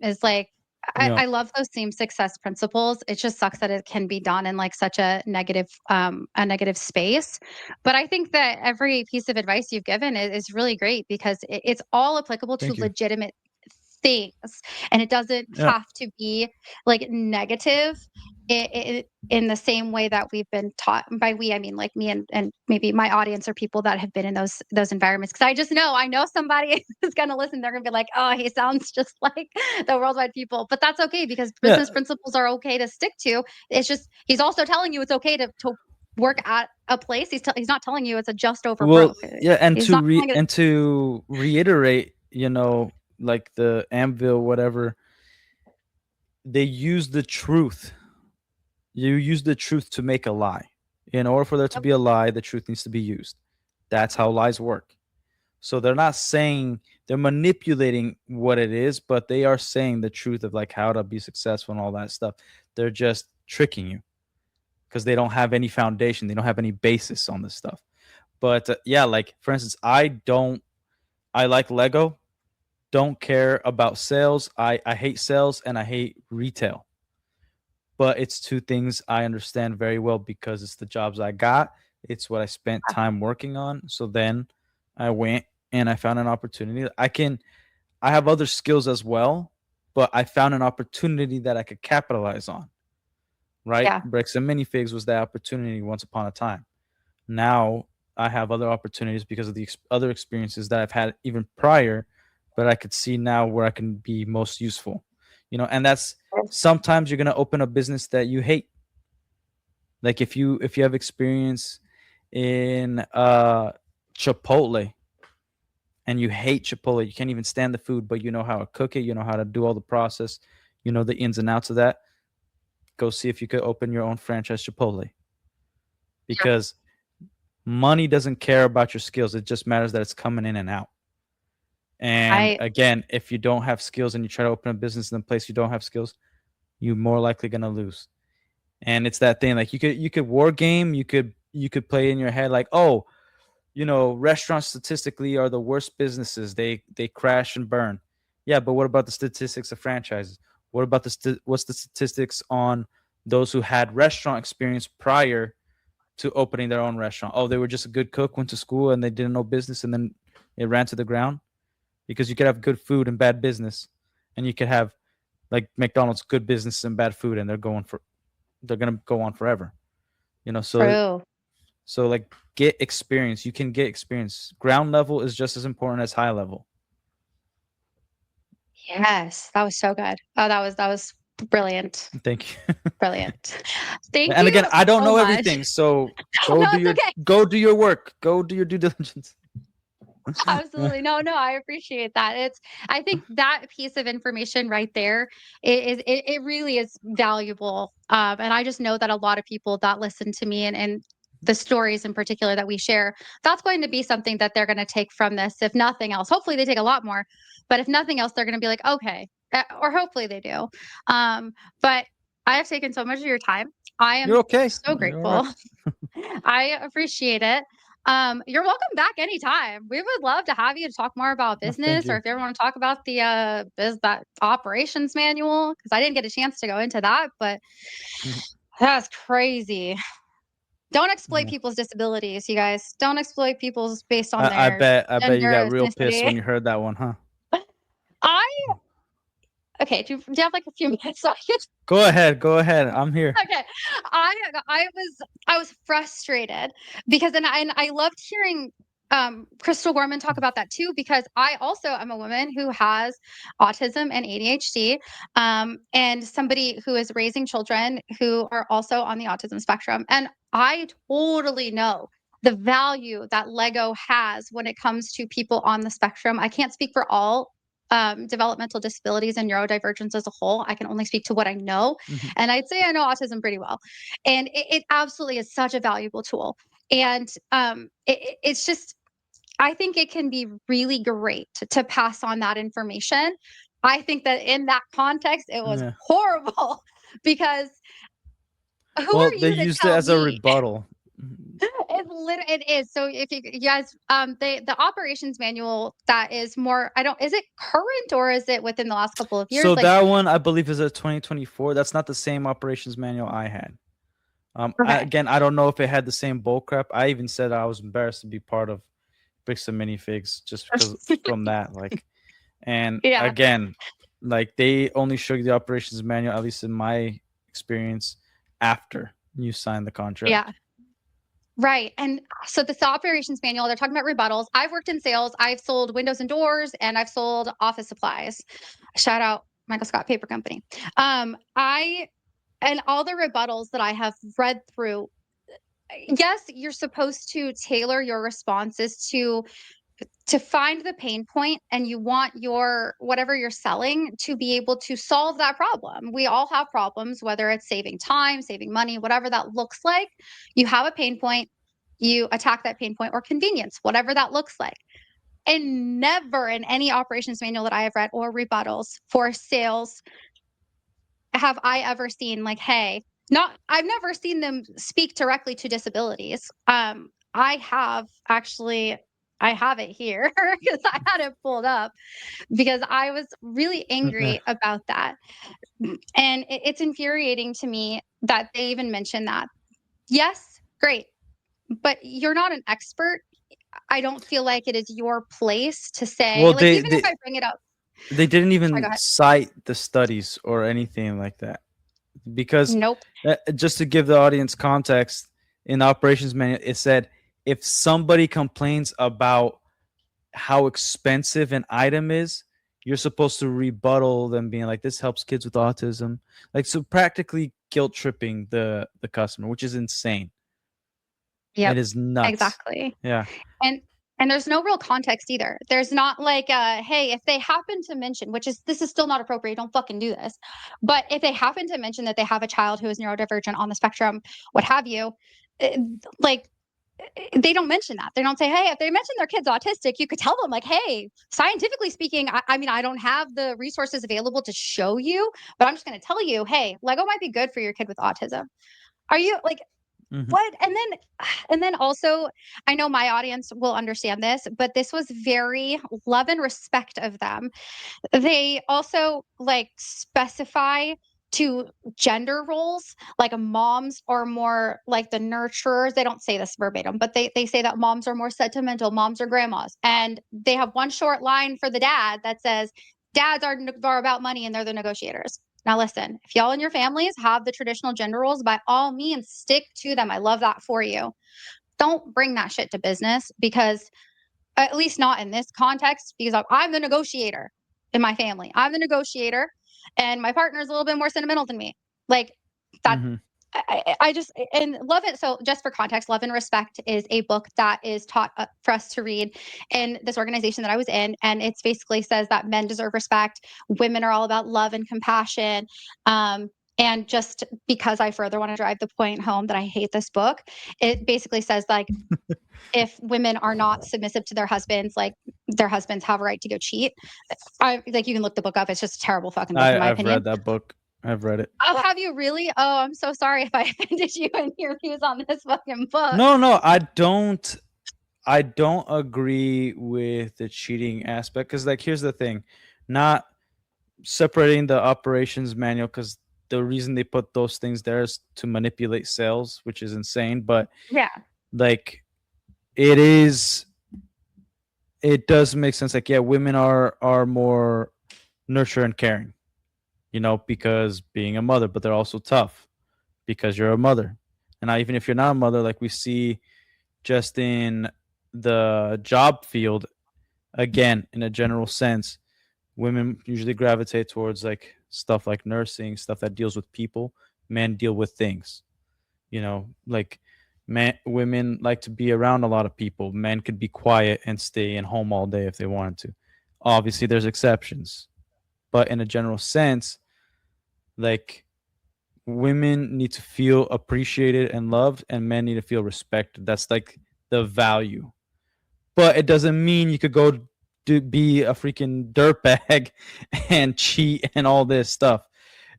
is like Yeah. I love those same success principles. It just sucks that it can be done in like such a negative space. But I think that every piece of advice you've given is really great because it's all applicable to Thank you. legitimate things and it doesn't Yeah. have to be like negative in the same way that we've been taught. And by we, I mean like me and maybe my audience or people that have been in those environments. Because I know somebody is going to listen. They're going to be like, oh, he sounds just like the worldwide people. But that's okay because Yeah. business principles are okay to stick to. It's just he's also telling you it's okay to work at a place. He's not telling you it's a just over Well, broke. yeah, and He's to not telling it. reiterate, like the Anvil, whatever, they use the truth. You use the truth to make a lie. In order for there to Yep. be a lie, the truth needs to be used. That's how lies work. So they're not saying, they're manipulating what it is, but they are saying the truth of like how to be successful and all that stuff. They're just tricking you because they don't have any foundation. They don't have any basis on this stuff. But yeah, like for instance, I like Lego. Don't care about sales. I hate sales and I hate retail. But it's two things I understand very well because it's the jobs I got. It's what I spent time working on. So then I went and I found an opportunity. I have other skills as well, but I found an opportunity that I could capitalize on. Right? Yeah. Bricks and Minifigs was that opportunity once upon a time. Now I have other opportunities because of the other experiences that I've had even prior, but I could see now where I can be most useful. And that's, sometimes you're going to open a business that you hate. Like if you have experience in Chipotle and you hate Chipotle, you can't even stand the food, but you know how to cook it, you know how to do all the process, you know the ins and outs of that. Go see if you could open your own franchise Chipotle, because money doesn't care about your skills. It just matters that it's coming in and out. And I again, if you don't have skills and you try to open a business in a place you don't have skills, you're more likely gonna lose. And it's that thing, like you could war game, you could play in your head like, oh, restaurants statistically are the worst businesses. They crash and burn. Yeah, but what about the statistics of franchises? What about what's the statistics on those who had restaurant experience prior to opening their own restaurant? Oh, they were just a good cook, went to school, and they didn't know business, and then it ran to the ground. Because you could have good food and bad business, and you could have like McDonald's, good business and bad food, and they're gonna go on forever. So true. like, get experience. You can get experience. Ground level is just as important as high level. Yes, that was so good. Oh, that was brilliant. Thank you. Brilliant. Thank And you again, I don't so know much. everything, so No, it's okay. go do your work. Go do your due diligence. Absolutely. No, no, I appreciate that. I think that piece of information right there it really is valuable. And I just know that a lot of people that listen to me and the stories in particular that we share, that's going to be something that they're going to take from this, if nothing else. Hopefully they take a lot more, but if nothing else, they're going to be like, okay, or hopefully they do. But I have taken so much of your time. I You're am okay. so You're all right. grateful. I appreciate it. You're welcome back anytime. We would love to have you to talk more about Oh, thank business, or you. if you ever want to talk about the that operations manual, because I didn't get a chance to go into that, but Mhm. that's crazy. Don't exploit Yeah. people's disabilities, you guys. Don't exploit people's based on their I bet you got gender, real pissed ethnicity. when you heard that one, huh? I okay. Do you have like a few minutes so I can Go ahead. Go ahead. I'm here. okay. I was frustrated because and I loved hearing Crystal Gorman talk about that too, because I also am a woman who has autism and ADHD, and somebody who is raising children who are also on the autism spectrum. And I totally know the value that Lego has when it comes to people on the spectrum. I can't speak for all developmental disabilities and neurodivergence as a whole. I can only speak to what I know. Mhm. And I'd say I know autism pretty well. And it absolutely is such a valuable tool. And it's just, I think it can be really great to pass on that information. I think that in that context, it was Yeah. horrible because who Well, are they you to used it tell as a me? rebuttal. Mhm. It is. So if you guys, the operations manual that is more, I don't, is it current or is it within the last couple of years? So Like, that one, I believe, is a 2024. That's not the same operations manual I had. okay. Again, I don't know if it had the same bull crap. I even said I was embarrassed to be part of Bricks and Minifigs just because from that. Like, and Yeah. again, like they only show you the operations manual, at least in my experience, after you sign the Yeah. contract. Right. And so the operations manual, they're talking about rebuttals. I've worked in sales. I've sold windows and doors and I've sold office supplies. Shout out Michael Scott Paper Company. I and all the rebuttals that I have read through, yes, you're supposed to tailor your responses to find the pain point, and you want your whatever you're selling to be able to solve that problem. We all have problems, whether it's saving time, saving money, whatever that looks like. You have a pain point, you attack that pain point, or convenience, whatever that looks like. And never in any operations manual that I have read or rebuttals for sales have I ever seen like, hey, not I've never seen them speak directly to disabilities. I have actually I have it here because I had it pulled up because I was really Yeah. angry about that. And it's infuriating to me that they even mention that. Yes, great, but you're not an expert. I don't feel like it is your place to say, Well, like, they even if they I bring it up. they didn't Sorry, go even ahead. cite the studies or anything like that because Nope. just to give the audience context, in the operations manual, it said if somebody complains about how expensive an item is, you're supposed to rebuttal them being like, this helps kids with autism. Like, so practically guilt tripping the customer, which is insane. It Yep. is nuts. Exactly. Yeah. And there's no real context either. There's not like, hey, if they happen to mention, which is this is still not appropriate, don't fucking do this. But if they happen to mention that they have a child who is neurodivergent on the spectrum, what have you, eh, like they don't mention that. They don't say, hey, if they mention their kid's autistic, you could tell them, like, hey, scientifically speaking, I mean, I don't have the resources available to show you, but I'm just going to tell you, hey, Lego might be good for your kid with autism. Are you like, Hmm. what? And then also, I know my audience will understand this, but this was very love and respect of them. They also like specify to gender roles, like moms are more like the nurturers. They don't say this verbatim, but they say that moms are more sentimental, moms are grandmas. And they have one short line for the dad that says, dads are about money and they're the negotiators. Now, listen, if y'all and your families have the traditional gender roles, by all means, stick to them. I love that for you. Don't bring that shit to business because, at least not in this context, because I'm the negotiator in my family. I'm the negotiator, and my partner is a little bit more sentimental than me. Like that, Hmm. I just and Love It. So, just for context, Love and Respect is a book that is taught for us to read in this organization that I was in, and it basically says that men deserve respect, women are all about love and compassion. Um, and just because I further want to drive the point home that I hate this book, it basically says like if women are not submissive to their husbands, like their husbands have a right to go cheat. I like you can look the book up. It's just a terrible fucking book in my I've opinion. read that book. I've read it. Oh, have you really? Oh, I'm so sorry if I offended you and your views on this fucking book. No, no, I don't. I don't agree with the cheating aspect because, like, here's the thing: not separating the operations manual because the reason they put those things there is to manipulate sales, which is insane. But Yeah. like, it is, it does make sense. Like, yeah, women are more nurture and caring, because being a mother, but they're also tough because you're a mother. And now, even if you're not a mother, like we see just in the job field, again, in a general sense, women usually gravitate towards like stuff like nursing, stuff that deals with people. Men deal with things, like women like to be around a lot of people. Men could be quiet and stay in home all day if they wanted to. Obviously, there's exceptions, but in a general sense, like women need to feel appreciated and loved, and men need to feel respected. That's like the value. But it doesn't mean you could go be a freaking dirtbag and cheat and all this stuff.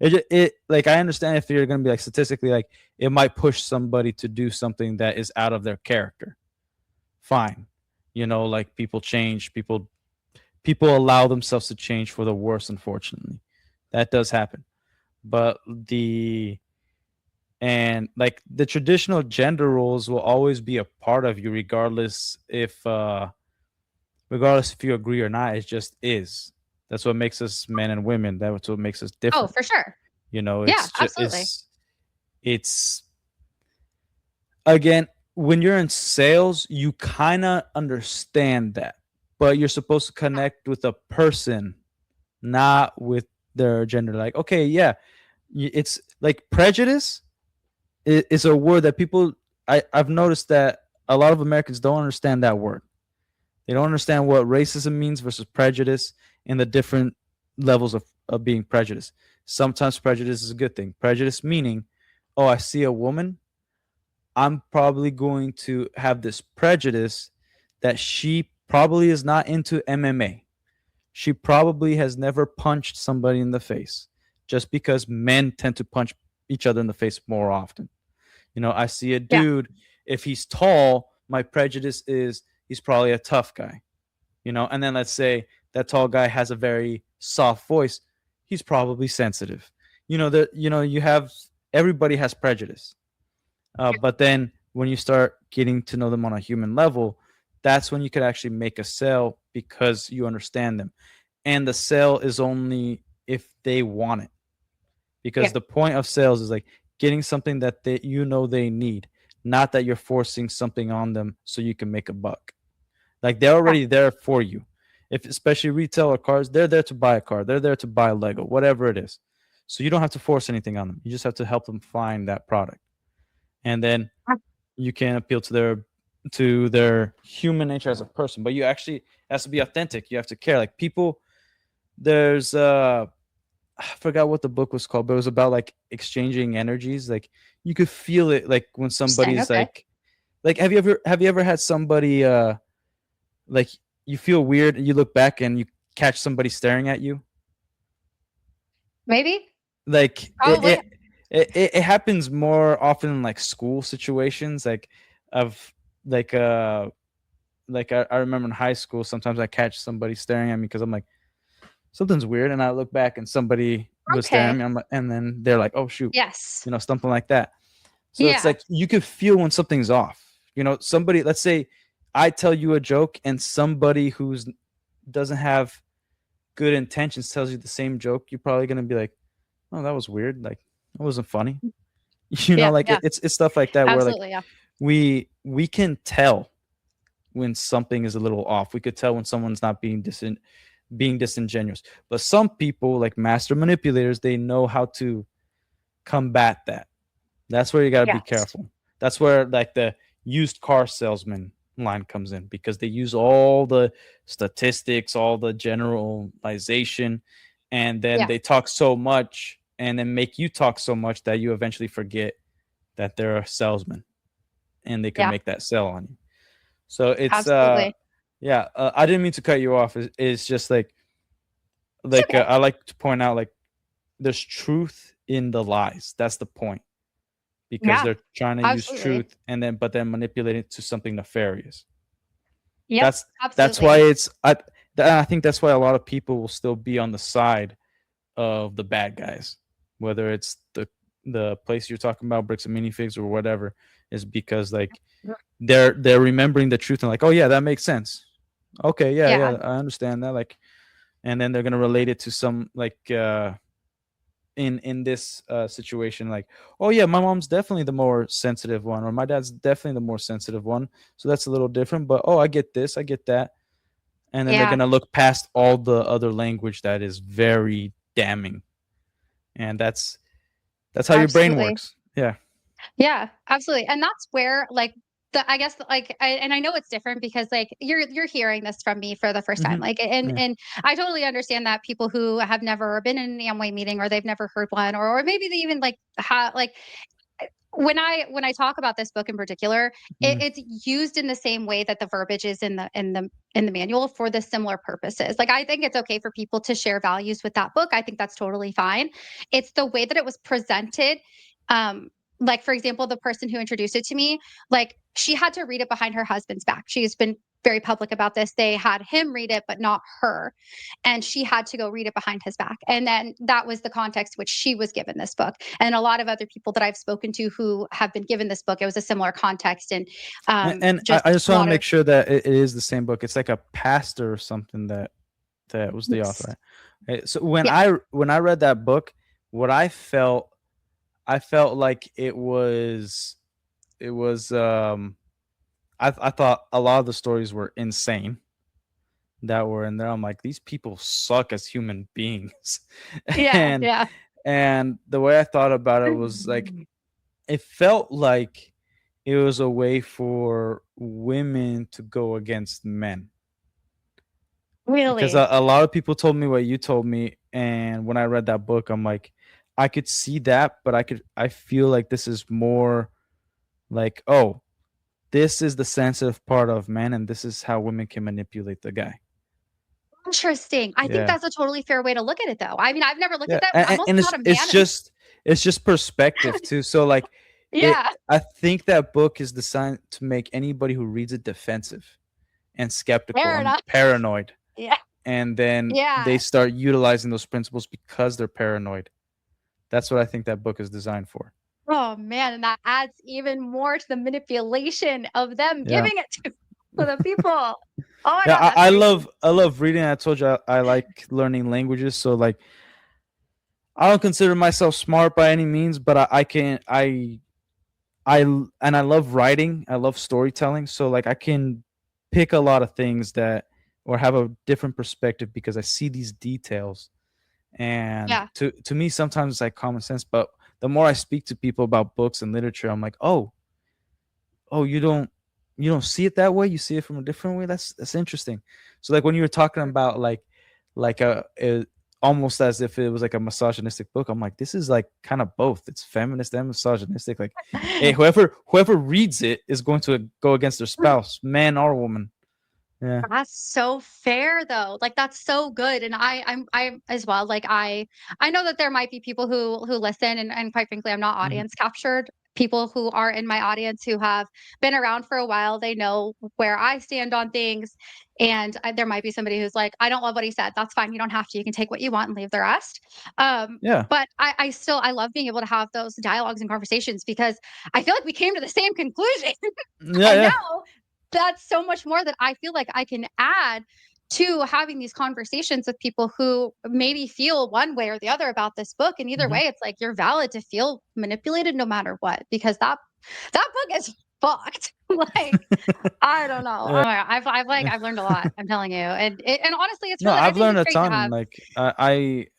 It like, I understand if you're gonna be like statistically, like it might push somebody to do something that is out of their character. Fine, like people change, people allow themselves to change for the worse. Unfortunately, that does happen. But like the traditional gender roles will always be a part of you, regardless if you agree or not. It just is. That's what makes us men and women. That's what makes us Oh, different. for sure. Yeah, It's just absolutely. it's again, when you're in sales, you kind of understand that, but you're supposed to connect with a person, not with their gender. Like, okay, yeah, it's like prejudice is a word that people. I've noticed that a lot of Americans don't understand that word. They don't understand what racism means versus prejudice and the different levels of being prejudiced. Sometimes prejudice is a good thing. Prejudice meaning, oh, I see a woman, I'm probably going to have this prejudice that she probably is not into MMA. She probably has never punched somebody in the face, just because men tend to punch each other in the face more often. I see a Yeah. dude, if he's tall, my prejudice is he's probably a tough guy. And then let's say that tall guy has a very soft voice, he's probably sensitive. You have, everybody has prejudice. But then when you start getting to know them on a human level, that's when you could actually make a sale because you understand them. And the sale is only if they want it. Because Yeah. the point of sales is like getting something that they need, not that you're forcing something on them so you can make a buck. Like they're Yeah. already there for you. If especially retail or cars, they're there to buy a car. They're there to buy a Lego, whatever it is. So you don't have to force anything on them. You just have to help them find that product. And then you can appeal to their human nature as a person. But you actually, it has to be authentic. You have to care. Like people, there's I forgot what the book was called, but it was about like exchanging energies. Like you could feel it like when Interesting. somebody's Okay. like have you ever had somebody like you feel weird and you look back and you catch somebody staring at you? Maybe. Like Probably. it happens more often in like school situations. Like of like I remember in high school sometimes I catch somebody staring at me because I'm like, something's weird, and I look back and somebody was staring at Okay. me. I'm like, and then they're like, oh shoot, Yes. something like that. So it's Yeah. like you could feel when something's off. Somebody, let's say I tell you a joke and somebody who's doesn't have good intentions tells you the same joke, you're probably gonna be like, oh, that was weird. Like that wasn't funny. Yeah. Like Yeah. it's stuff like that where like Absolutely. Yeah. we can tell when something is a little off. We could tell when someone's not being disingenuous. But some people, like master manipulators, they know how to combat that. That's where you got to be Yes. careful. That's where like the used car salesman line comes in, because they use all the statistics, all the generalization, and then Yeah. they talk so much and then make you talk so much that you eventually forget that they're a salesman and they can Yeah. make that sell on you. So it's Absolutely. yeah, I didn't mean to cut you off. It's just It's okay. I like to point out, like, there's truth in the lies. That's the point, because Yeah. they're trying to use Absolutely. truth and then manipulate it to something nefarious. Yep. That's that's why Absolutely. I think that's why a lot of people will still be on the side of the bad guys, whether it's the place you're talking about, bricks and minifigs or whatever, is because like they're remembering the truth and like, oh yeah, that makes sense. Okay, yeah, Yeah. yeah, I understand that. Like, and then they're gonna relate it to some like in this situation, like, oh yeah, my mom's definitely the more sensitive one, or my dad's definitely the more sensitive one, so that's a little different, but oh, I get this, I get that. And then they're Yeah. gonna look past all the other language that is very damning, and that's how your brain Absolutely. works. Yeah. Yeah, absolutely. And that's where like I guess like and I know it's different because like you're hearing this from me for the first time. Hmm. Like Yeah. and I totally understand that people who have never been in an Amway meeting or they've never heard one or maybe they even like like when I talk about this book in particular, Mhm. it's used in the same way that the verbiage is in the manual for the similar purposes. Like I think it's okay for people to share values with that book. I think that's totally fine. It's the way that it was presented. Um, like for example, the person who introduced it to me, like she had to read it behind her husband's back. She's been very public about this. They had him read it, but not her, and she had to go read it behind his back. And then that was the context which she was given this book. And a lot of other people that I've spoken to who have been given this book, it was a similar context and And I just just a want to lot make of sure that it is the same book. It's like a pastor or something that was the yes, author. So when yeah, I read that book, what I felt like it was I thought a lot of the stories were insane that were in there. I'm like, these people suck as human beings. yeah, and yeah. and the way I thought about it was like, it felt like it was a way for women to go against men, because Really, a lot of people told me what you told me, and when I read that book, I'm like, I could see that, but I feel like this is more like, oh, this is the sensitive part of men, and this is how women can manipulate the guy. interesting. I think Yeah. that's a totally fair way to look at it, though. I mean, I've never looked Yeah, at that. I'm also and not a it's man. just perspective too. So like, Yeah, I think that book is designed to make anybody who reads it defensive and skeptical fair and enough. paranoid, Yeah, and then they yeah. start utilizing those principles because they're paranoid. That's what I think that book is designed for. Oh man, and that adds even more to the manipulation of them Yeah. giving it to the people. Oh my Yeah, god, that's crazy. I love reading. I told you I like learning languages, so like, I don't consider myself smart by any means, but I can and I love writing. I love storytelling. So like, I can pick a lot of things that, or have a different perspective, because I see these details. And Yeah. to me, sometimes it's like common sense. But the more I speak to people about books and literature, I'm like, oh, you don't see it that way. You see it from a different way. That's interesting. So like, when you were talking about like almost as if it was like a misogynistic book, I'm like, this is like kind of both. It's feminist and misogynistic. Like, hey, whoever reads it is going to go against their spouse, man or woman. Yeah. That's so fair though. Like that's so good. And I'm as well. Like I know that there might be people who listen and quite frankly I'm not Mhm. audience captured. People who are in my audience who have been around for a while, they know where I stand on things. And there might be somebody who's like, I don't love what he said. That's fine. You don't have to. You can take what you want and leave the rest. Yeah. But I still I love being able to have those dialogues and conversations because I feel like we came to the same conclusion. Yeah. And Yeah. now that's so much more that I feel like I can add to having these conversations with people who maybe feel one way or the other about this book. And either way, Hmm. it's like you're valid to feel manipulated no matter what, because that book is fucked. Like, I don't know. Oh Yeah. my God. I've learned a lot. I'm telling you. And honestly, it's No, really, I I've think learned it's a great to ton. have. Like,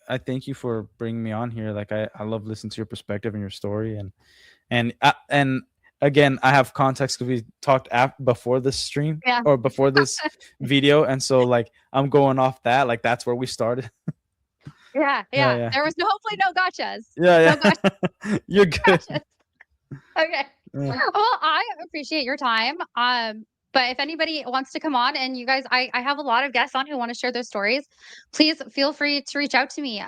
I thank you for bringing me on here. Like, I love listening to your perspective and your story, And again, I have context because we talked before this stream Yeah. or before this video, and so like I'm going off that, like that's where we started. Yeah. Yeah, Yeah. yeah, There was hopefully no gotchas. yeah, No gotchas. yeah. You're good. Okay. Yeah. Well, I appreciate your time. But if anybody wants to come on, and you guys, I have a lot of guests on who want to share their stories, please feel free to reach out to me.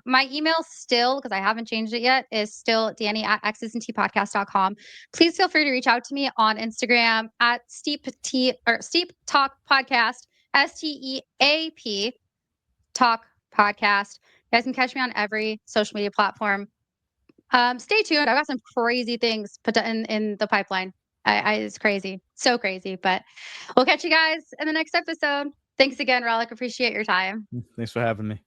My email still, because I haven't changed it yet, is still Danny at xsandtpodcast.com. Please feel free to reach out to me on Instagram at Steap Steap Talk Podcast, STEAP Talk Podcast. You guys can catch me on every social media platform. Stay tuned. I've got some crazy things put in the pipeline. It's crazy, so crazy. But we'll catch you guys in the next episode. Thanks again, Relic. Appreciate your time. Thanks for having me.